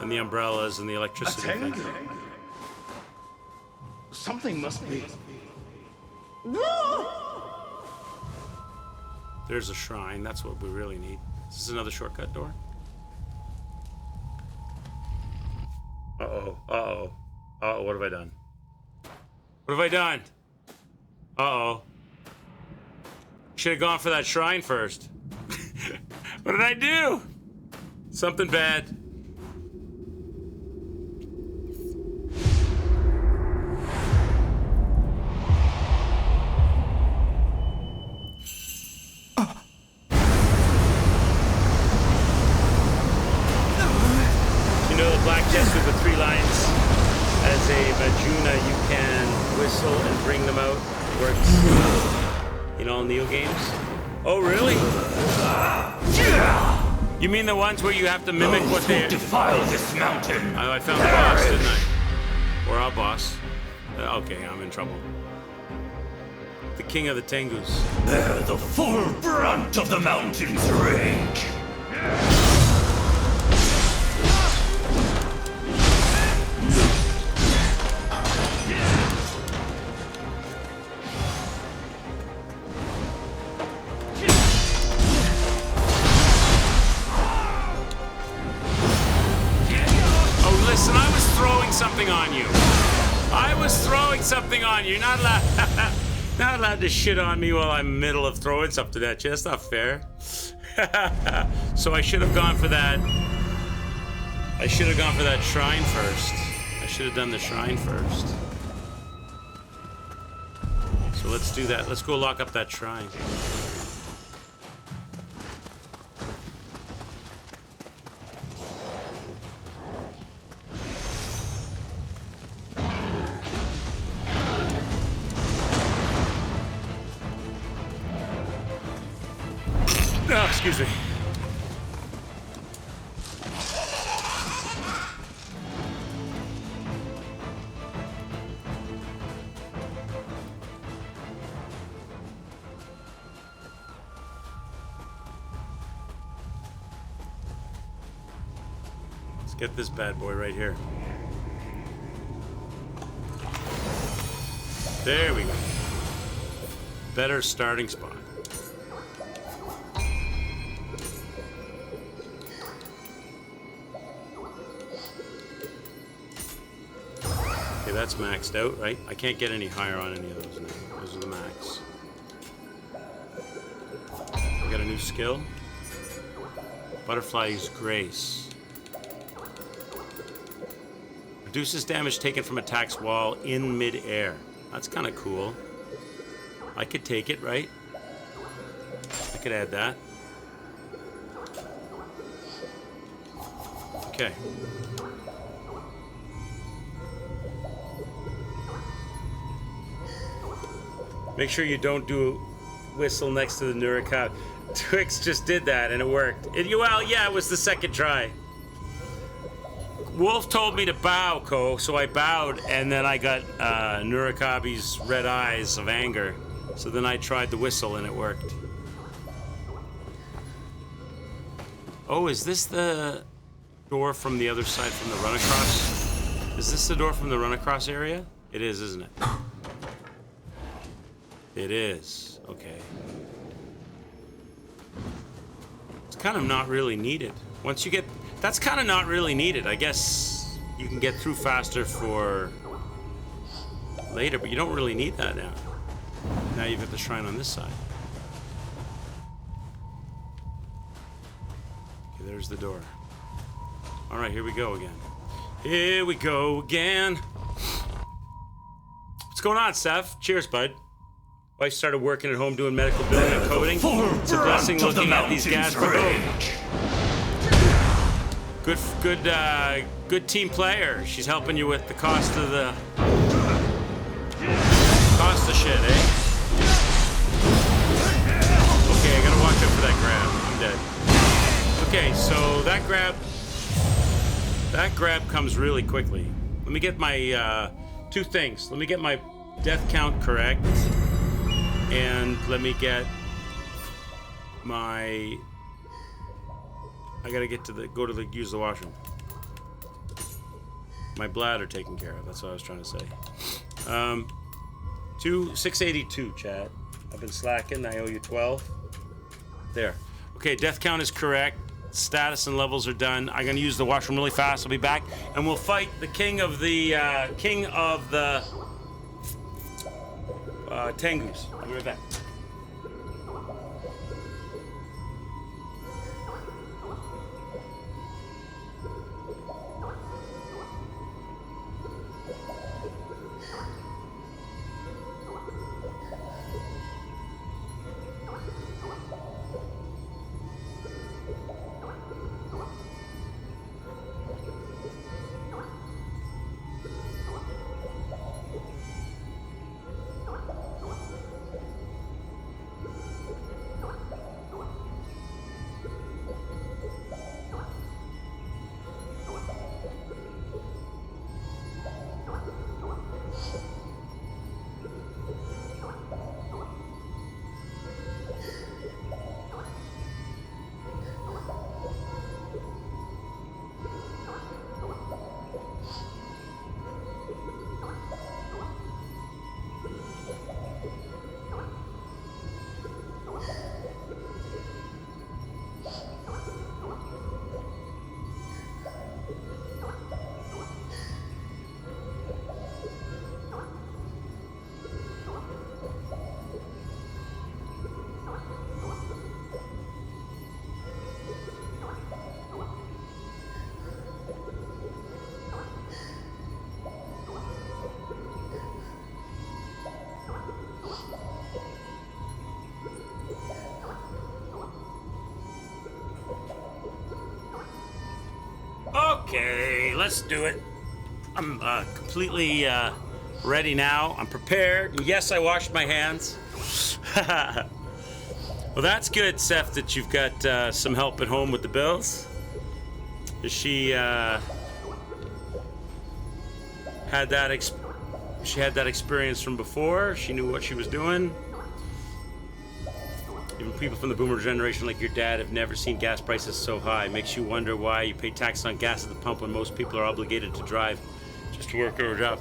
and the umbrellas and the electricity thing. Something must be. There's a shrine. That's what we really need. Is this another shortcut door? Uh-oh. Uh-oh. Uh-oh, what have I done? What have I done? Uh-oh. Should have gone for that shrine first. What did I do? Something bad. You know the black chest with the 3 lines? As a Majuna, you can whistle and bring them out. It works in all Nioh games. Oh, really? You mean the ones where you have to mimic what they defile this mountain? I found the boss, didn't I? Or our boss. Okay, I'm in trouble. The king of the Tengus. Bear the full brunt of the mountain's rage. Something on you. I was throwing something on you. You're not allowed, not allowed to shit on me while I'm in the middle of throwing something at you. That's not fair. So I should have gone for that. I should have gone for that shrine first. I should have done the shrine first. So let's do that. Let's go lock up that shrine. Oh, excuse me. Let's get this bad boy right here. There we go. Better starting spot. That's maxed out, right? I can't get any higher on any of those now. Those are the max. I got a new skill. Butterfly's Grace. Reduces damage taken from attacks while in mid-air. That's kind of cool. I could take it, right? I could add that. Okay. Make sure you don't do whistle next to the Nurika. Twix just did that and it worked. Well, yeah, it was the second try. Wolf told me to bow, Ko, so I bowed, and then I got Nurikabi's red eyes of anger. So then I tried the whistle and it worked. Oh, is this the door from the other side from the run across? Is this the door from the run across area? It is, isn't it? It is. Okay. It's kind of not really needed. Once you get... That's kind of not really needed. I guess you can get through faster for later, but you don't really need that now. Now you've got the shrine on this side. Okay, there's the door. All right, here we go again. Here we go again. What's going on, Seth? Cheers, bud. I started working at home doing medical billing and coding. It's a blessing looking at these gas. Good team player. She's helping you with the cost of shit, eh? Okay, I gotta watch out for that grab. I'm dead. Okay, so that grab comes really quickly. Let me get my two things. Let me get my death count correct, and let me get my. I gotta use the washroom. My bladder taken care of. That's what I was trying to say. 682, chat. I've been slacking. I owe you 12. There. Okay, death count is correct. Status and levels are done. I'm gonna use the washroom really fast. I'll be back, and we'll fight the king of the Tengus. I'll be right back. Okay, let's do it. I'm completely ready now. I'm prepared. And yes, I washed my hands. Well, that's good, Seth, that you've got some help at home with the bills. She had that experience from before. She knew what she was doing. Even people from the boomer generation like your dad have never seen gas prices so high. Makes you wonder why you pay tax on gas at the pump when most people are obligated to drive just to work or a job.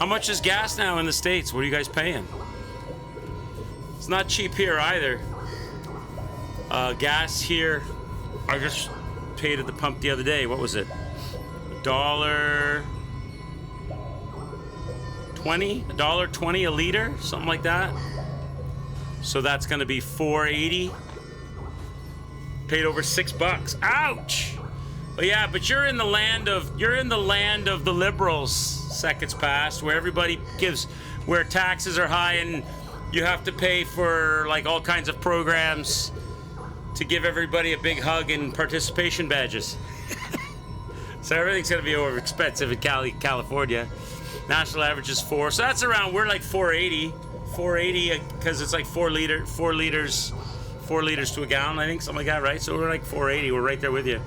How much is gas now in the States? What are you guys paying? It's not cheap here either. Gas here, I just paid at the pump the other day. What was it? $1.20? $1.20 a liter? Something like that. So that's gonna be $4.80. Paid over $6. Ouch! But yeah, but you're in the land of the liberals, seconds past, where everybody where taxes are high and you have to pay for like all kinds of programs to give everybody a big hug and participation badges. So everything's gonna be over expensive in California. National average is 4, so that's around. We're like 480 because it's like 4 liters to a gallon, I think, something like that, right? So we're like 480. We're right there with you.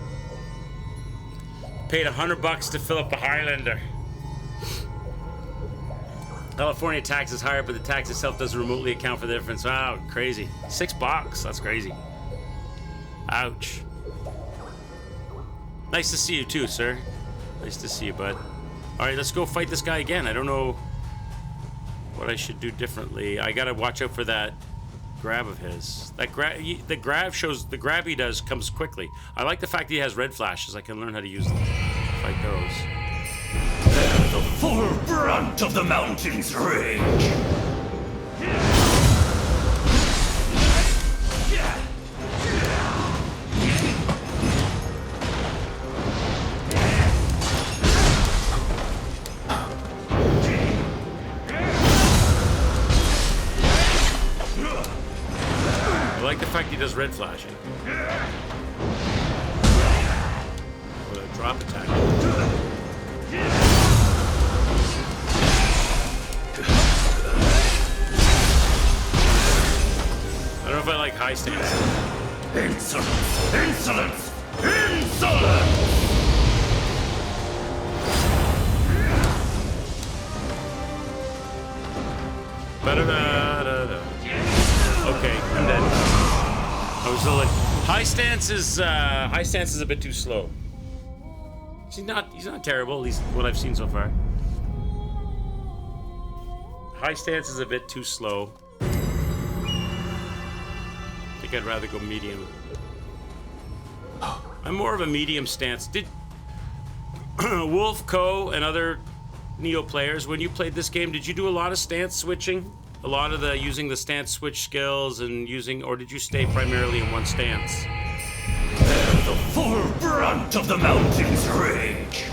Paid $100 to fill up a Highlander. California tax is higher, but the tax itself doesn't remotely account for the difference. Wow, crazy. $6. That's crazy. Ouch. Nice to see you too, sir. Nice to see you, bud. All right, let's go fight this guy again. I don't know what I should do differently. I gotta watch out for that grab of his. The grab he does comes quickly. I like the fact that he has red flashes. I can learn how to use them. Fight those. The full brunt of the mountain's rage. I like the fact he does red flashing. drop attack. I don't know if I like high stance. Insolence! Insolence! Insolence! Ba-da-da-da-da. Okay, I'm dead. I was still like, high stance is a bit too slow. He's not terrible, at least what I've seen so far. High stance is a bit too slow. I think I'd rather go medium. I'm more of a medium stance. Did Wolf, Co, and other Nioh players, when you played this game, did you do a lot of stance switching? A lot of the using the stance switch skills and using, or did you stay primarily in one stance? The full brunt of the mountain's rage.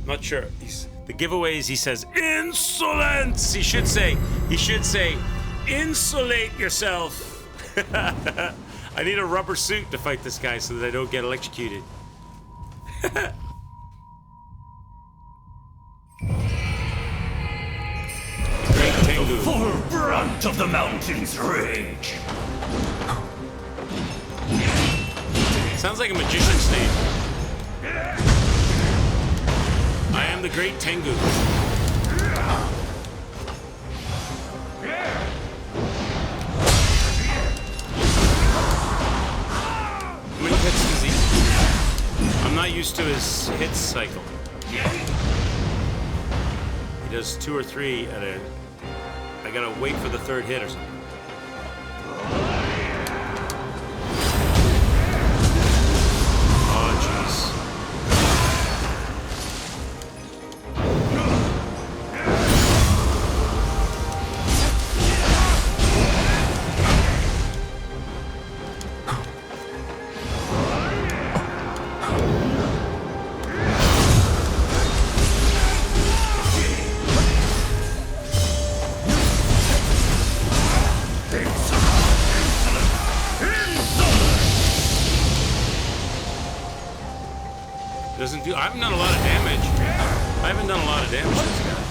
Not sure. The giveaways, he says, insolence! He should say, insulate yourself. I need a rubber suit to fight this guy so that I don't get electrocuted. Great Tengu. The full brunt of the mountain's rage. Sounds like a magician's name. I am the Great Tengu. How many hits does he? I'm not used to his hit cycle. He does 2 or 3 at a... I gotta wait for the third hit or something. Oh, jeez. Doesn't do. I haven't done a lot of damage. I haven't done a lot of damage to this guy.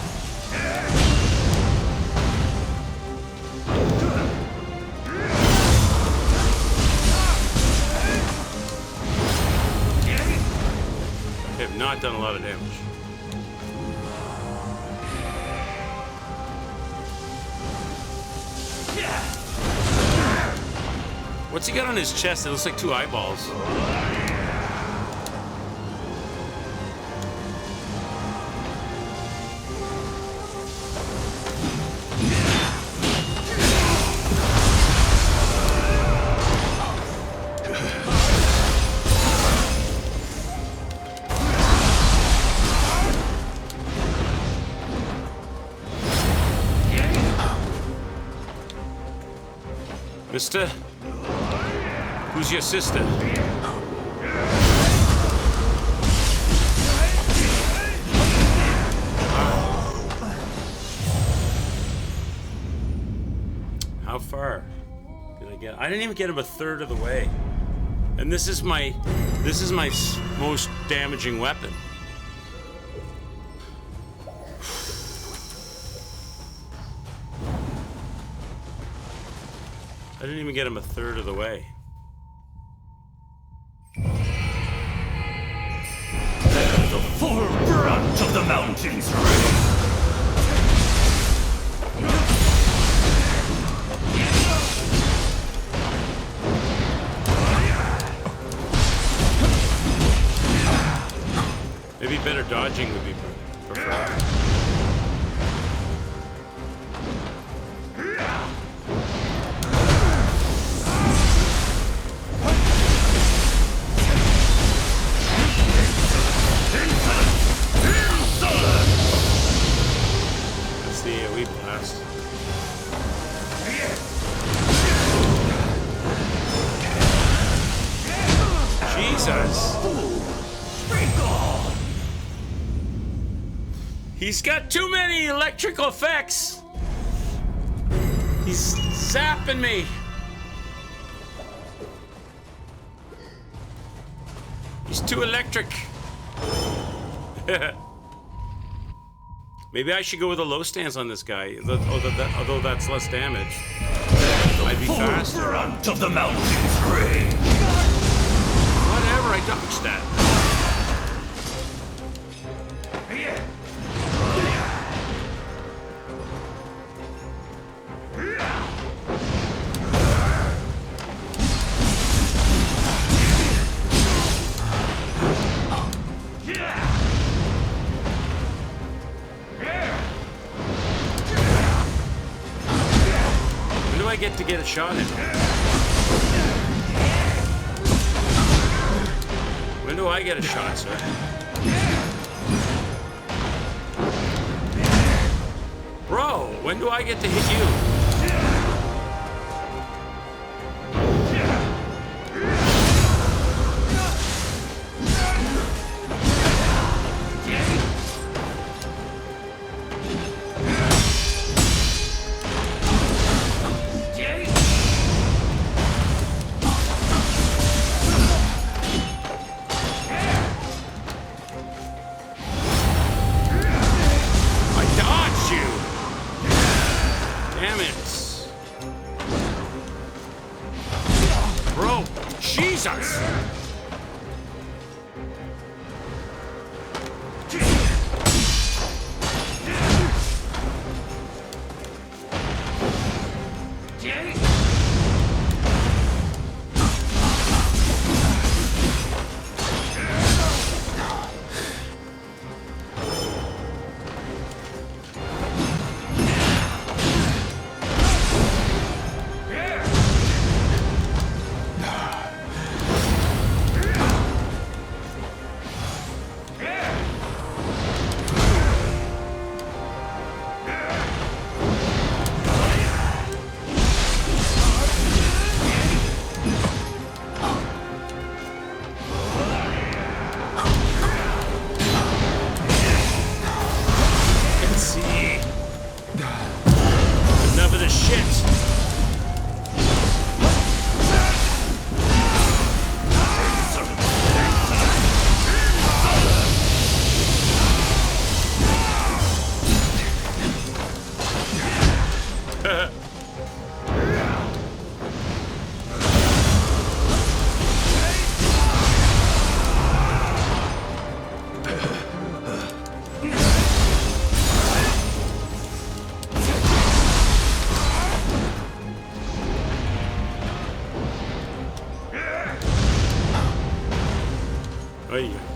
I have not done a lot of damage. What's he got on his chest? It looks like 2 eyeballs. Mister? Who's your sister? How far did I get? I didn't even get him a third of the way. And this is my most damaging weapon. I didn't even get him a third of the way. The full brunt of the mountain's rage. dodging would be preferred. That's the AoE blast. Jesus. He's got too many electrical effects. He's zapping me. He's too electric. Maybe I should go with a low stance on this guy, although that's less damage. I'd be faster. Front of the mountain's range. Whatever, I dodged that. When do I get to get a shot in? When do I get a shot, sir? Bro, when do I get to hit you?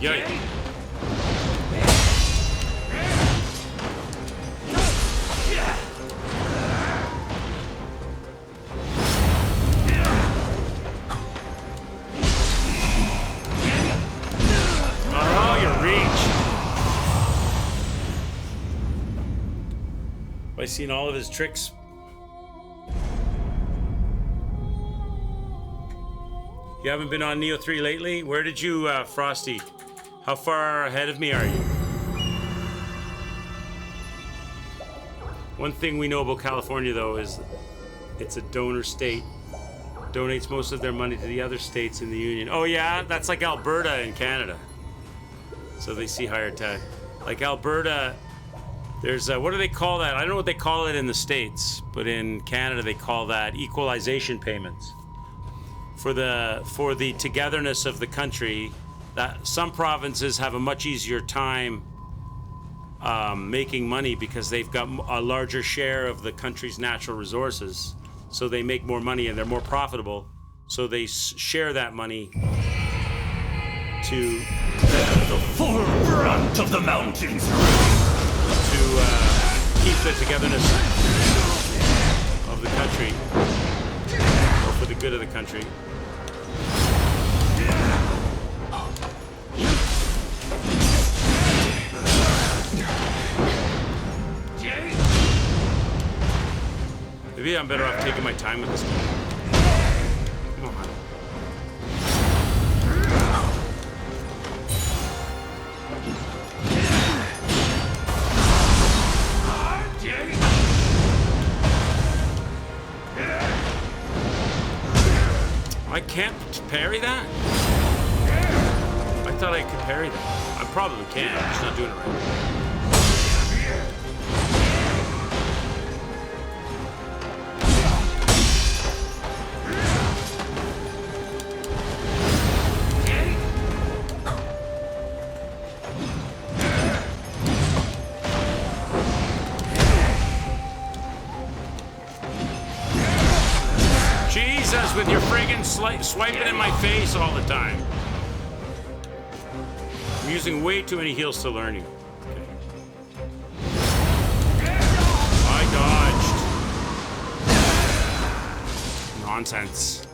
Yay. Oh, your reach. Have I seen all of his tricks? You haven't been on Nioh 3 lately? Where did you, Frosty? How far ahead of me are you? One thing we know about California, though, is it's a donor state. Donates most of their money to the other states in the Union. Oh, yeah? That's like Alberta in Canada. So they see higher tax. Like Alberta, there's, what do they call that? I don't know what they call it in the States, but in Canada they call that equalization payments. For the togetherness of the country, that some provinces have a much easier time making money because they've got a larger share of the country's natural resources, so they make more money and they're more profitable, so they share that money to the full brunt of the mountains. To keep the togetherness of the country, or for the good of the country. Maybe I'm better off taking my time with this game. Come on. I can't parry that? I thought I could parry that. I probably can, I'm just not doing it right. Jesus, with your friggin' swiping in my face all the time. I'm using way too many heals to learn you. Okay. I dodged. Nonsense.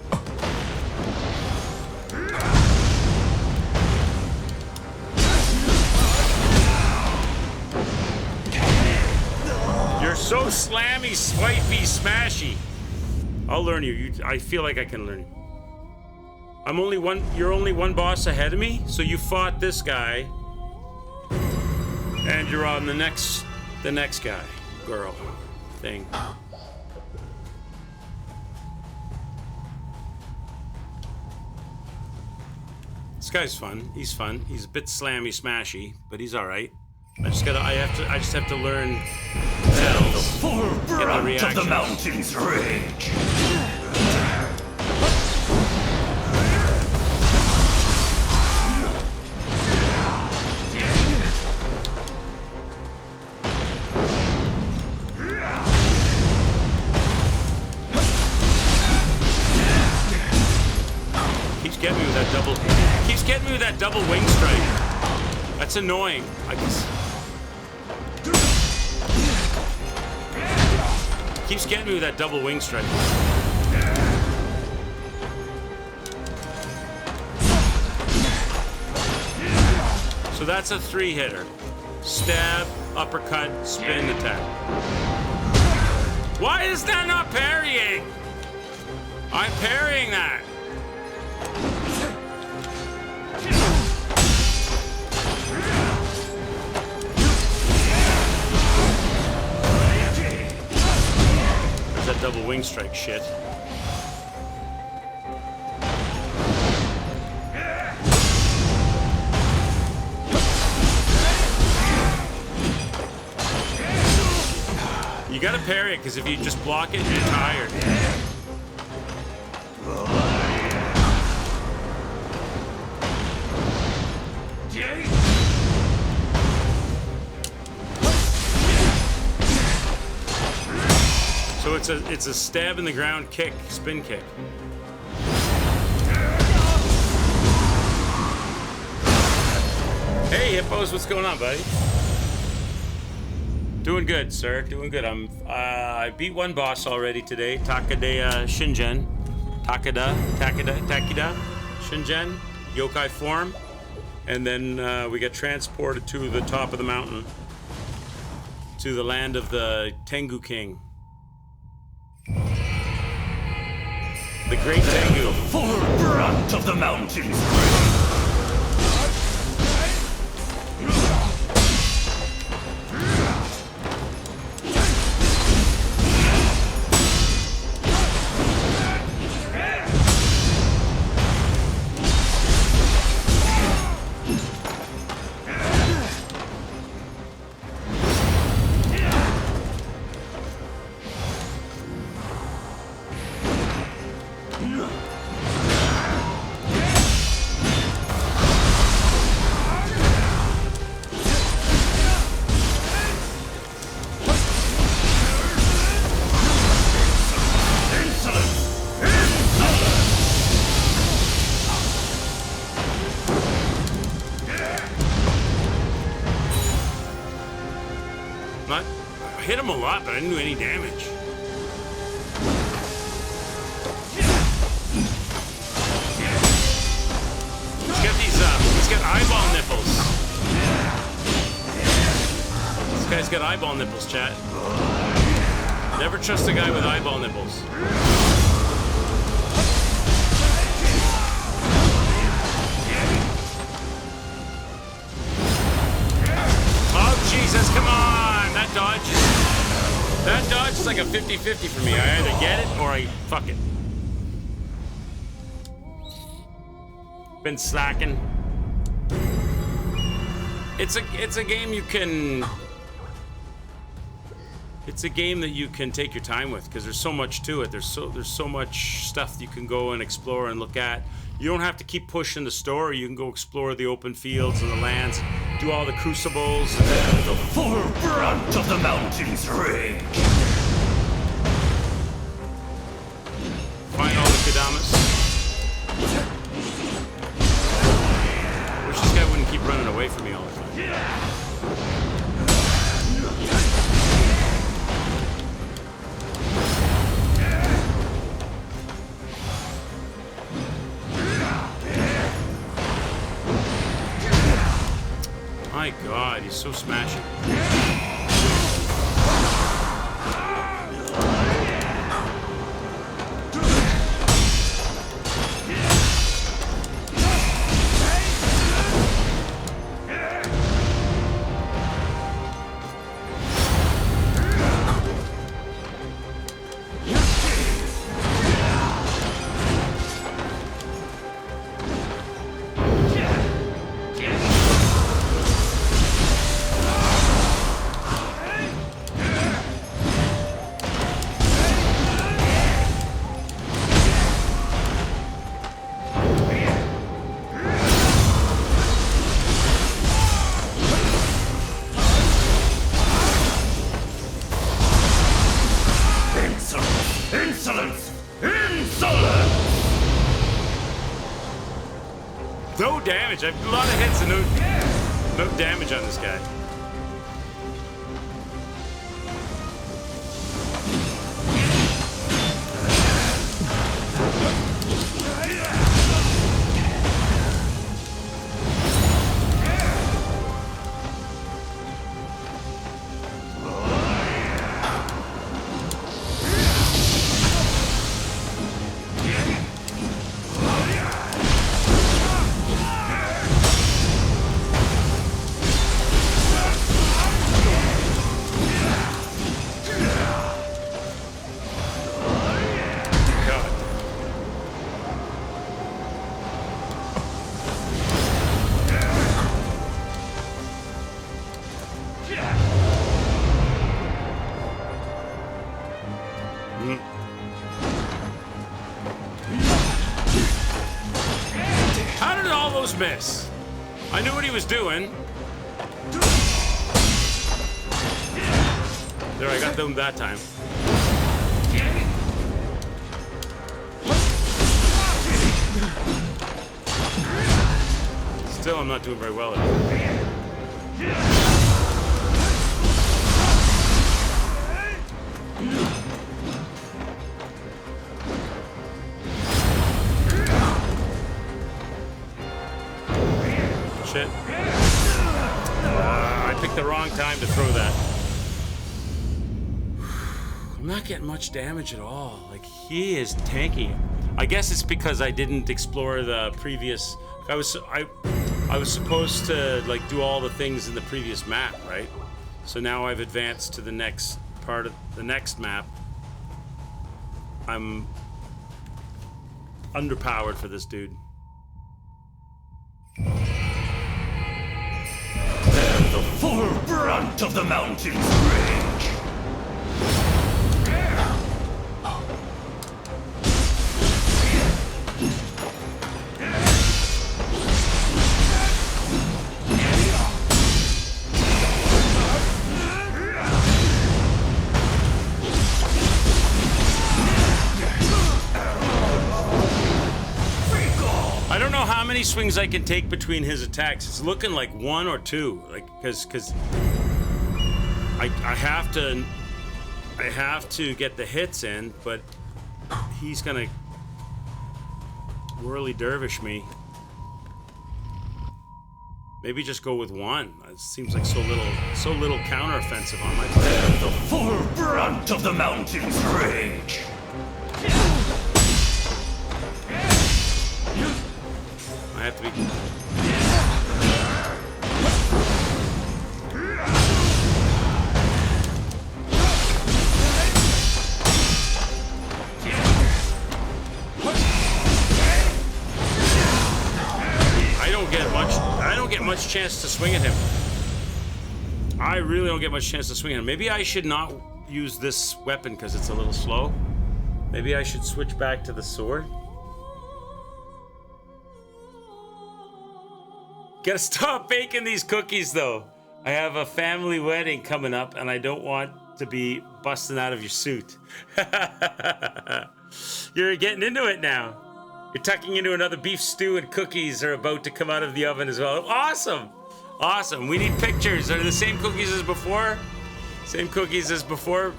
You're so slammy, swipey, smashy. I'll learn you. I feel like I can learn you. You're only one boss ahead of me, so you fought this guy, and you're on the next guy, girl, thing. This guy's fun. He's fun. He's a bit slammy, smashy, but he's all right. I just have to learn The full brunt of the mountain's rage. Keeps getting me with that double wing strike. That's annoying. Keeps getting me with that double wing strike. So that's a 3-hitter. Stab, uppercut, spin, attack. Why is that not parrying? I'm parrying that. That double wing strike shit. You gotta parry it, because if you just block it, you're tired. So it's a stab in the ground kick, spin kick. Hey Hippos, what's going on, buddy? Doing good, sir. Doing good. I beat one boss already today, Takeda Shingen. Takeda Shingen, yokai form. And then we get transported to the top of the mountain, to the land of the Tengu King. The Great Tengu. The full brunt of the mountains. I hit him a lot, but I didn't do any damage. He's got eyeball nipples. This guy's got eyeball nipples, chat. Never trust a guy with eyeball nipples. Oh, Jesus, come on! That dodge. That dodge is like a 50-50 for me. I either get it or I fuck it. Been slacking. It's a game you can. It's a game that you can take your time with because there's so much to it. There's so much stuff you can go and explore and look at. You don't have to keep pushing the story. You can go explore the open fields and the lands, do all the crucibles. The full brunt of the mountain's rage. Find all the Kadamas. Wish this guy wouldn't keep running away from me all the time. My God, he's so smashing. No damage. I have a lot of hits and no damage on this guy. How did all those miss? I knew what he was doing. There, I got them that time. Still, I'm not doing very well at it. Shit. I picked the wrong time to throw that. I'm not getting much damage at all. Like, he is tanky. I guess it's because I didn't explore the previous. I was supposed to like do all the things in the previous map, right? So now I've advanced to the next part of the next map. I'm underpowered for this dude. The full brunt of the mountain's rage. I don't know how many swings I can take between his attacks. It's looking like one or two, like because I have to get the hits in, but he's gonna whirly dervish me. Maybe just go with one. It seems like so little counteroffensive on my part. The full brunt of the mountain's rage. I have to be. I don't get much chance to swing at him. I really don't get much chance to swing at him. Maybe I should not use this weapon because it's a little slow. Maybe I should switch back to the sword. Gotta stop baking these cookies though. I have a family wedding coming up and I don't want to be busting out of your suit. You're getting into it now. You're tucking into another beef stew and cookies are about to come out of the oven as well. Awesome. Awesome. We need pictures. Are they the same cookies as before? Same cookies as before,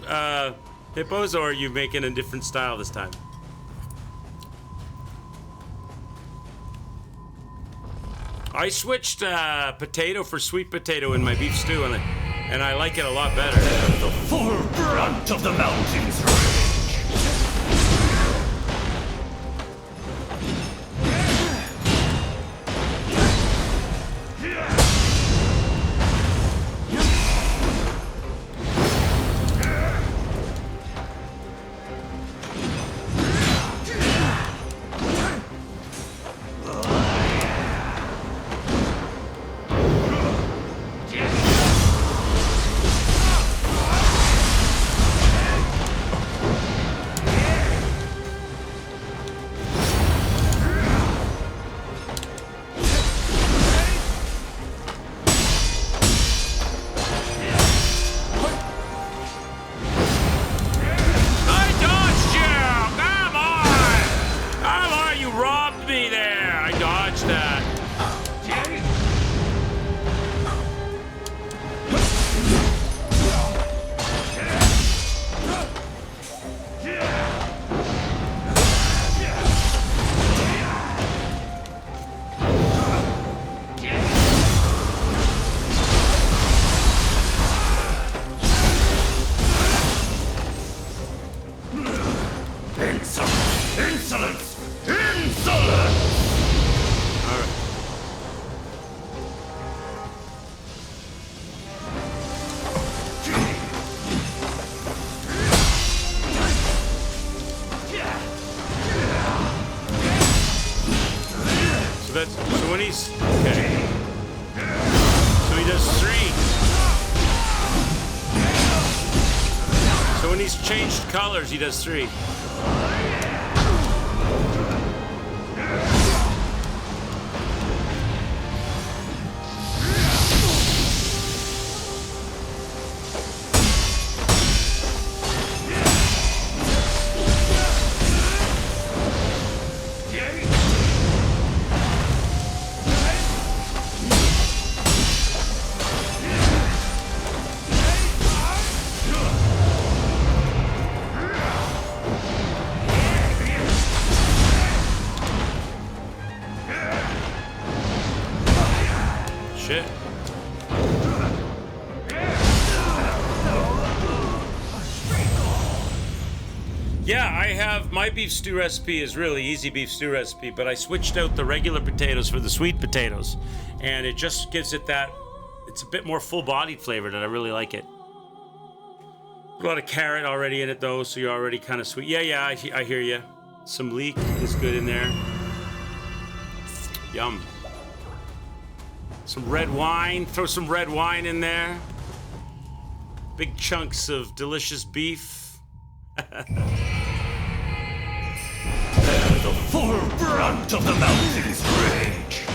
Hippos, or are you making a different style this time? I switched potato for sweet potato in my beef stew, and I like it a lot better. The full brunt of the mountain's rage. So when he's okay, so he does 3. So when he's changed colors, he does 3. Shit. Yeah, I have my beef stew recipe is really easy beef stew recipe, but I switched out the regular potatoes for the sweet potatoes, and it just gives it that, it's a bit more full-bodied flavor that I really like it. A lot of carrot already in it though, so you're already kind of sweet. Yeah, I hear you. Some leek is good in there. Yum. Some red wine, throw some red wine in there. Big chunks of delicious beef. The full brunt of the mountain's rage.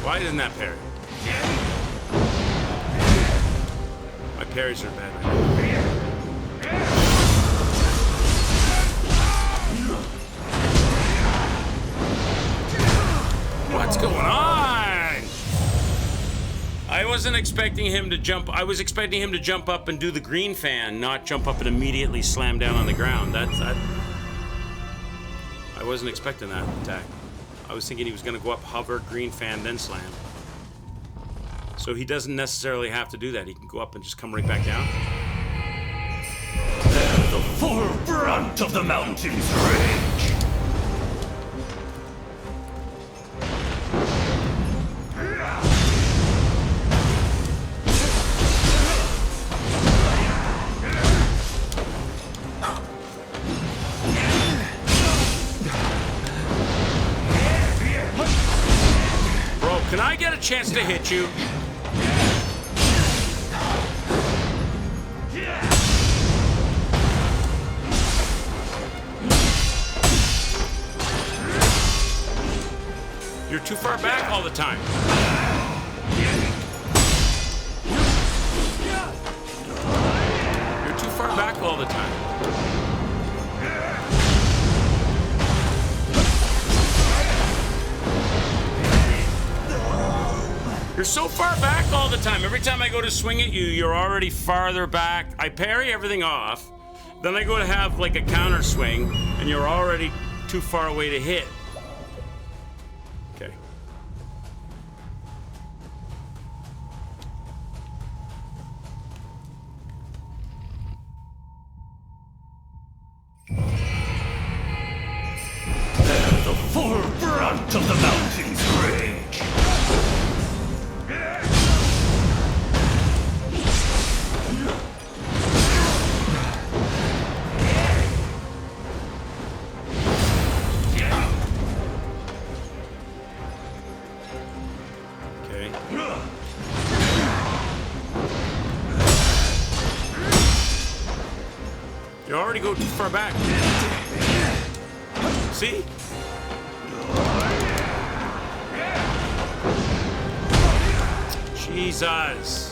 Why didn't that parry? My parries are bad right now. What's going on? I wasn't expecting him to jump. I was expecting him to jump up and do the green fan, not jump up and immediately slam down on the ground. I wasn't expecting that attack. I was thinking he was going to go up, hover, green fan, then slam. So he doesn't necessarily have to do that. He can go up and just come right back down. The full brunt of the mountain's rage. Bro, can I get a chance to hit you? You're too far back all the time. You're too far back all the time. You're so far back all the time. Every time I go to swing at you, you're already farther back. I parry everything off. Then I go to have like a counter swing, and you're already too far away to hit. Okay. The full brunt of the mountain's rage. Okay. You already go too far back. See? Jesus.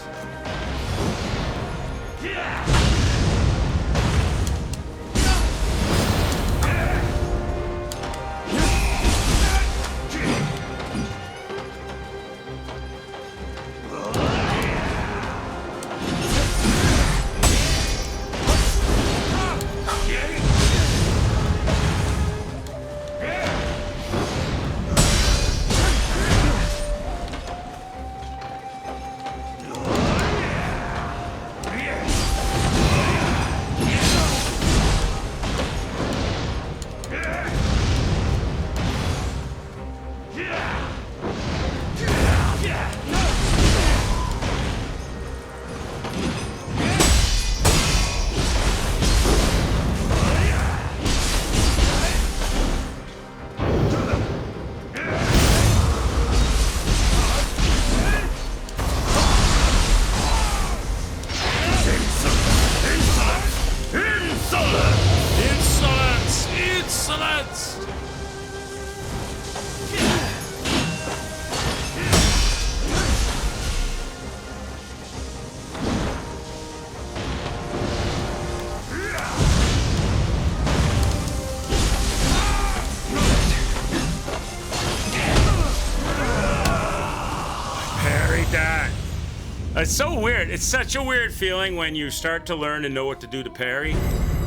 It's so weird. It's such a weird feeling when you start to learn and know what to do to parry,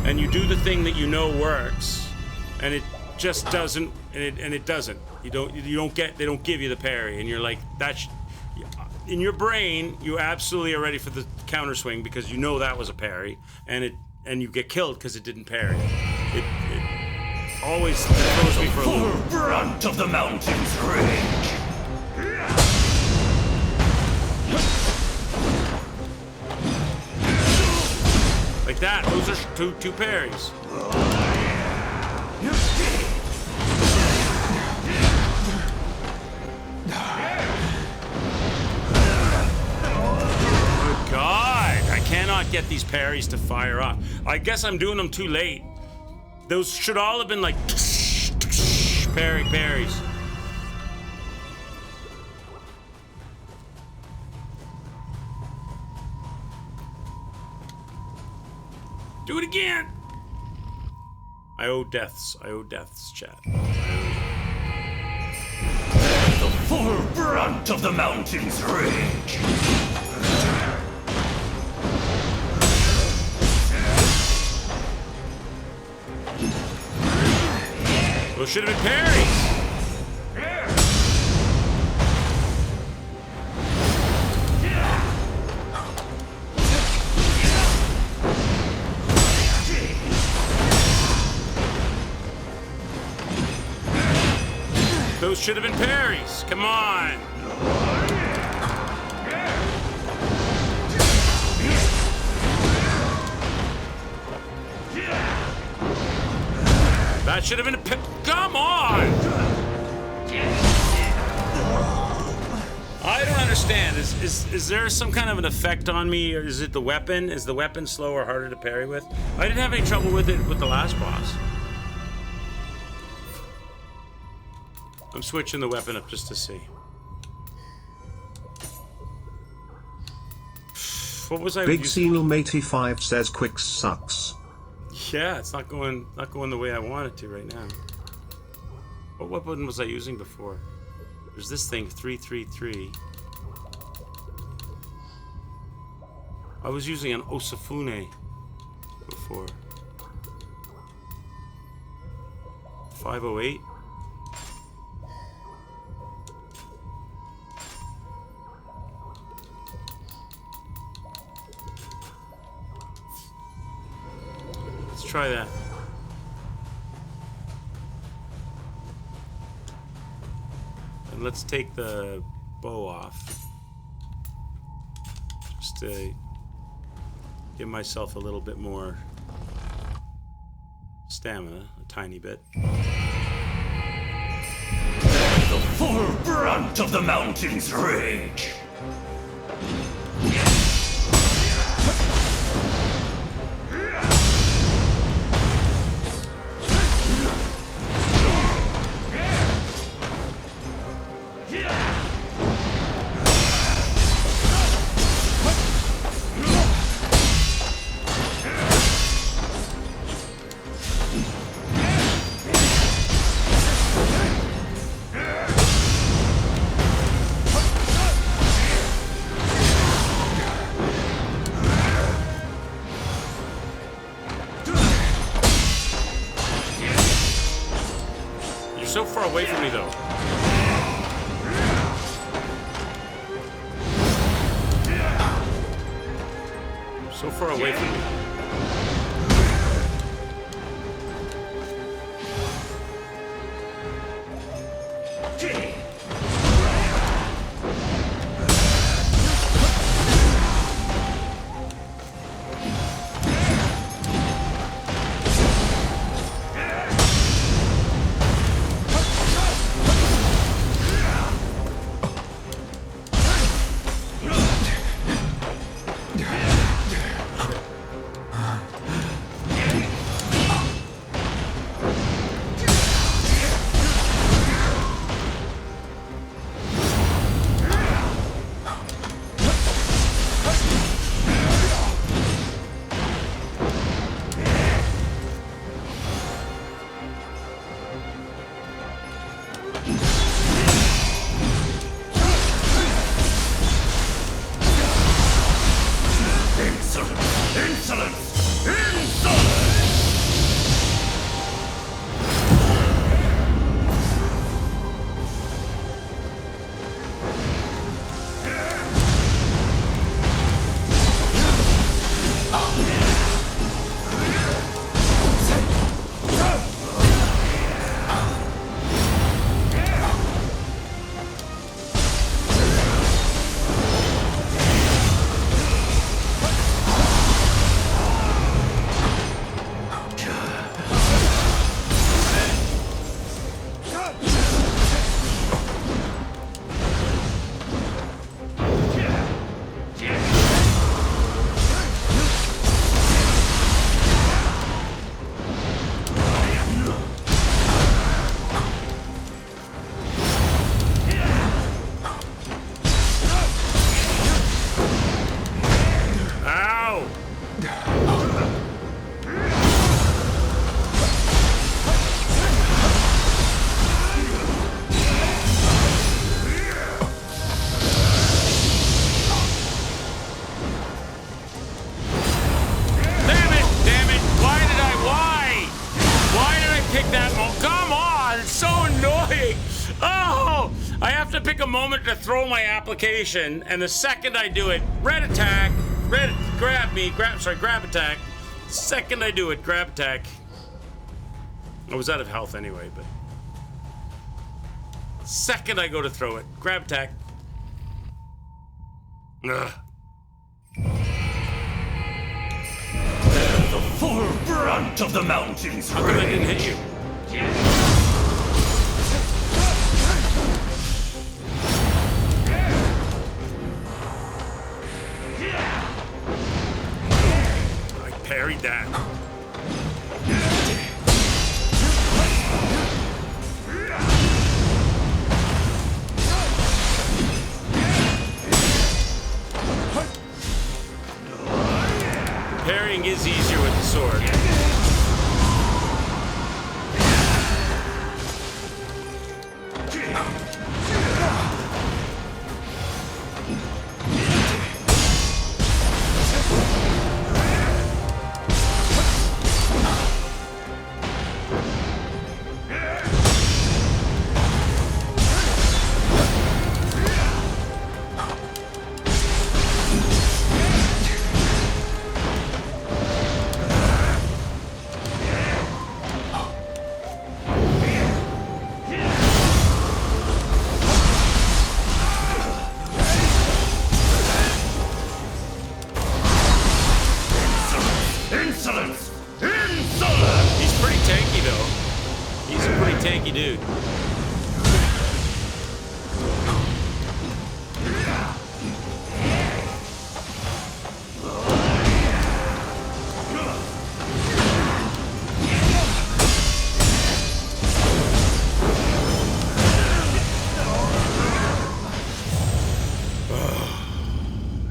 and you do the thing that you know works, and it just doesn't. And it doesn't. You don't get. They don't give you the parry, and you're like that's. In your brain, you absolutely are ready for the counter swing because you know that was a parry, and you get killed because it didn't parry. It always throws me for a loop. Full brunt of the mountain's rage. Like that. Those are two parries. Oh God! I cannot get these parries to fire off. I guess I'm doing them too late. Those should all have been like parries. Do it again! I owe deaths, chat. The brunt of the mountain's rage. Those should have been parries. Those should have been parries. Come on. That should have been a come on. I don't understand. Is there some kind of an effect on me, or is it the weapon? Is the weapon slower or harder to parry with? I didn't have any trouble with it with the last boss. I'm switching the weapon up just to see. What was I Big using? Seal 85 says Quicks sucks. Yeah, it's not going the way I want it to right now. What weapon was I using before? There's this thing, 333. I was using an Osafune before. 508. Let's try that. And let's take the bow off. Just to give myself a little bit more stamina, a tiny bit. The full brunt of the mountain's rage. So far away from me, though. So far away from me. I have to pick a moment to throw my application, and the second I do it, red attack, grab attack. Second I do it, grab attack. I was out of health anyway, but second I go to throw it, grab attack. Ugh. The full brunt of the mountains. How come I didn't hit you? I parried that. Parrying is easier with the sword. Dude.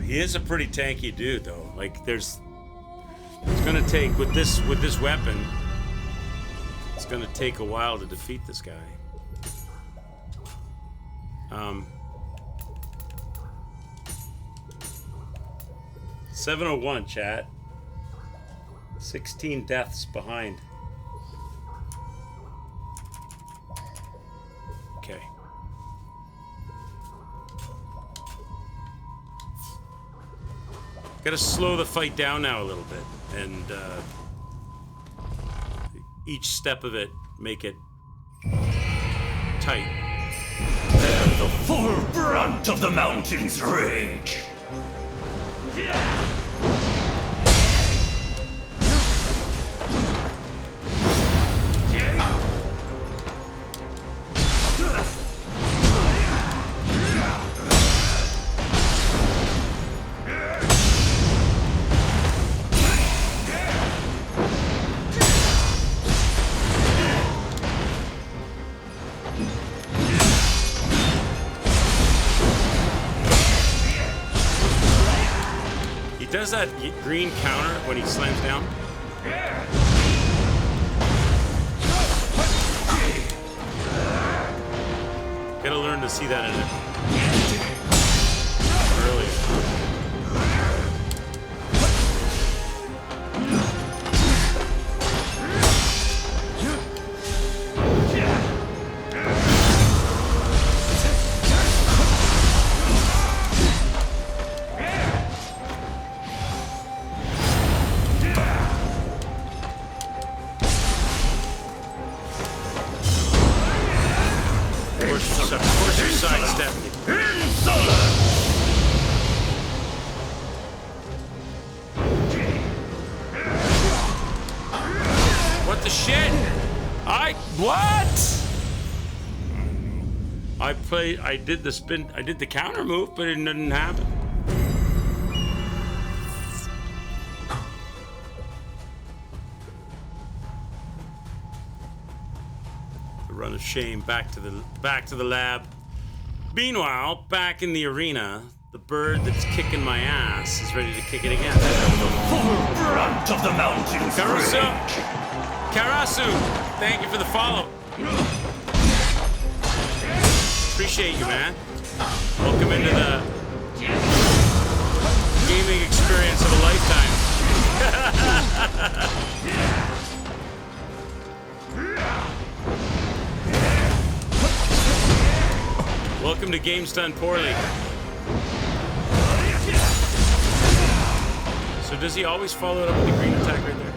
He is a pretty tanky dude, though. Like, it's gonna take with this weapon. It's gonna take a while to defeat this guy. 701, chat. 16 deaths behind. Okay. Gotta slow the fight down now a little bit, and each step of it, make it tight. Bear the full brunt of the mountain's rage. Does that green counter when he slams down? Gotta learn to see that in it earlier. I did the spin, I did the counter move, but it didn't happen. The run of shame back to the lab. Meanwhile, back in the arena, the bird that's kicking my ass is ready to kick it again. The full brunt of the mountains. Karasu, thank you for the follow. Appreciate you, man. Welcome into the gaming experience of a lifetime. Welcome to Games Done Poorly. So does he always follow it up with the green attack right there?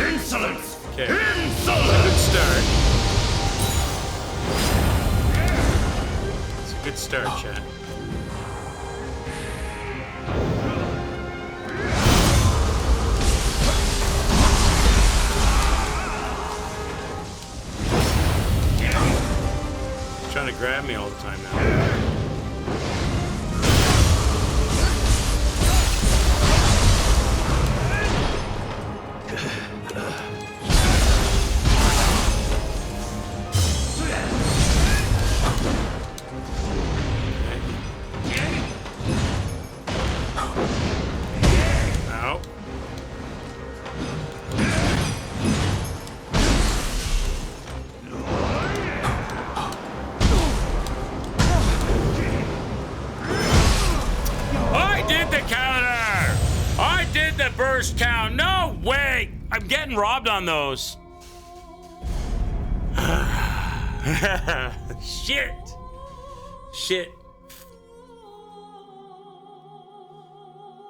Insolence! Okay. Insolence! Good start. It's a good start, chat. He's trying to grab me all the time now. Ow. I did the counter! I did the burst count! No way! I'm getting robbed on those. Shit! Shit.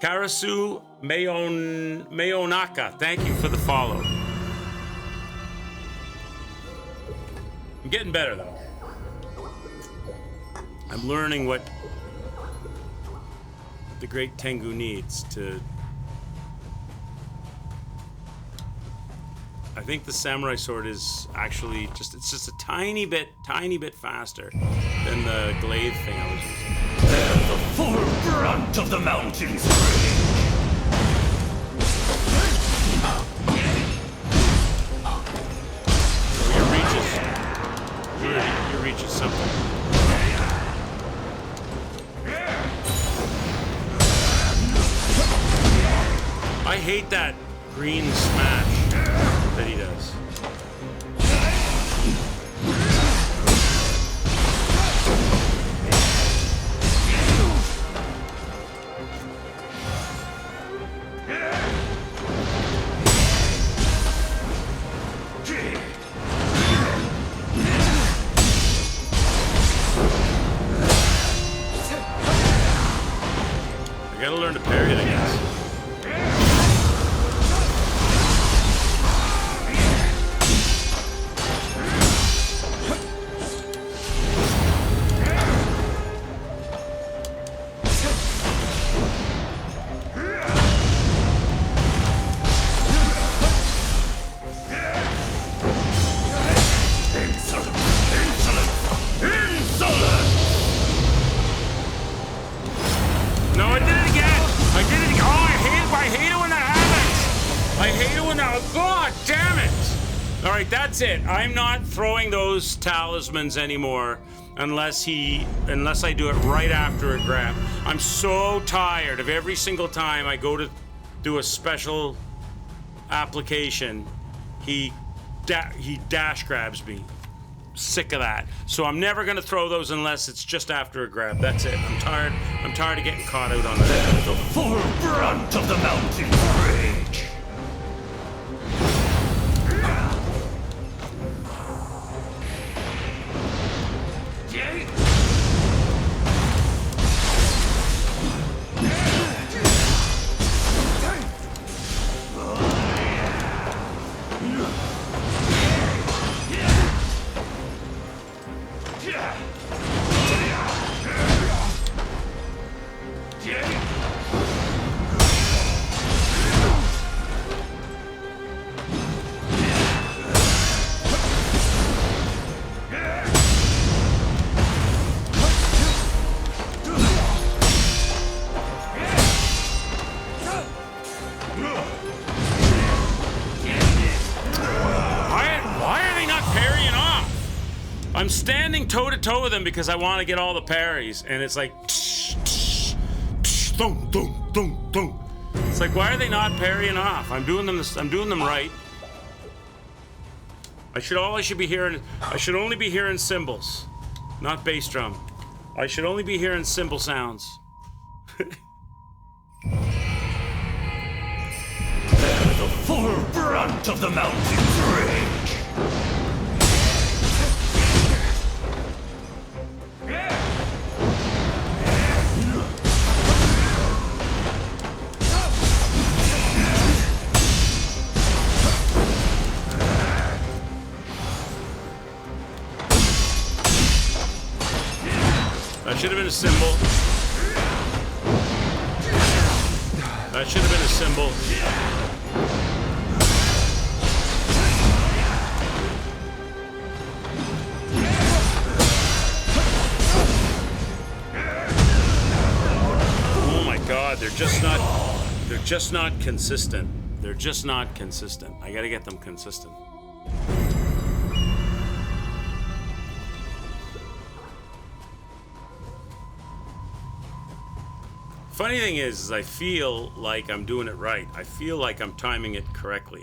Karasu Mayonaka, thank you for the follow. I'm getting better though. I'm learning what the great Tengu needs to. I think the samurai sword is actually it's just a tiny bit faster than the glaive thing I was using. The full brunt of the mountains. Your reach is something. I hate that green smash that he does. I gotta learn to parry it, I guess. No, I did it again! I did it again! Oh, I hate it when that happens! I hate it when that... God damn it! Alright, that's it. I'm not throwing those talismans anymore unless I do it right after a grab. I'm so tired of every single time I go to do a special application, he dash grabs me. Sick of that. So I'm never gonna throw those unless it's just after a grab. That's it. I'm tired of getting caught out on that. The full brunt of the mountain's rage. I'm standing toe-to-toe with him because I want to get all the parries, and it's like... thunk, thunk, thunk, thunk. It's like, why are they not parrying off? I'm doing them right. I should only be hearing cymbals, not bass drum. I should only be hearing cymbal sounds. full brunt of the mountain's rage. That should have been a symbol. That should have been a symbol. Oh my God, they're just not consistent. They're just not consistent. I gotta get them consistent. Funny thing is I feel like I'm doing it right. I feel like I'm timing it correctly.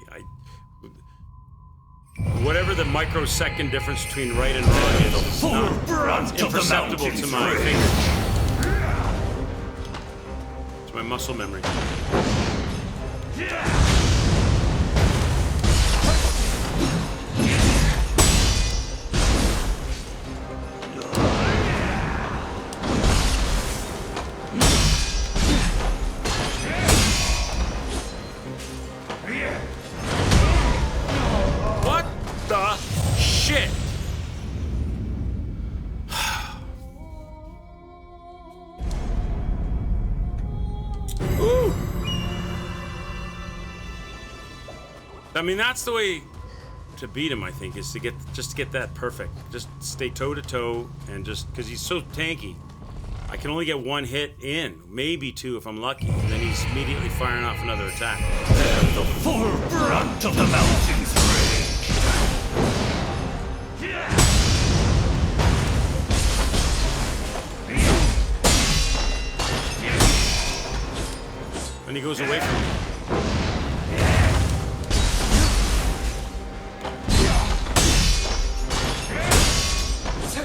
Whatever the microsecond difference between right and wrong is, it's not imperceptible to my fingers. It's my muscle memory. What the shit? Ooh. I mean, that's the way to beat him, I think, is to get that perfect. Just stay toe to toe and just because he's so tanky. I can only get one hit in, maybe two if I'm lucky, and then he's immediately firing off another attack. The full brunt of the mountain's rage. And he goes away from me.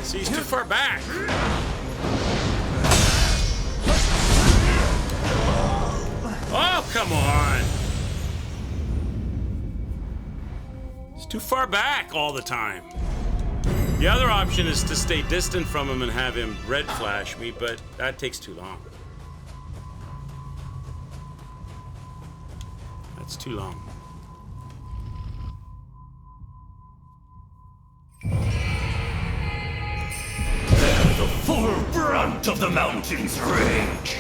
See, he's too far back. Oh, come on. He's too far back all the time. The other option is to stay distant from him and have him red flash me, but that takes too long. That's too long. The full brunt of the mountain's rage.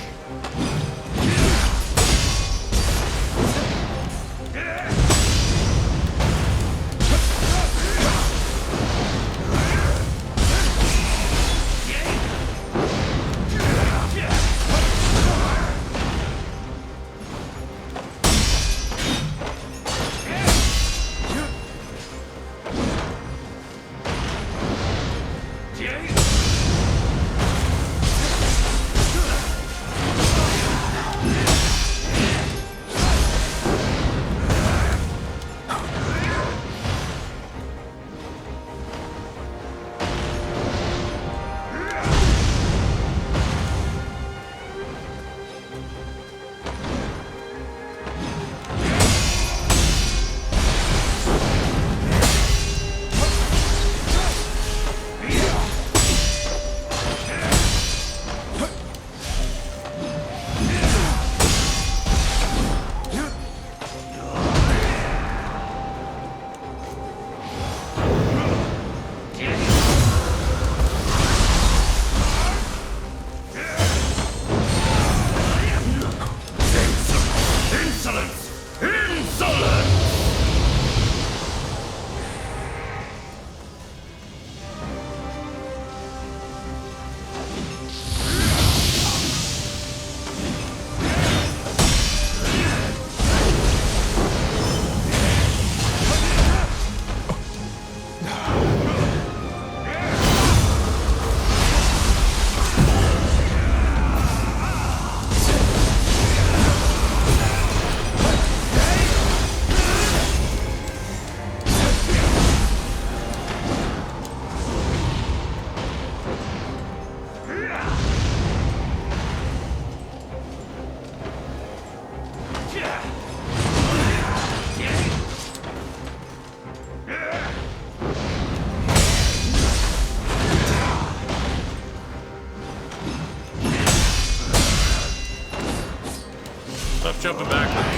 jumping backwards.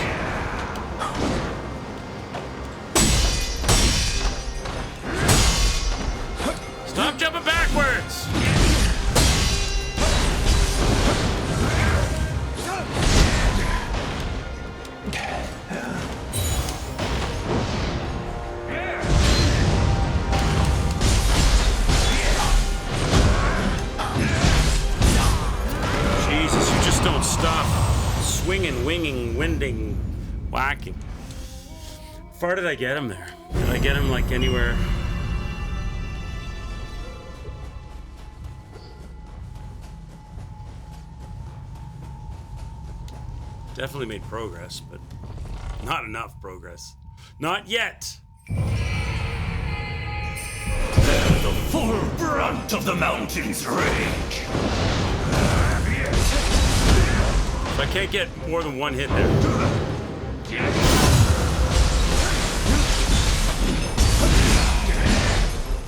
Stop jumping backwards! Jesus, you just don't stop swinging, winging, winding, whacking. How far did I get him there? Did I get him like anywhere? Definitely made progress, but not enough progress. Not yet! The full brunt of the mountain's rage. So I can't get more than one hit there.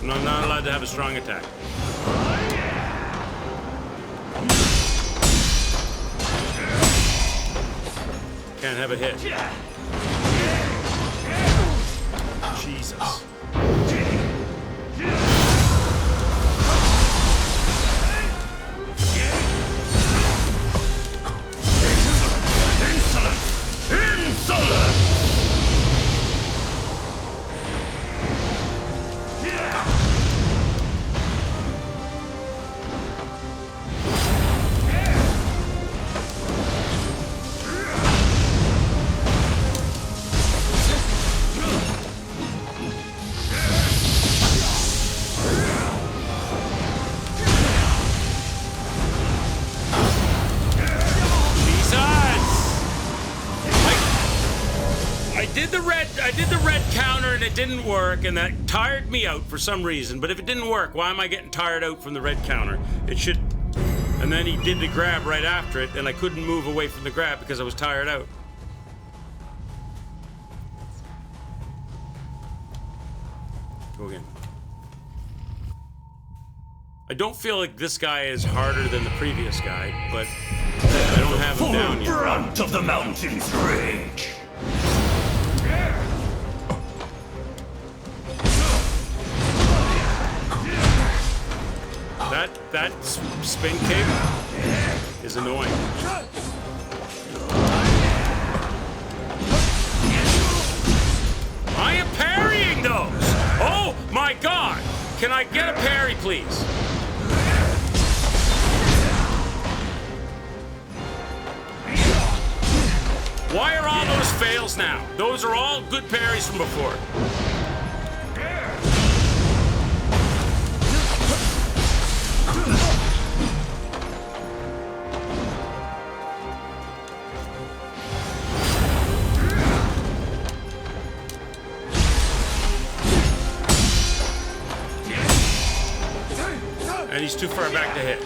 And I'm not allowed to have a strong attack. Can't have a hit. Jesus. I did the red counter and it didn't work, and that tired me out for some reason. But if it didn't work, why am I getting tired out from the red counter? It should. And then he did the grab right after it, and I couldn't move away from the grab because I was tired out. Go again. I don't feel like this guy is harder than the previous guy, but I don't have him down yet. The full brunt of the mountain's rage. That spin kick is annoying. I am parrying those! Oh my god! Can I get a parry, please? Why are all those fails now? Those are all good parries from before. And he's too far back to hit.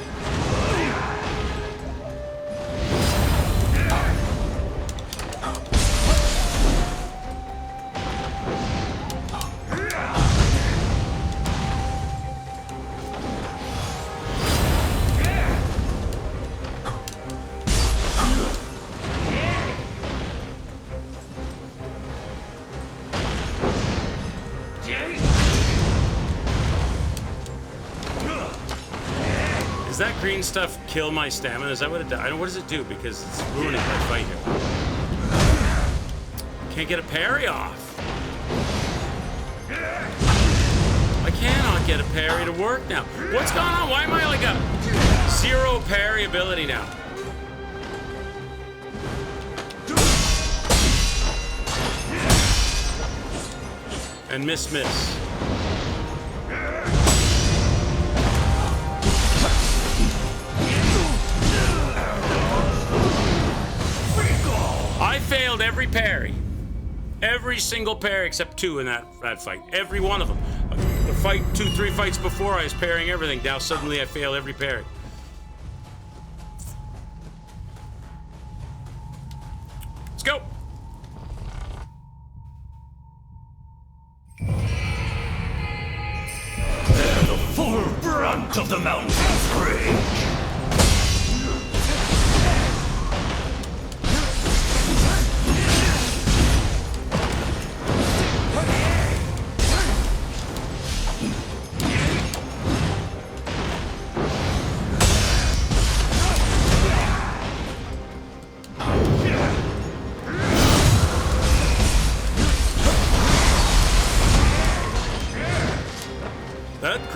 Does that green stuff kill my stamina? Is that what it does? I don't. What does it do? Because it's ruining my fight here. Can't get a parry off. I cannot get a parry to work now. What's going on? Why am I like a 0 parry ability now? And miss. I failed every parry. Every single parry except 2 in that fight. Every one of them. The fight, 2-3 fights before, I was parrying everything. Now suddenly I fail every parry. Let's go. The full brunt of the mountain's rage.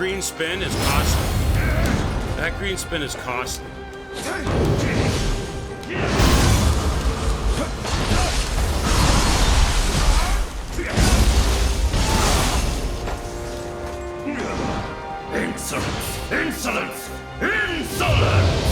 green spin is costly. That green spin is costly. Insolence! Insolence! Insolence!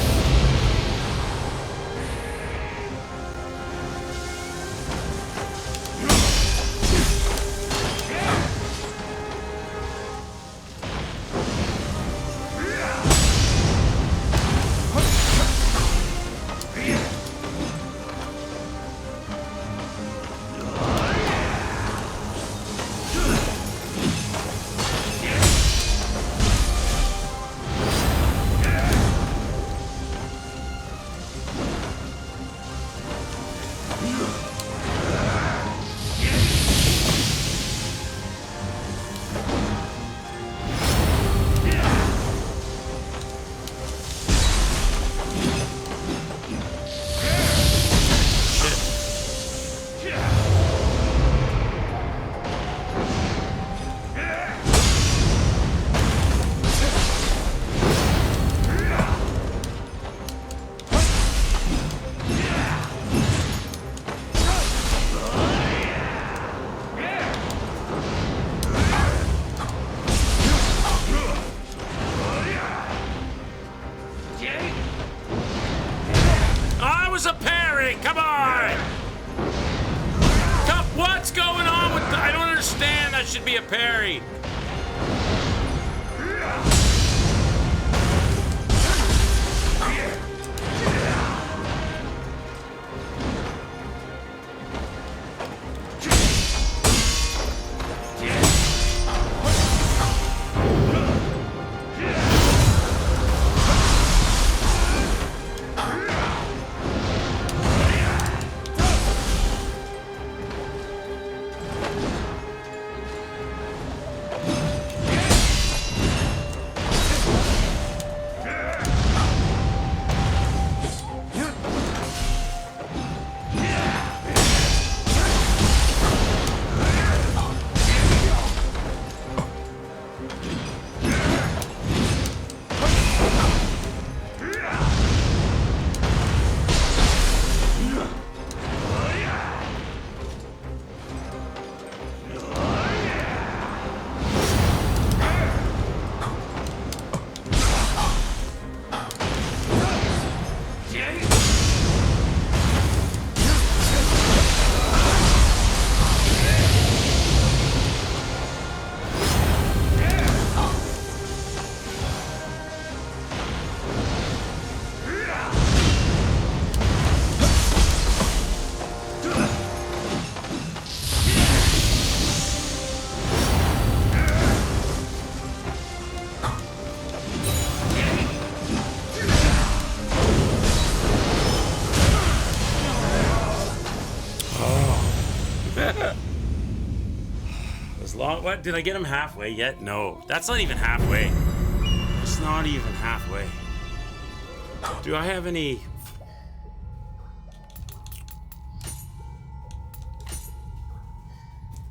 Should be a parry. What? Did I get him halfway yet? No. That's not even halfway. It's not even halfway. Do I have any...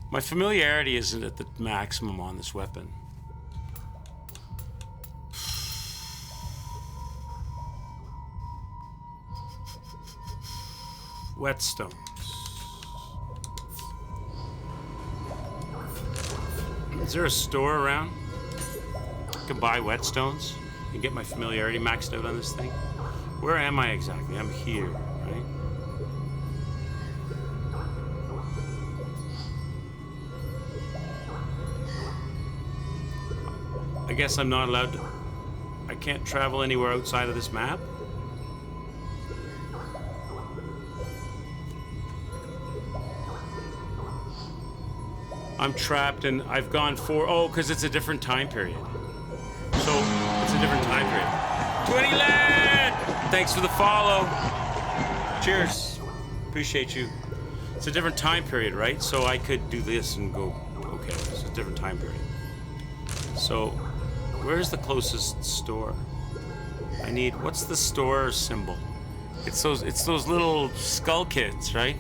My familiarity isn't at the maximum on this weapon. Whetstones. Is there a store around? I can buy whetstones and get my familiarity maxed out on this thing. Where am I exactly? I'm here, right? I guess I'm not allowed to... I can't travel anywhere outside of this map? I'm trapped and I've gone for... Oh, because it's a different time period. So, it's a different time period. 20 lad! Thanks for the follow. Cheers. Appreciate you. It's a different time period, right? So I could do this and go, okay, it's a different time period. So, where's the closest store? I need... What's the store symbol? It's those little skull kits, right?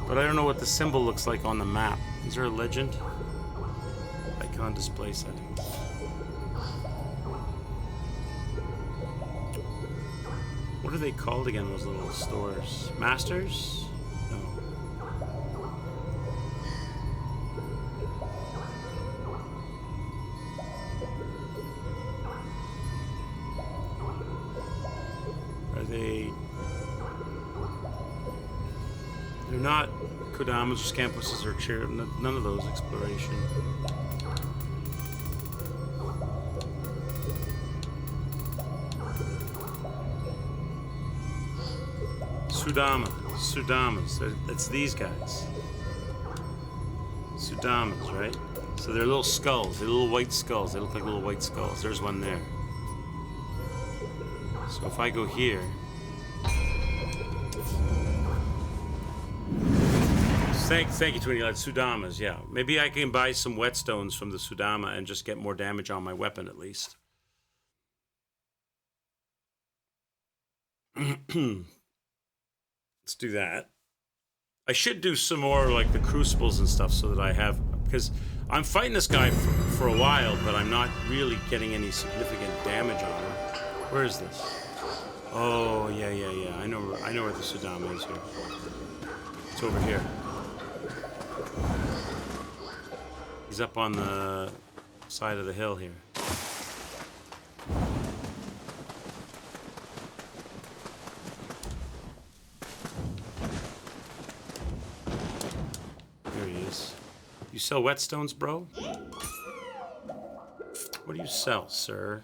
But I don't know what the symbol looks like on the map. Is there a legend? Icon display settings. What are they called again, those little stores? Masters? No. Are they... They're not Kodamas or Scampuses or Cheer, none of those exploration. Sudamas. It's these guys. Sudamas, right? So they're little skulls. They're little white skulls. They look like little white skulls. There's one there. So if I go here... Thank you, Twinny Lad. Sudamas, yeah. Maybe I can buy some whetstones from the Sudama and just get more damage on my weapon at least. Let's do that. I should do some more like the crucibles and stuff so that I have, because I'm fighting this guy for a while, but I'm not really getting any significant damage on him. Where is this? Oh, yeah. I know where the Sudama is here. It's over here. He's up on the side of the hill here. There he is. You sell whetstones, bro? What do you sell, sir?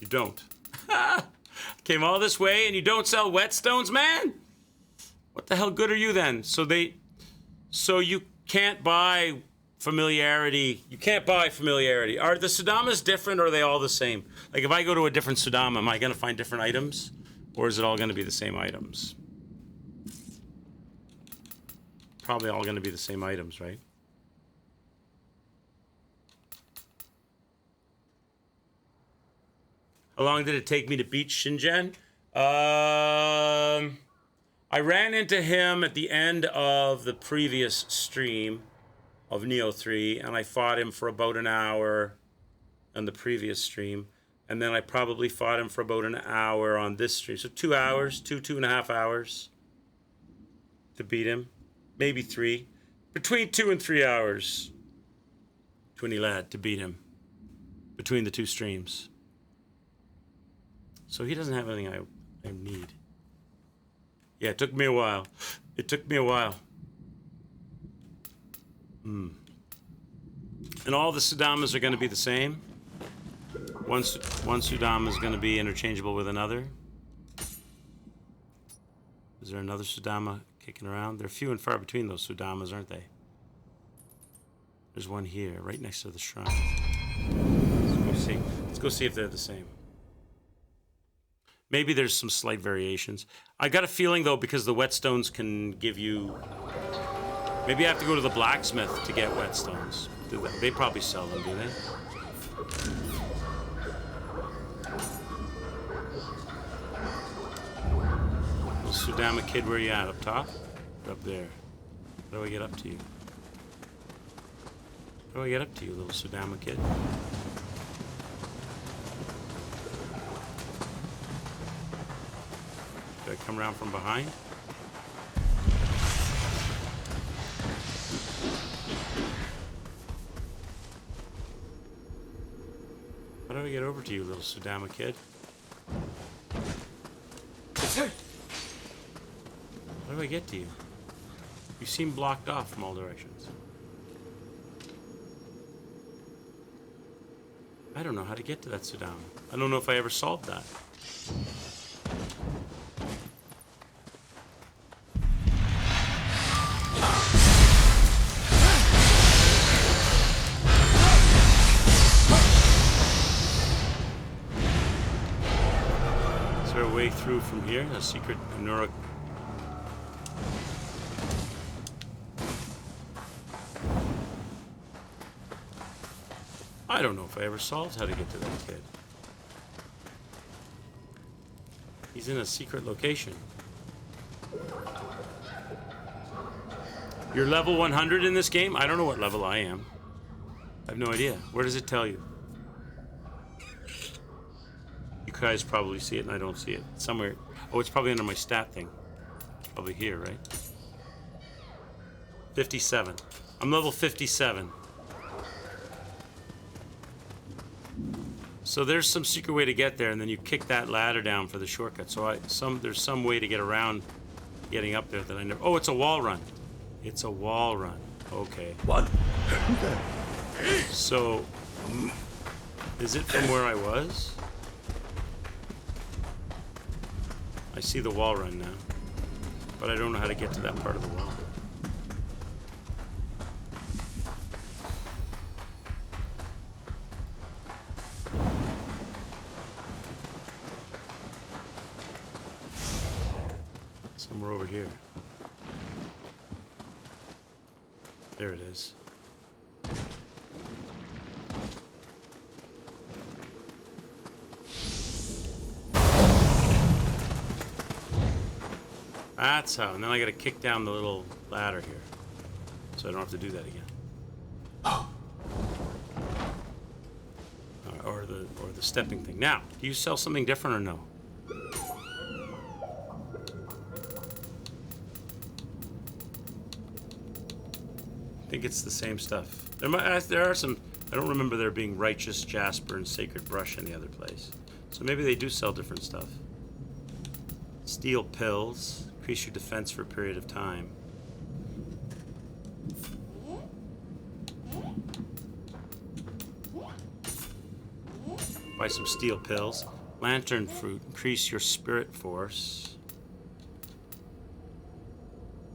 You don't. Came all this way and you don't sell whetstones, man? What the hell good are you then? So you can't buy familiarity. You can't buy familiarity. Are the Sudamas different or are they all the same? Like if I go to a different Sudama, am I going to find different items? Or is it all going to be the same items? Probably all going to be the same items, right? How long did it take me to beat Shingen? I ran into him at the end of the previous stream of Nioh 3, and I fought him for about an hour on the previous stream, and then I probably fought him for about an hour on this stream. So 2 hours, two and a half hours to beat him. Maybe 3. Between 2 and 3 hours, Twinny Lad, to beat him. Between the 2 streams. So he doesn't have anything I need. Yeah, it took me a while. And all the Sudamas are going to be the same. One Sudama is going to be interchangeable with another. Is there another Sudama kicking around? They're few and far between those Sudamas, aren't they? There's one here, right next to the shrine. Let's go see if they're the same. Maybe there's some slight variations. I got a feeling, though, because the whetstones can give you... Maybe I have to go to the blacksmith to get whetstones. They probably sell them, do they? Little Sudama kid, where you at? Up top? Or up there? How do I get up to you? How do I get up to you, little Sudama kid? Do I come around from behind? How do I get over to you, little Sudama kid? How do I get to you? You seem blocked off from all directions. I don't know how to get to that Sudama. I don't know if I ever solved that. Way through from here, a secret Nura. I don't know if I ever solved how to get to that kid. He's in a secret location. You're level 100 in this game? I don't know what level I am. I have no idea. Where does it tell you? guys probably see it and I don't see it. Somewhere. Oh, it's probably under my stat thing. Probably here, right? 57. I'm level 57. So there's some secret way to get there, and then you kick that ladder down for the shortcut. So there's some way to get around getting up there that I never... Oh, it's a wall run. It's a wall run. Okay. What? So, is it from where I was? I see the wall run now, but I don't know how to get to that part of the wall. Somewhere over here. There it is. That's how. And then I gotta kick down the little ladder here. So I don't have to do that again. Or the stepping thing. Now, do you sell something different or no? I think it's the same stuff. There are some... I don't remember there being Righteous Jasper and Sacred Brush any other place. So maybe they do sell different stuff. Steel pills. Increase your defense for a period of time. Buy some steel pills. Lantern fruit. Increase your spirit force.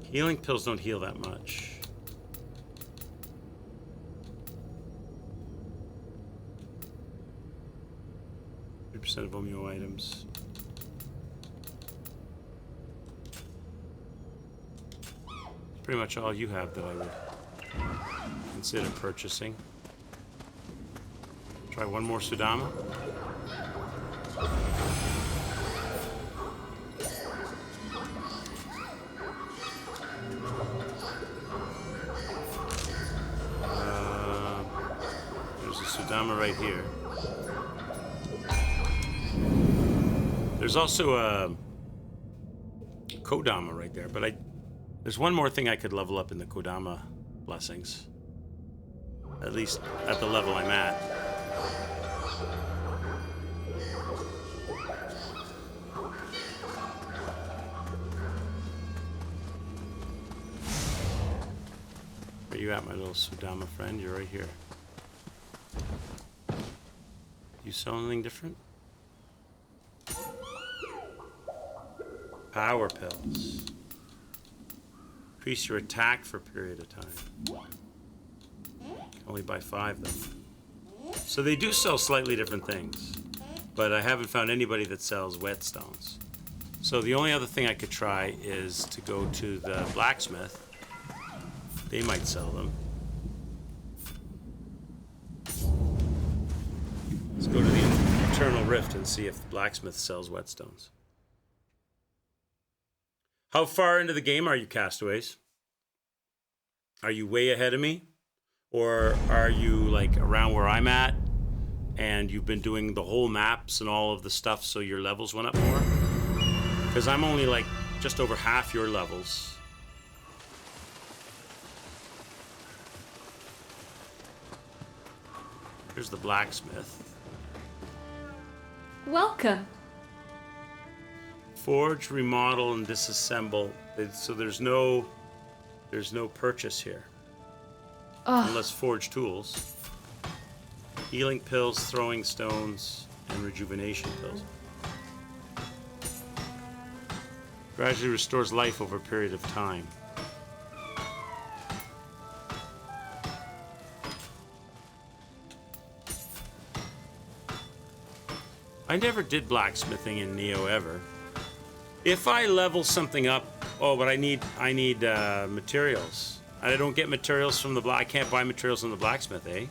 Healing pills don't heal that much. 3% of Omeo items. Pretty much all you have that I would consider purchasing. Try one more Sudama. There's a Sudama right here. There's also a Kodama right there, but there's one more thing I could level up in the Kodama blessings. At least at the level I'm at. Where you at, my little Sudama friend? You're right here. You sell anything different? Power pills. Increase your attack for a period of time. Only buy 5 though. So they do sell slightly different things, but I haven't found anybody that sells whetstones. So the only other thing I could try is to go to the blacksmith. They might sell them. Let's go to the Eternal Rift and see if the blacksmith sells whetstones. How far into the game are you, Castaways? Are you way ahead of me? Or are you like around where I'm at and you've been doing the whole maps and all of the stuff so your levels went up more? Because I'm only like just over half your levels. Here's the blacksmith. Welcome. Forge, remodel, and disassemble. So there's no purchase here. Unless forge tools. Healing pills, throwing stones, and rejuvenation pills. Gradually restores life over a period of time. I never did blacksmithing in Nioh ever. If I level something up, but I need materials. I don't get materials from I can't buy materials from the blacksmith, eh?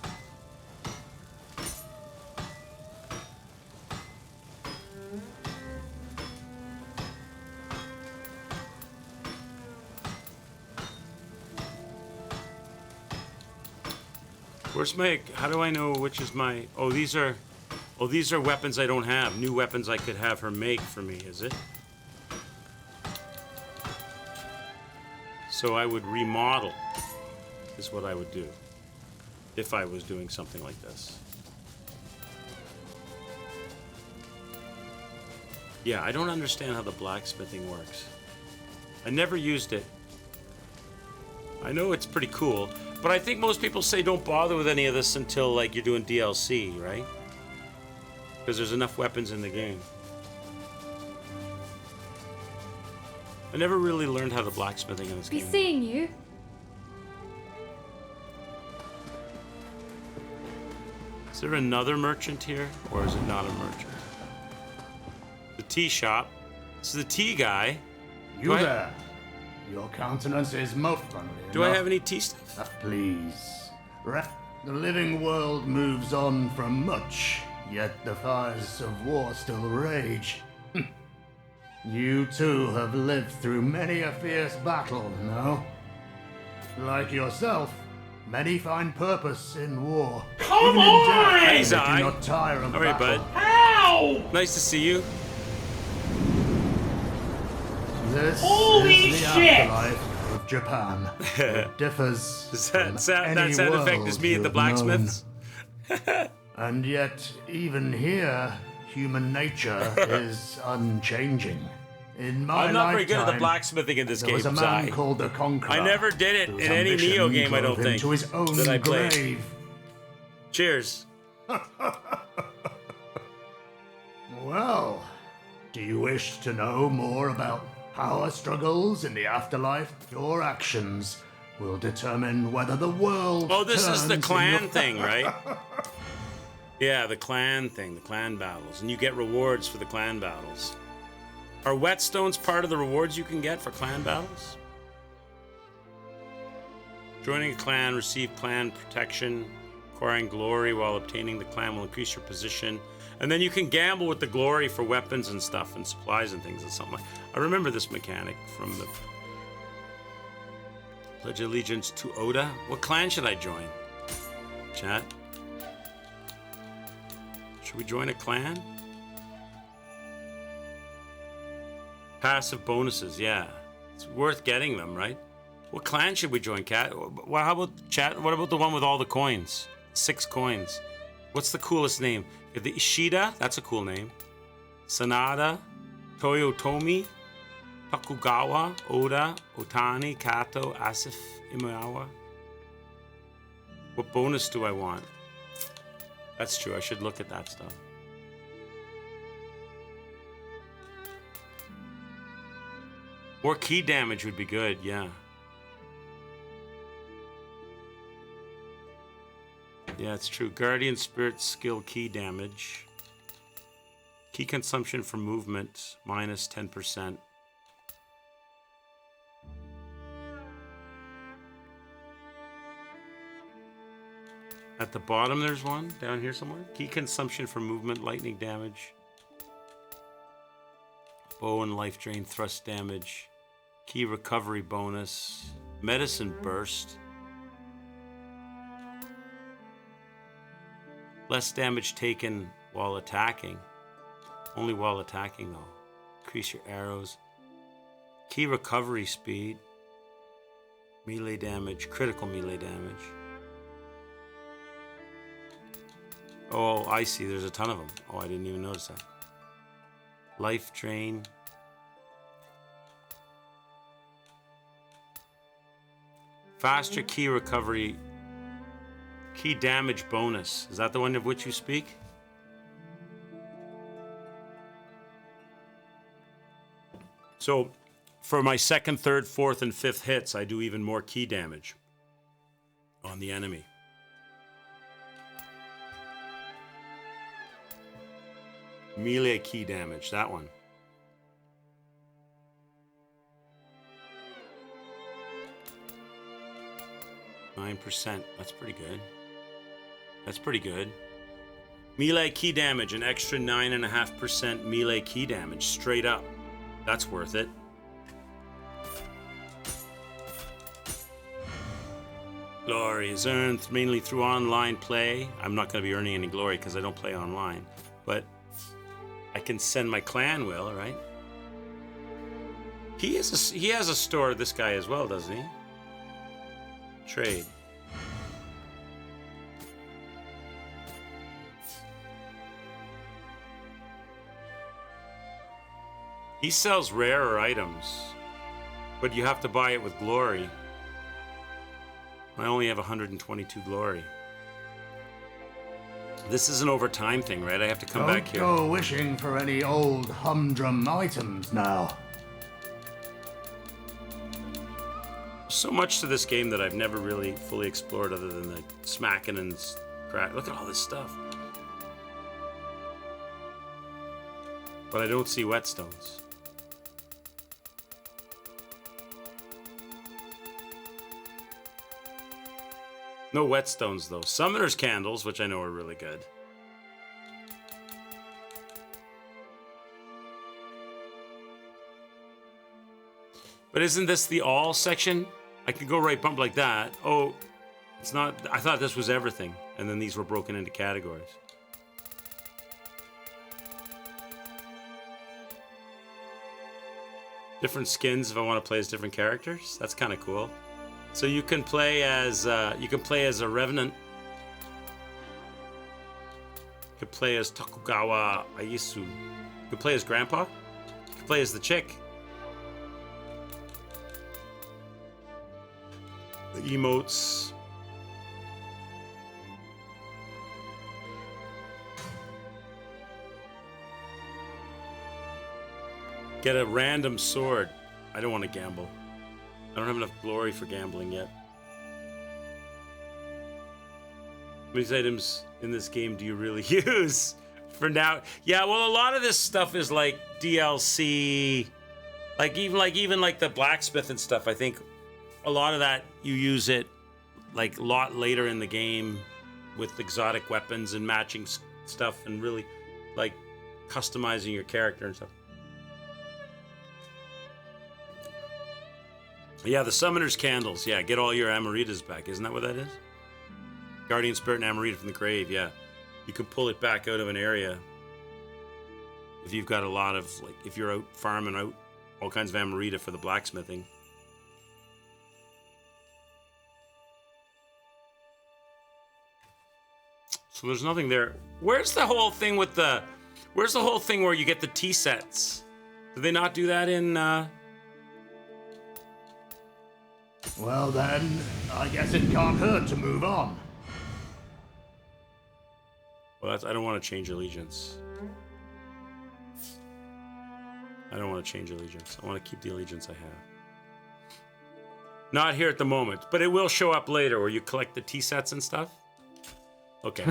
Where's my, how do I know which is my, these are Oh, these are weapons I don't have. New weapons I could have her make for me, is it? So I would remodel, is what I would do if I was doing something like this. Yeah, I don't understand how the blacksmithing works. I never used it. I know it's pretty cool, but I think most people say don't bother with any of this until like you're doing DLC, right? Because there's enough weapons in the game. I never really learned how the blacksmithing in this Be game. seeing you. Is there another merchant here, or is it not a merchant? The tea shop. This is the tea guy. You there. Your countenance is most friendly. Do I have any tea stuff? Please. The living world moves on from much, yet the fires of war still rage. You too have lived through many a fierce battle, no? Like yourself, many find purpose in war. Come Even on! in death, Hey, they Zai. do not tire of All right, battle. bud. Ow! Nice to see you. This Holy is the shit! afterlife of Japan. It differs Does from that sound any effect world is me at the you've blacksmiths? known. And yet, even here, human nature is unchanging. In my I'm not very good at the lifetime, blacksmithing in this there game, was a man Zai. called the Conqueror. I never did it whose in any ambition Nioh game, I drove don't him think, to his own that I played. grave. Cheers. Well, do you wish to know more about power struggles in the afterlife? Your actions will determine whether the world Oh, this is the turns in clan your- thing, right? Yeah, the clan thing, the clan battles. And you get rewards for the clan battles. Are whetstones part of the rewards you can get for clan battles? Joining a clan, receive clan protection, acquiring glory while obtaining the clan will increase your position. And then you can gamble with the glory for weapons and stuff and supplies and things and something like. I remember this mechanic from the Pledge Allegiance to Oda. What clan should I join? Chat. Should we join a clan? Passive bonuses, yeah. It's worth getting them, right? What clan should we join, Cat? Well, how about chat? What about the one with all the coins? 6 coins. What's the coolest name? The Ishida, that's a cool name. Sanada, Toyotomi, Tokugawa, Oda, Otani, Kato, Asif, Imagawa. What bonus do I want? That's true, I should look at that stuff. More key damage would be good, yeah. Yeah, it's true. Guardian Spirit skill key damage. Key consumption for movement, minus 10%. At the bottom there's one, down here somewhere. Key consumption for movement, lightning damage. Bow and life drain, thrust damage. Key recovery bonus. Medicine burst. Less damage taken while attacking. Only while attacking though. Increase your arrows. Key recovery speed. Melee damage. Critical melee damage. Oh, I see. There's a ton of them. Oh, I didn't even notice that. Life drain. Faster key recovery. Key damage bonus. Is that the one of which you speak? So, for my second, third, fourth, and fifth hits, I do even more key damage on the enemy. Melee key damage, that one. %. That's pretty good. That's pretty good. Melee key damage, an extra 9.5% melee key damage, straight up. That's worth it. Glory is earned mainly through online play. I'm not going to be earning any glory because I don't play online. But I can send my clan will, right? He has a store, this guy as well, doesn't he? Trade. He sells rarer items, but you have to buy it with glory. I only have 122 glory. This is an overtime thing, right? I have to come back here. Don't go wishing for any old humdrum items now. So much to this game that I've never really fully explored other than the smacking and crack. Look at all this stuff. But I don't see whetstones. No whetstones though. Summoner's candles, which I know are really good. But isn't this the all section? I could go right bump like that. Oh, it's not. I thought this was everything. And then these were broken into categories. Different skins if I want to play as different characters. That's kind of cool. So you can play as a revenant. You can play as Tokugawa Ieyasu. You can play as Grandpa. You can play as the chick. The emotes. Get a random sword. I don't want to gamble. I don't have enough glory for gambling yet. How many items in this game do you really use? For now, yeah, well, a lot of this stuff is like DLC, like even the blacksmith and stuff. I think a lot of that you use it like a lot later in the game with exotic weapons and matching stuff and really like customizing your character and stuff. Yeah, the Summoner's Candles. Yeah, get all your Amaritas back. Isn't that what that is? Guardian Spirit and Amarita from the grave, yeah. You can pull it back out of an area if you've got a lot of, like, if you're out farming out all kinds of Amarita for the blacksmithing. So there's nothing there. Where's the whole thing with the... Where's the whole thing where you get the tea sets? Did they not do that in... Well then, I guess it can't hurt to move on. Well, I don't want to change allegiance. I don't want to change allegiance. I want to keep the allegiance I have. Not here at the moment, but it will show up later where you collect the tea sets and stuff. Okay.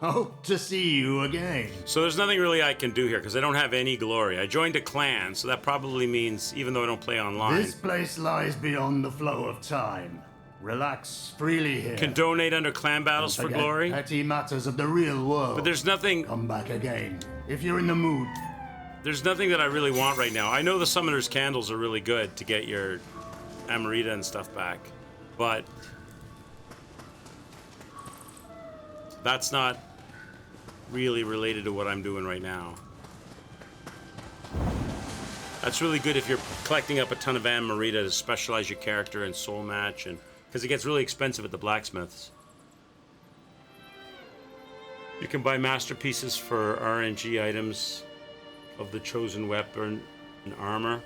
Hope to see you again. So there's nothing really I can do here because I don't have any glory. I joined a clan, so that probably means even though I don't play online. This place lies beyond the flow of time. Relax freely here. Can donate under clan battles for glory. Petty matters of the real world. But there's nothing. Come back again if you're in the mood. There's nothing that I really want right now. I know the Summoner's Candles are really good to get your Amarita and stuff back, but that's not really related to what I'm doing right now. That's really good if you're collecting up a ton of Amarita to specialize your character in soul match, and because it gets really expensive at the blacksmiths. You can buy masterpieces for RNG items of the chosen weapon and armor.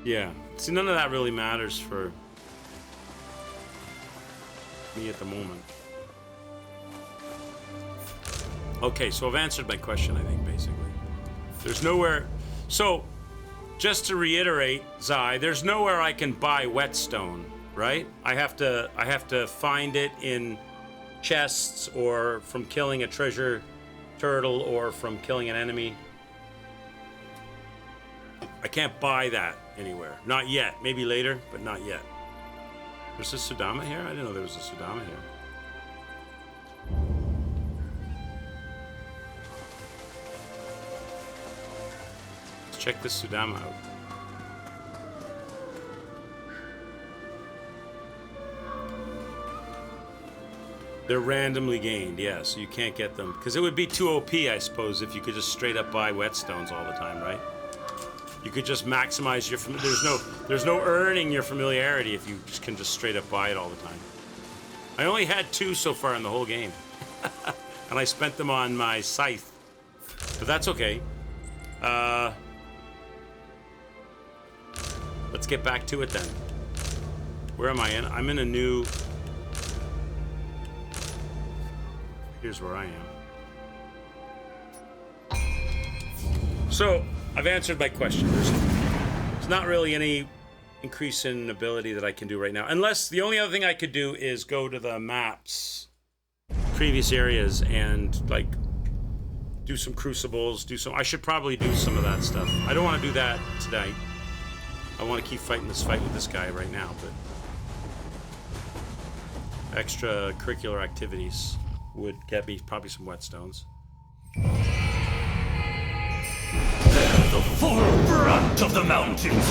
Yeah, see, none of that really matters for me at the moment. Okay, so I've answered my question, I think, basically. There's nowhere... So, just to reiterate, Zai, there's nowhere I can buy whetstone, right? I have to find it in chests or from killing a treasure turtle or from killing an enemy. I can't buy that anywhere. Not yet. Maybe later, but not yet. There's a Sudama here? I didn't know there was a Sudama here. Let's check this Sudama out. They're randomly gained, yeah, so you can't get them. Because it would be too OP, I suppose, if you could just straight up buy whetstones all the time, right? You could just maximize your... There's no earning your familiarity if you just can just straight up buy it all the time. I only had 2 so far in the whole game. And I spent them on my scythe. But that's okay. Let's get back to it then. Where am I in? I'm in a new... Here's where I am. So, I've answered my question. There's not really any increase in ability that I can do right now. Unless the only other thing I could do is go to the maps, previous areas, and like do some crucibles, I should probably do some of that stuff. I don't want to do that tonight. I want to keep fighting this fight with this guy right now, but extracurricular activities would get me probably some whetstones. Bear the full brunt of the mountains.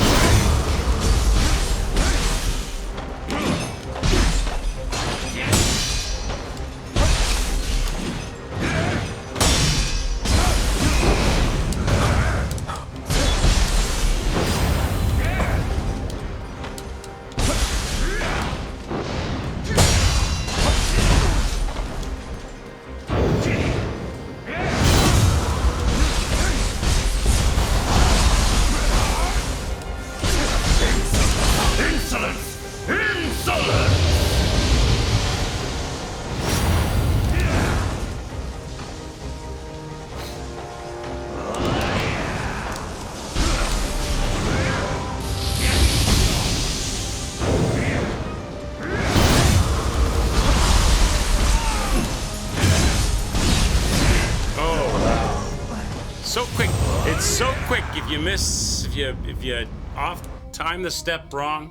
So quick if you miss, if you off time the step wrong.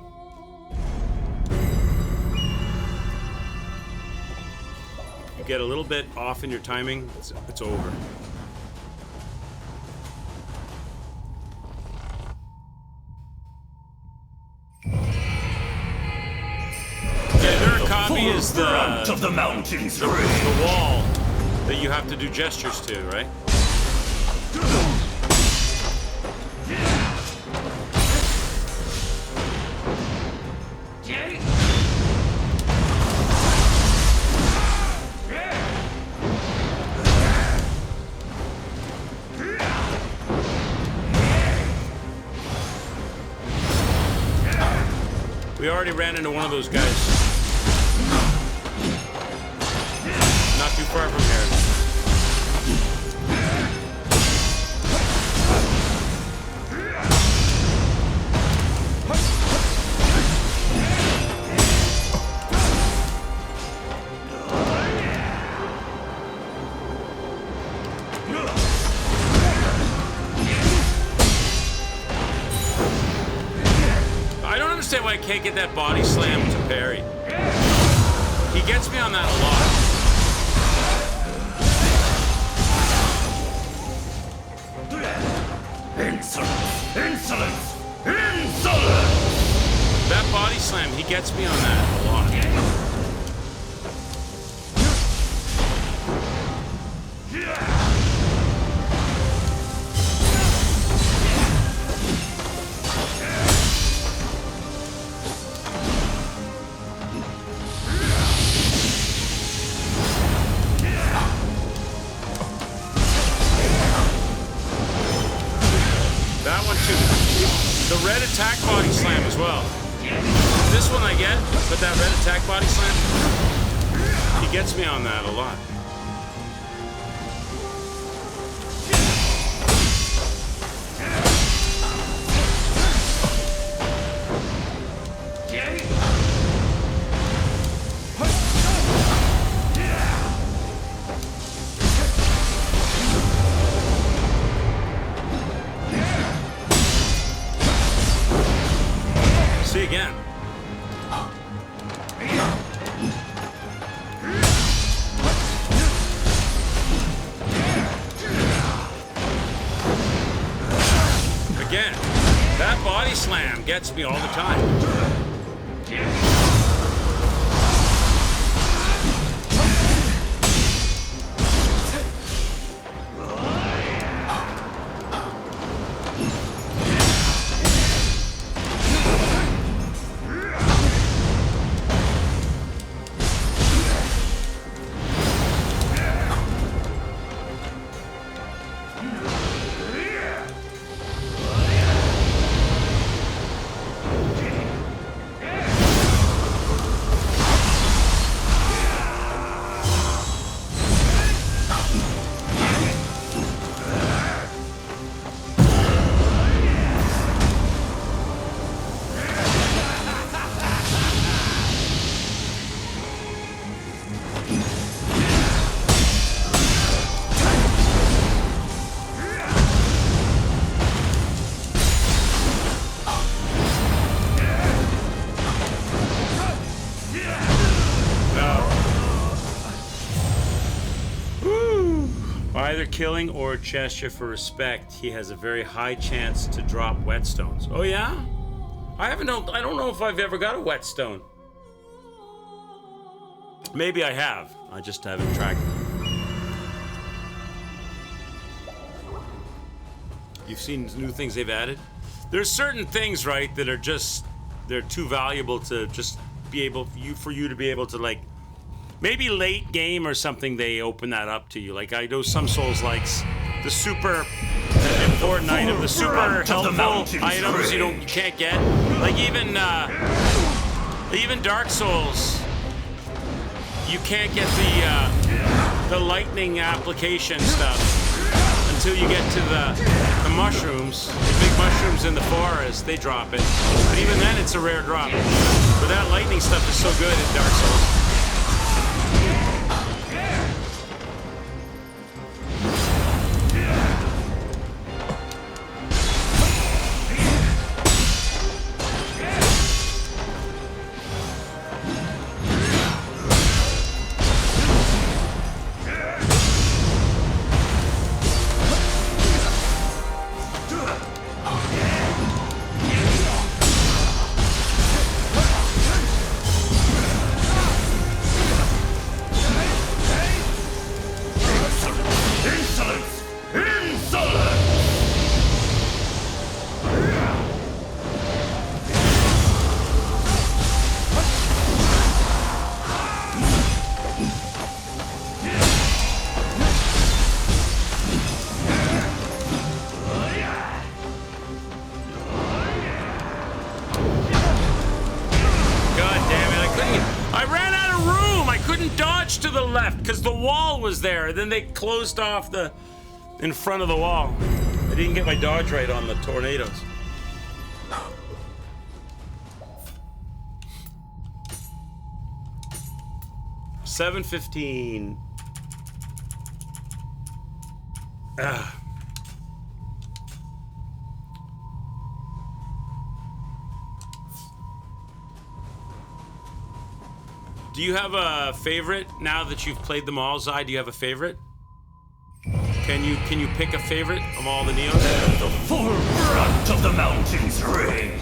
You get a little bit off in your timing, it's over. Yeah, Nurikabi is the mountains, the wall that you have to do gestures to, right? We already ran into one of those guys. Not too far from here. Why I can't get that body slam to parry. He gets me on that a lot. Insolence! Insolence! Insolence! That body slam, he gets me on that a lot. Red attack body slam as well. This one I get, but that red attack body slam, he gets me on that a lot. Again. Again, that body slam gets me all the time. killing or gesture for respect, he has a very high chance to drop whetstones. Oh yeah? I don't know if I've ever got a whetstone. Maybe I have. I just haven't tracked it. You've seen new things they've added? There's certain things, right, that are just, they're too valuable to just be able, for you to be able to, like, maybe late game or something, they open that up to you. Like, I know some Souls likes the super important item, the super helpful items you can't get. Like even Dark Souls, you can't get the lightning application stuff until you get to the mushrooms, the big mushrooms in the forest. They drop it, but even then it's a rare drop. But that lightning stuff is so good in Dark Souls. Because the wall was there, then they closed off the in front of the wall. I didn't get my dodge right on the tornadoes. $7.15. Do you have a favorite now that you've played them all, Zai? Do you have a favorite? Can you pick a favorite of all the Niohs? The full brunt of the mountain's rage.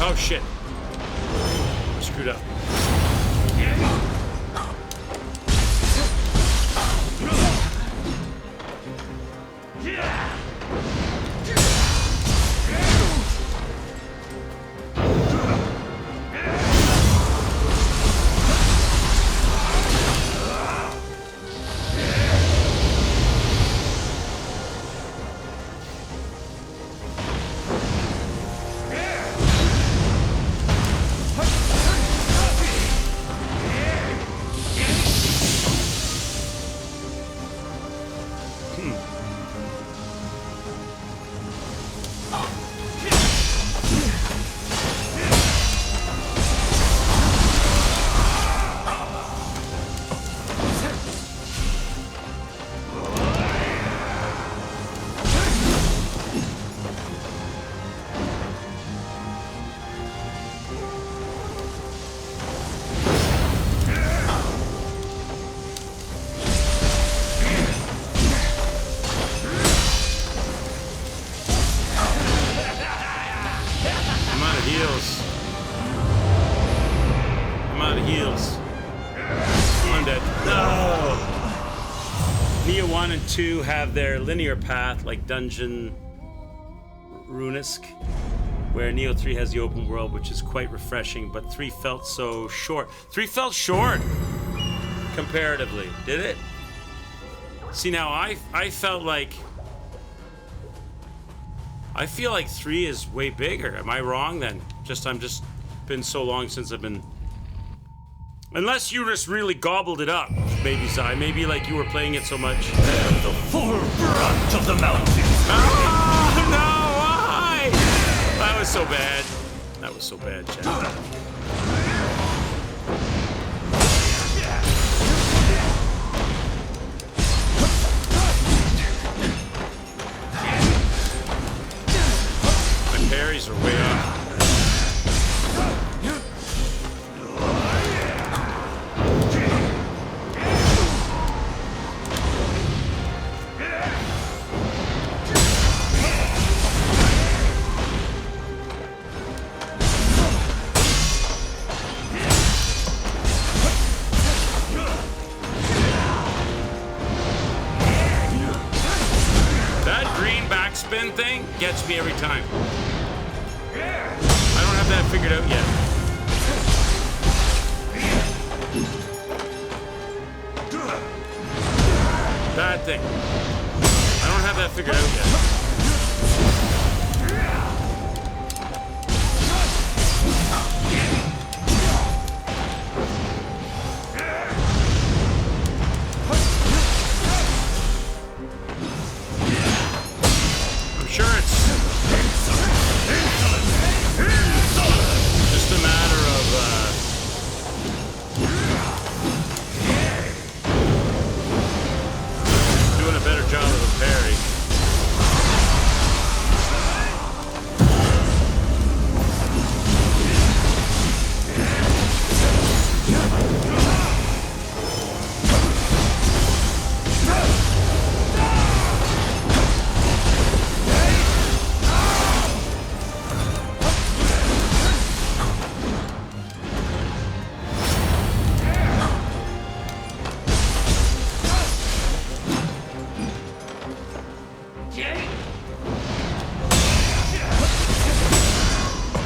Oh shit. I screwed up. heals. I'm out of heals. I'm dead. No! Nioh 1 and 2 have their linear path, like Dungeon Runesque, where Nioh 3 has the open world, which is quite refreshing, but 3 felt so short. 3 felt short, comparatively. Did it? See, now I felt like... I feel like 3 is way bigger. Am I wrong then? I'm just been so long since I've been... Unless you just really gobbled it up, maybe, Zai. Maybe like you were playing it so much. The full brunt of the mountains. Oh, no, why? That was so bad. That was so bad, Chad. My parries are way off. Spin thing gets me every time. I don't have that figured out yet. Bad thing. I don't have that figured out yet.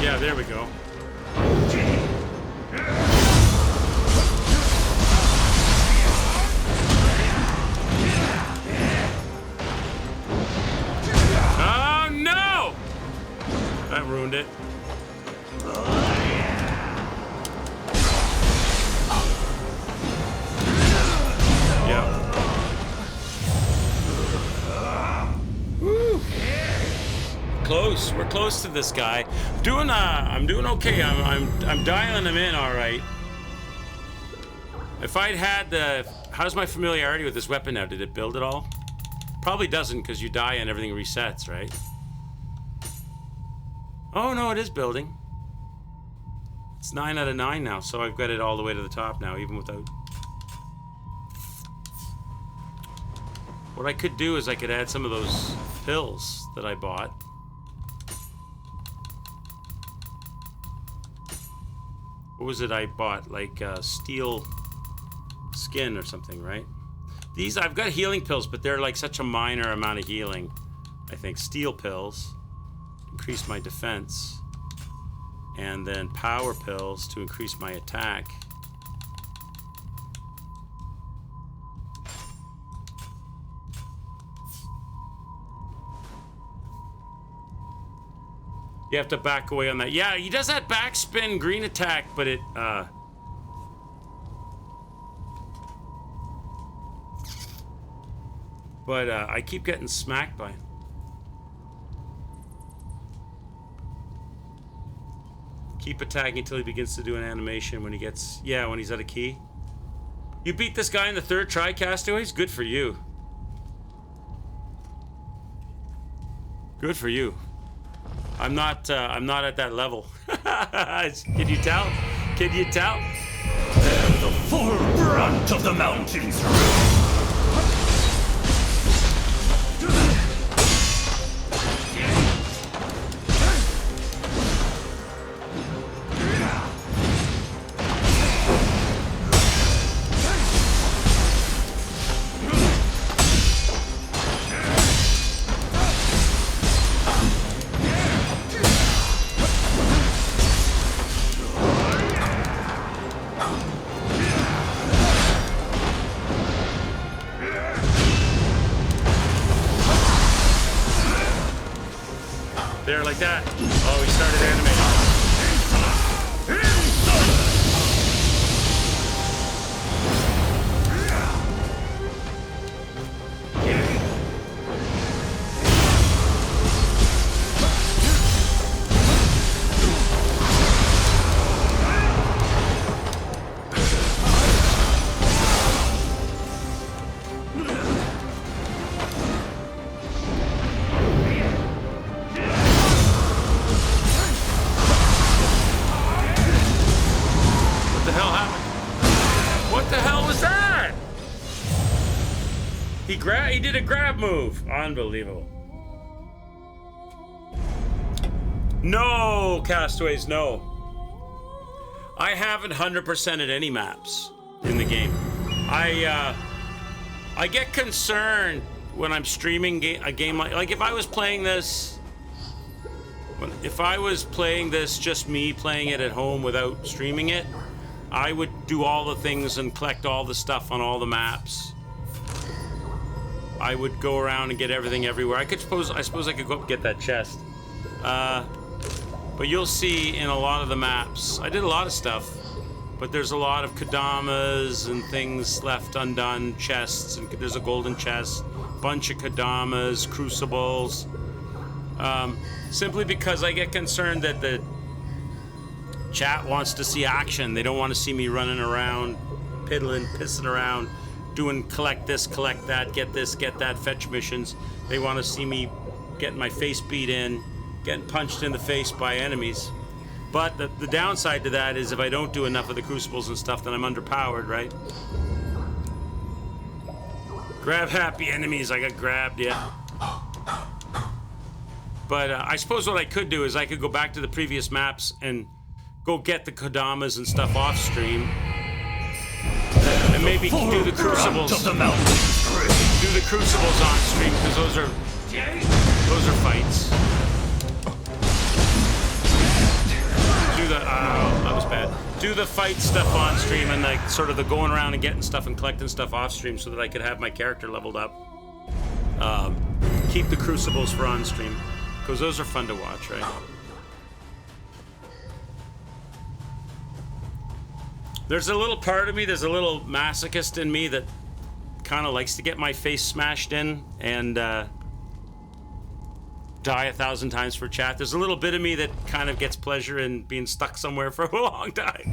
Yeah, there we go. Oh no! That ruined it. Yeah. Close. We're close to this guy. I'm doing okay. I'm dialing him in all right. If I'd had the... How's my familiarity with this weapon now? Did it build at all? Probably doesn't, because you die and everything resets, right? Oh, no, it is building. It's 9 out of 9 now, so I've got it all the way to the top now, even without... What I could do is I could add some of those pills that I bought. What was it I bought? Like steel skin or something, right? These, I've got healing pills, but they're like such a minor amount of healing. I think steel pills increase my defense, and then power pills to increase my attack. You have to back away on that. Yeah, he does that backspin green attack, but it, I keep getting smacked by him. Keep attacking until he begins to do an animation when he gets... Yeah, when he's at a key. You beat this guy in the 3rd try, Castaways? Good for you. Good for you. I'm not at that level. Can you tell? Can you tell? And the full brunt of the mountains. that. Oh, he started animating. He did a grab move. Unbelievable. No, Castaways, no. I haven't 100%ed any maps in the game. I get concerned when I'm streaming a game like if I was playing this, just me playing it at home without streaming it, I would do all the things and collect all the stuff on all the maps. I would go around and get everything everywhere. I suppose I could go up and get that chest. But you'll see in a lot of the maps, I did a lot of stuff, but there's a lot of Kadamas and things left undone, chests, and there's a golden chest, bunch of Kadamas, crucibles. Simply because I get concerned that the chat wants to see action. They don't want to see me running around, piddling, pissing around, doing collect this, collect that, get this, get that, fetch missions. They want to see me getting my face beat in, getting punched in the face by enemies. But the downside to that is if I don't do enough of the crucibles and stuff, then I'm underpowered, right? Grab happy enemies, I got grabbed, yeah. But I suppose what I could do is I could go back to the previous maps and go get the Kodamas and stuff off stream. And maybe do the crucibles. Do the crucibles on stream because those are fights. Do the that was bad. Do the fight stuff on stream and like sort of the going around and getting stuff and collecting stuff off stream so that I could have my character leveled up. Keep the crucibles for on stream because those are fun to watch, right? There's a little part of me, there's a little masochist in me that kind of likes to get my face smashed in and die 1,000 times for chat. There's a little bit of me that kind of gets pleasure in being stuck somewhere for a long time.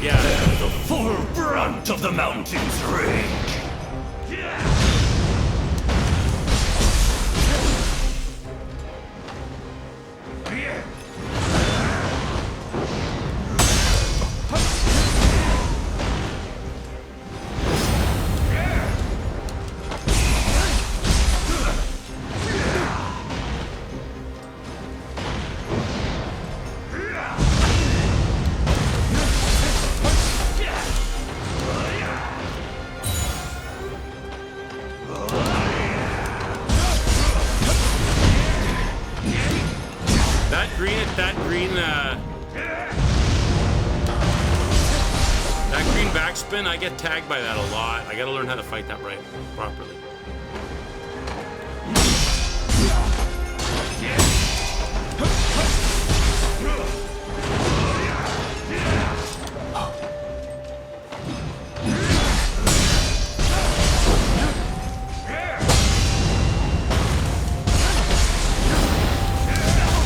Yeah. The full brunt of the mountain's rage. I get tagged by that a lot. I gotta learn how to fight that right, properly.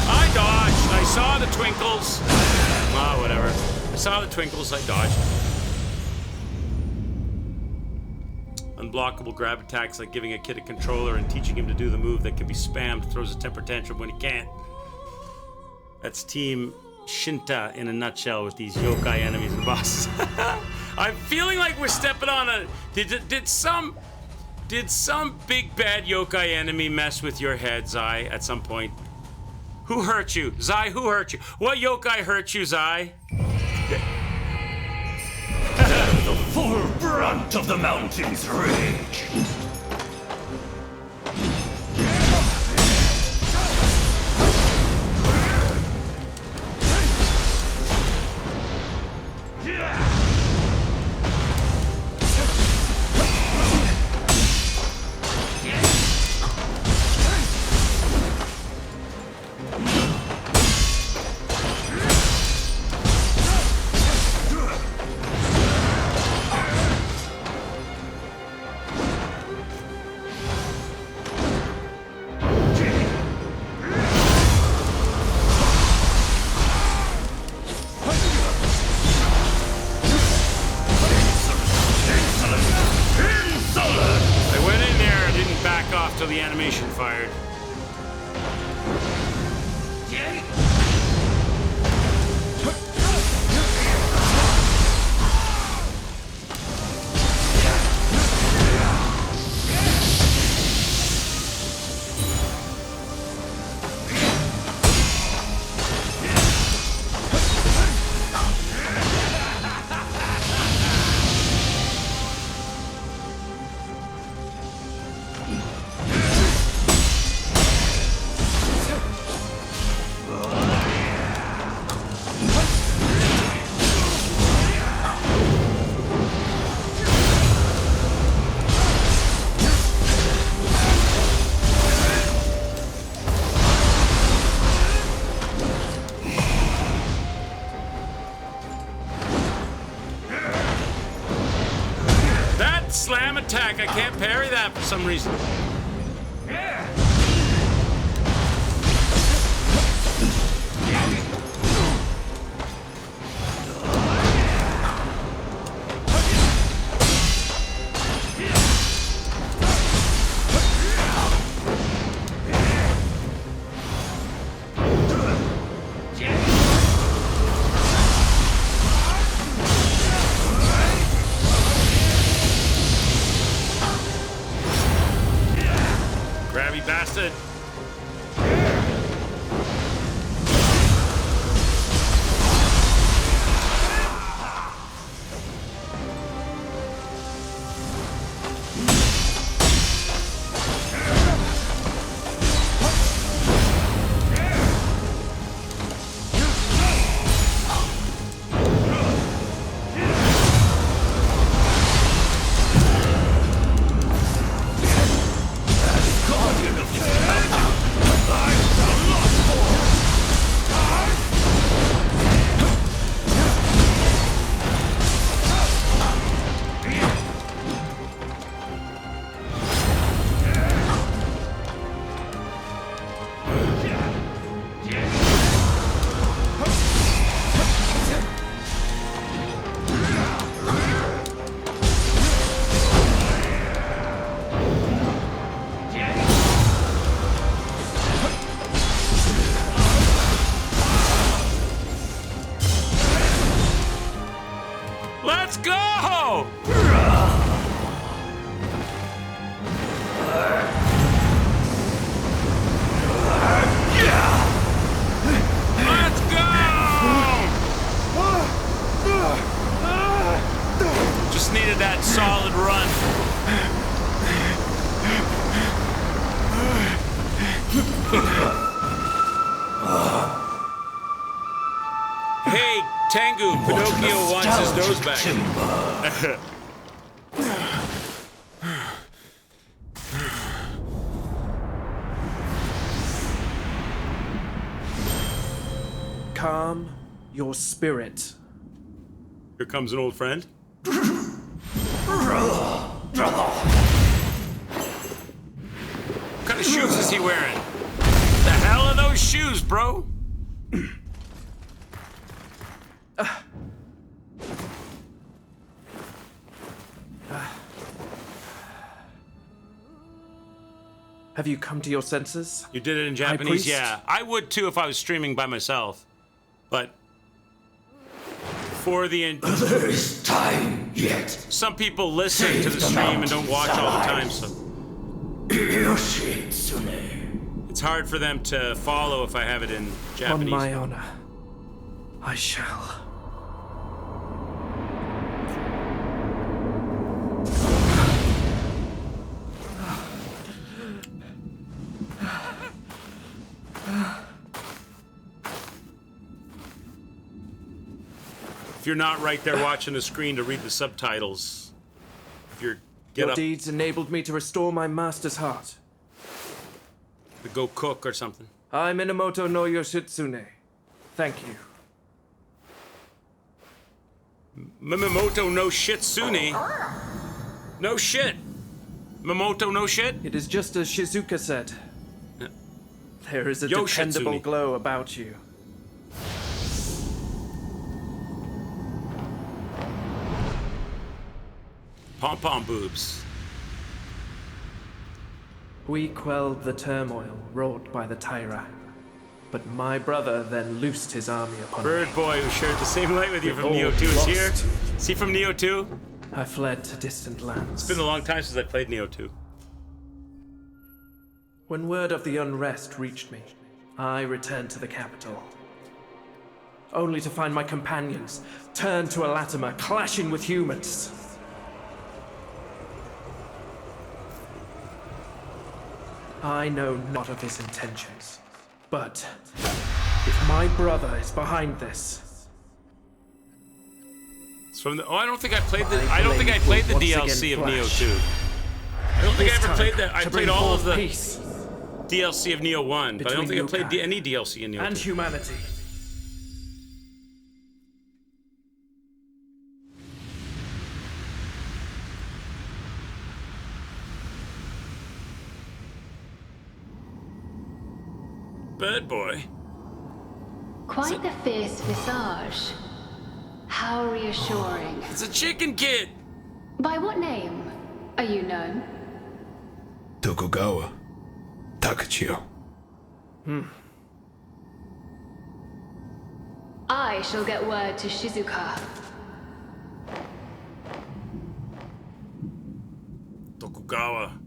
I dodged. I saw the twinkles. Ah, whatever. I saw the twinkles. I dodged. Unblockable grab attacks like giving a kid a controller and teaching him to do the move that can be spammed, throws a temper tantrum when he can't. That's Team Shinta in a nutshell with these yokai enemies and bosses. I'm feeling like we're stepping on a... Did some big bad yokai enemy mess with your head, Zai, at some point? Who hurt you? Zai, who hurt you? What yokai hurt you, Zai? The full brunt of the mountain's rage. attack. I can't parry that for some reason. Grabby bastard. Let's go! Let's go! Just needed that solid run. Hey, Tengu, Pinocchio wants his nose back. Calm your spirit. Here comes an old friend. What kind of shoes is he wearing? The hell are those shoes, bro? Have you come to your senses? You did it in High Japanese? Priest? Yeah. I would too if I was streaming by myself. But for the There is time yet. some people listen to the stream and don't watch all the time, so it's hard for them to follow if I have it in Japanese. On my honor, I shall. If you're not right there watching the screen to read the subtitles, if you're Your up deeds enabled me to restore my master's heart. to go cook or something. I, Minamoto no Yoshitsune. Thank you. Mimamoto no shitsune. No shit. Mimamoto no shit? It is just as Shizuka said. There is a Yoshitsune. dependable glow about you. Pom-pom boobs. We quelled the turmoil wrought by the Taira. But my brother then loosed his army upon Bird me. boy who shared the same light with you from All Nioh 2 is lost. here. Is he from Nioh 2? I fled to distant lands. It's been a long time since I played Nioh 2. When word of the unrest reached me, I returned to the capital. Only to find my companions turned to a Latimer, clashing with humans. I know not of his intentions, but if my brother is behind this, It's from the, I don't think I played the DLC of Nioh 2. I don't think I ever played that. I played all of the peace DLC of Nioh 1, but I don't think I between played yokai any DLC in Nioh and 2. humanity. Bird boy. Quite the fierce visage. How reassuring. It's a chicken kid! By what name are you known? Tokugawa. Takachio. I shall get word to Shizuka. Tokugawa.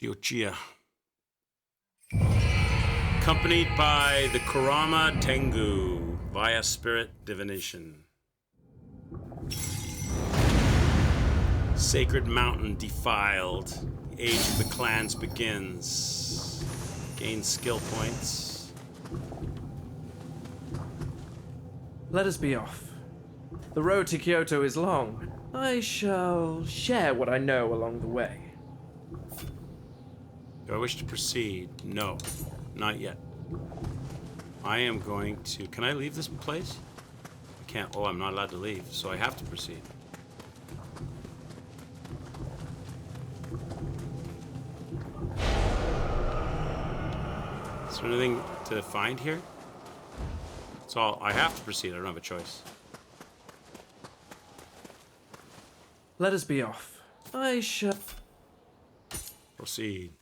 Ryochiya. Accompanied by the Kurama Tengu via spirit divination. Sacred mountain defiled. The age of the clans begins. Gain skill points. Let us be off. The road to Kyoto is long. I shall share what I know along the way. Do I wish to proceed? No, not yet. I am going to... Can I leave this place? I can't. Oh, I'm not allowed to leave, so I have to proceed. Is there anything to find here? It's all... I have to proceed. I don't have a choice. Let us be off. I shall... Proceed.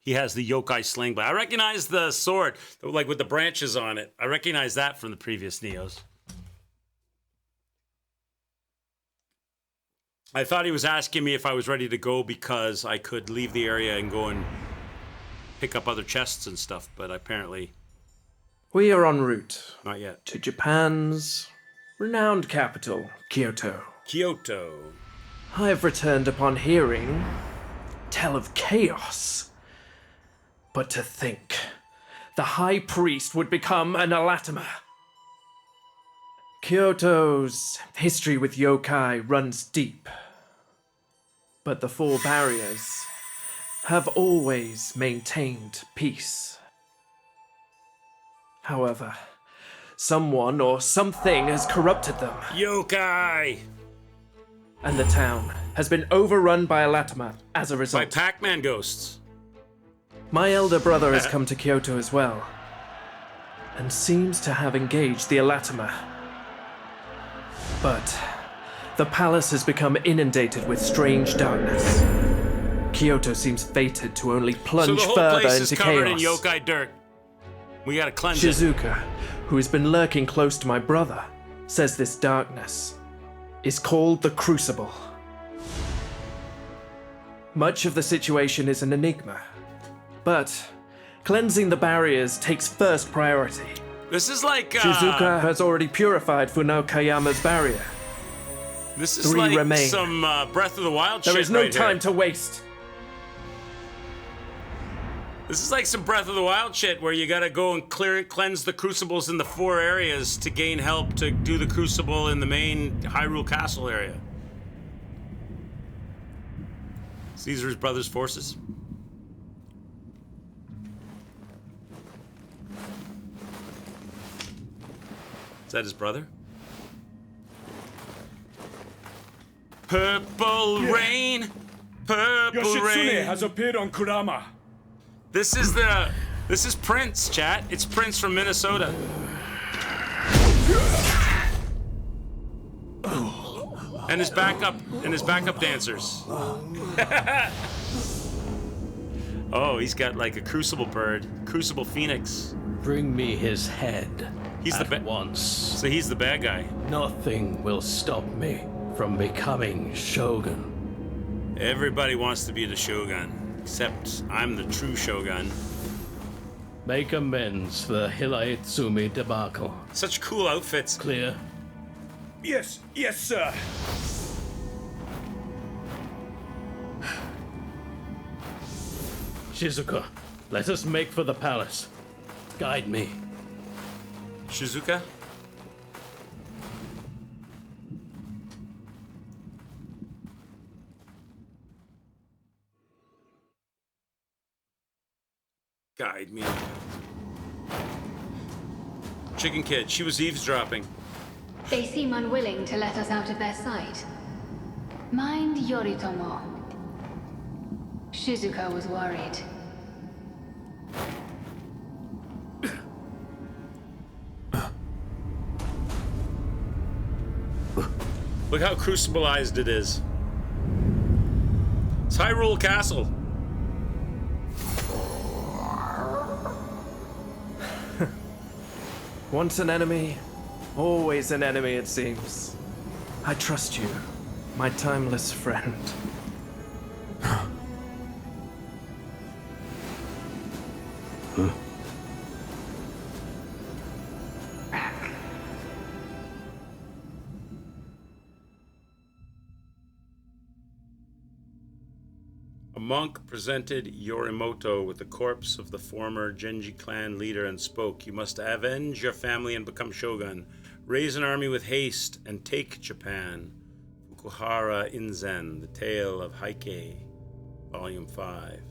He has the yokai sling, but I recognize the sword, like with the branches on it. I recognize that from the previous Niohs. I thought he was asking me if I was ready to go because I could leave the area and go and pick up other chests and stuff, but apparently... We are en route. Not yet. To Japan's renowned capital, Kyoto. Kyoto. I have returned upon hearing tell of chaos. But to think, the High Priest would become an anathema. Kyoto's history with yokai runs deep. But the four barriers have always maintained peace. However, someone or something has corrupted them. Yokai! And the town has been overrun by anathema as a result. By Pac-Man ghosts. My elder brother has come to Kyoto as well, and seems to have engaged the anathema. But the palace has become inundated with strange darkness. Kyoto seems fated to only plunge so the whole further place into is covered chaos. in yokai dirt. We gotta cleanse it. Shizuka, who has been lurking close to my brother, says this darkness is called the Crucible. Much of the situation is an enigma, but cleansing the barriers takes first priority. This is like Shizuka has already purified Funao-Kayama's barrier. This is 3 like remain. some Breath of the Wild shit. There is no right time here. to waste. This is like some Breath of the Wild shit where you gotta go and cleanse the crucibles in the 4 areas to gain help to do the crucible in the main Hyrule Castle area. So these are his brother's forces. Is that his brother? Purple rain, purple Yoshitsune rain. has appeared on Kurama. This is Prince, chat. It's Prince from Minnesota. And his backup dancers. Oh, he's got like a crucible bird, crucible phoenix. Bring me his head. He's at the once. So he's the bad guy. Nothing will stop me from becoming Shogun. Everybody wants to be the Shogun, except I'm the true Shogun. Make amends for the Hilaitsumi debacle. Such cool outfits. Clear? Yes, sir. Shizuka, let us make for the palace. Guide me. Shizuka? Guide me. Chicken Kid, she was eavesdropping. They seem unwilling to let us out of their sight. Mind Yoritomo. Shizuka was worried. Look how crucibilized it is. It's Hyrule Castle. Once an enemy, always an enemy, it seems. I trust you, my timeless friend. A monk presented Yorimoto with the corpse of the former Genji clan leader and spoke, "You must avenge your family and become shogun. Raise an army with haste and take Japan." Fukuhara Inzen, The Tale of Heike, Volume 5.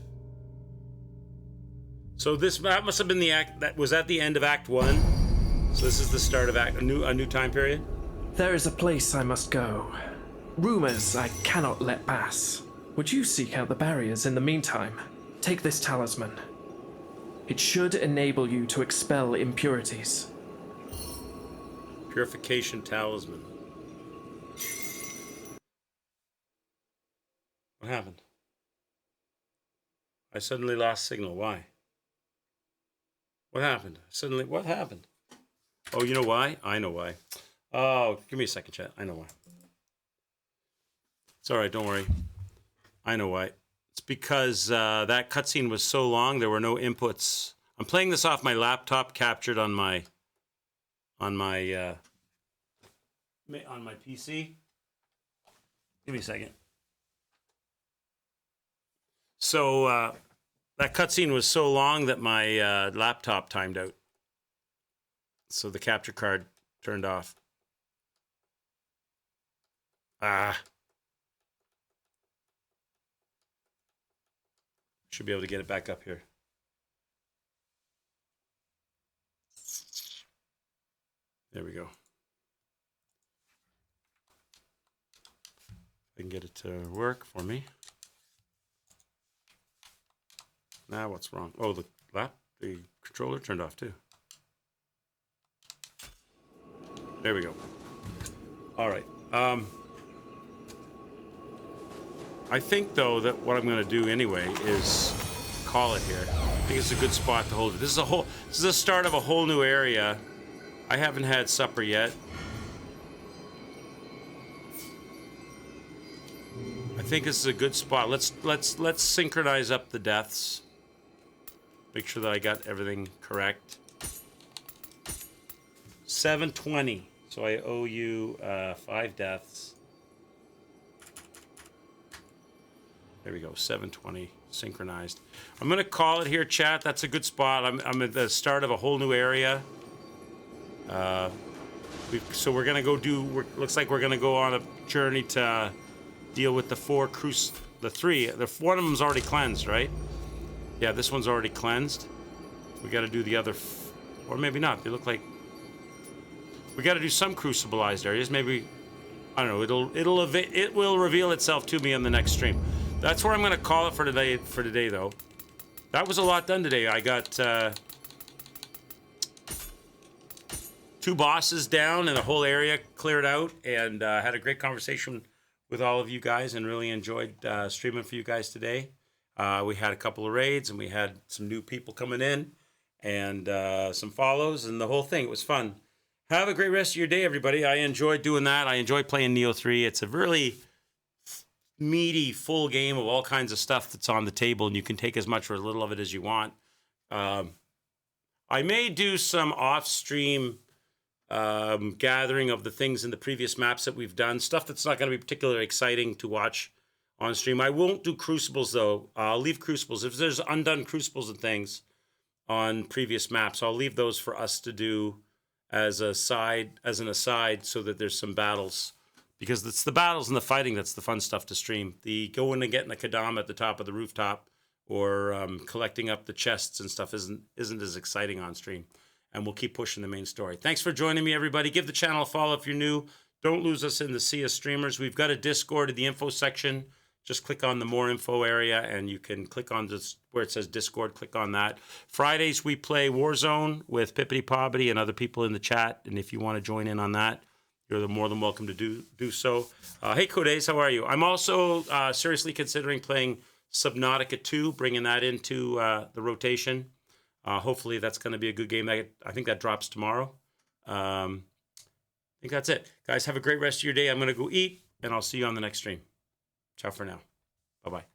So that must have been the act, that was at the end of Act 1. So this is the start of a new time period? There is a place I must go. Rumors I cannot let pass. Would you seek out the barriers in the meantime? Take this talisman. It should enable you to expel impurities. Purification talisman. What happened? I suddenly lost signal. Why? What happened? What happened? Oh, you know why? I know why. Oh, give me a second, chat. I know why. It's all right. Don't worry. I know why. It's because that cutscene was so long, there were no inputs. I'm playing this off my laptop, captured on my PC. Give me a second. So that cutscene was so long that my laptop timed out. So the capture card turned off. Should be able to get it back up here. There we go. I can get it to work for me. Now what's wrong? Oh, the controller turned off too. There we go. All right. I think though that what I'm going to do anyway is call it here. I think it's a good spot to hold it. This is the start of a whole new area. I haven't had supper yet. I think this is a good spot. Let's synchronize up the deaths. Make sure that I got everything correct. 720. So I owe you 5 deaths. There we go, 720 synchronized. I'm gonna call it here, chat. That's a good spot. I'm at the start of a whole new area. So we're gonna go looks like we're gonna go on a journey to deal with the one of them's already cleansed, right? Yeah, this one's already cleansed. We gotta do the other, or maybe not. They look like, we gotta do some crucibilized areas. Maybe, I don't know, it will reveal itself to me on the next stream. That's where I'm going to call it for today, though. That was a lot done today. I got 2 bosses down and the whole area cleared out, and had a great conversation with all of you guys and really enjoyed streaming for you guys today. We had a couple of raids, and we had some new people coming in and some follows and the whole thing. It was fun. Have a great rest of your day, everybody. I enjoyed doing that. I enjoyed playing Nioh 3. It's a really meaty, full game of all kinds of stuff that's on the table, and you can take as much or as little of it as you want. I may do some off-stream gathering of the things in the previous maps that we've done, stuff that's not going to be particularly exciting to watch on stream. I won't do Crucibles, though. I'll leave Crucibles. If there's undone Crucibles and things on previous maps, I'll leave those for us to do as an aside, so that there's some battles. Because it's the battles and the fighting that's the fun stuff to stream. The going and getting the Kadam at the top of the rooftop, or collecting up the chests and stuff isn't as exciting on stream. And we'll keep pushing the main story. Thanks for joining me, everybody. Give the channel a follow if you're new. Don't lose us in the sea of streamers. We've got a Discord in the info section. Just click on the more info area, and you can click on this where it says Discord. Click on that. Fridays we play Warzone with Pippity Poppity and other people in the chat. And if you want to join in on that, you're more than welcome to do so. Hey, Codes, how are you? I'm also seriously considering playing Subnautica 2, bringing that into the rotation. Hopefully that's going to be a good game. I think that drops tomorrow. I think that's it. Guys, have a great rest of your day. I'm going to go eat, and I'll see you on the next stream. Ciao for now. Bye-bye.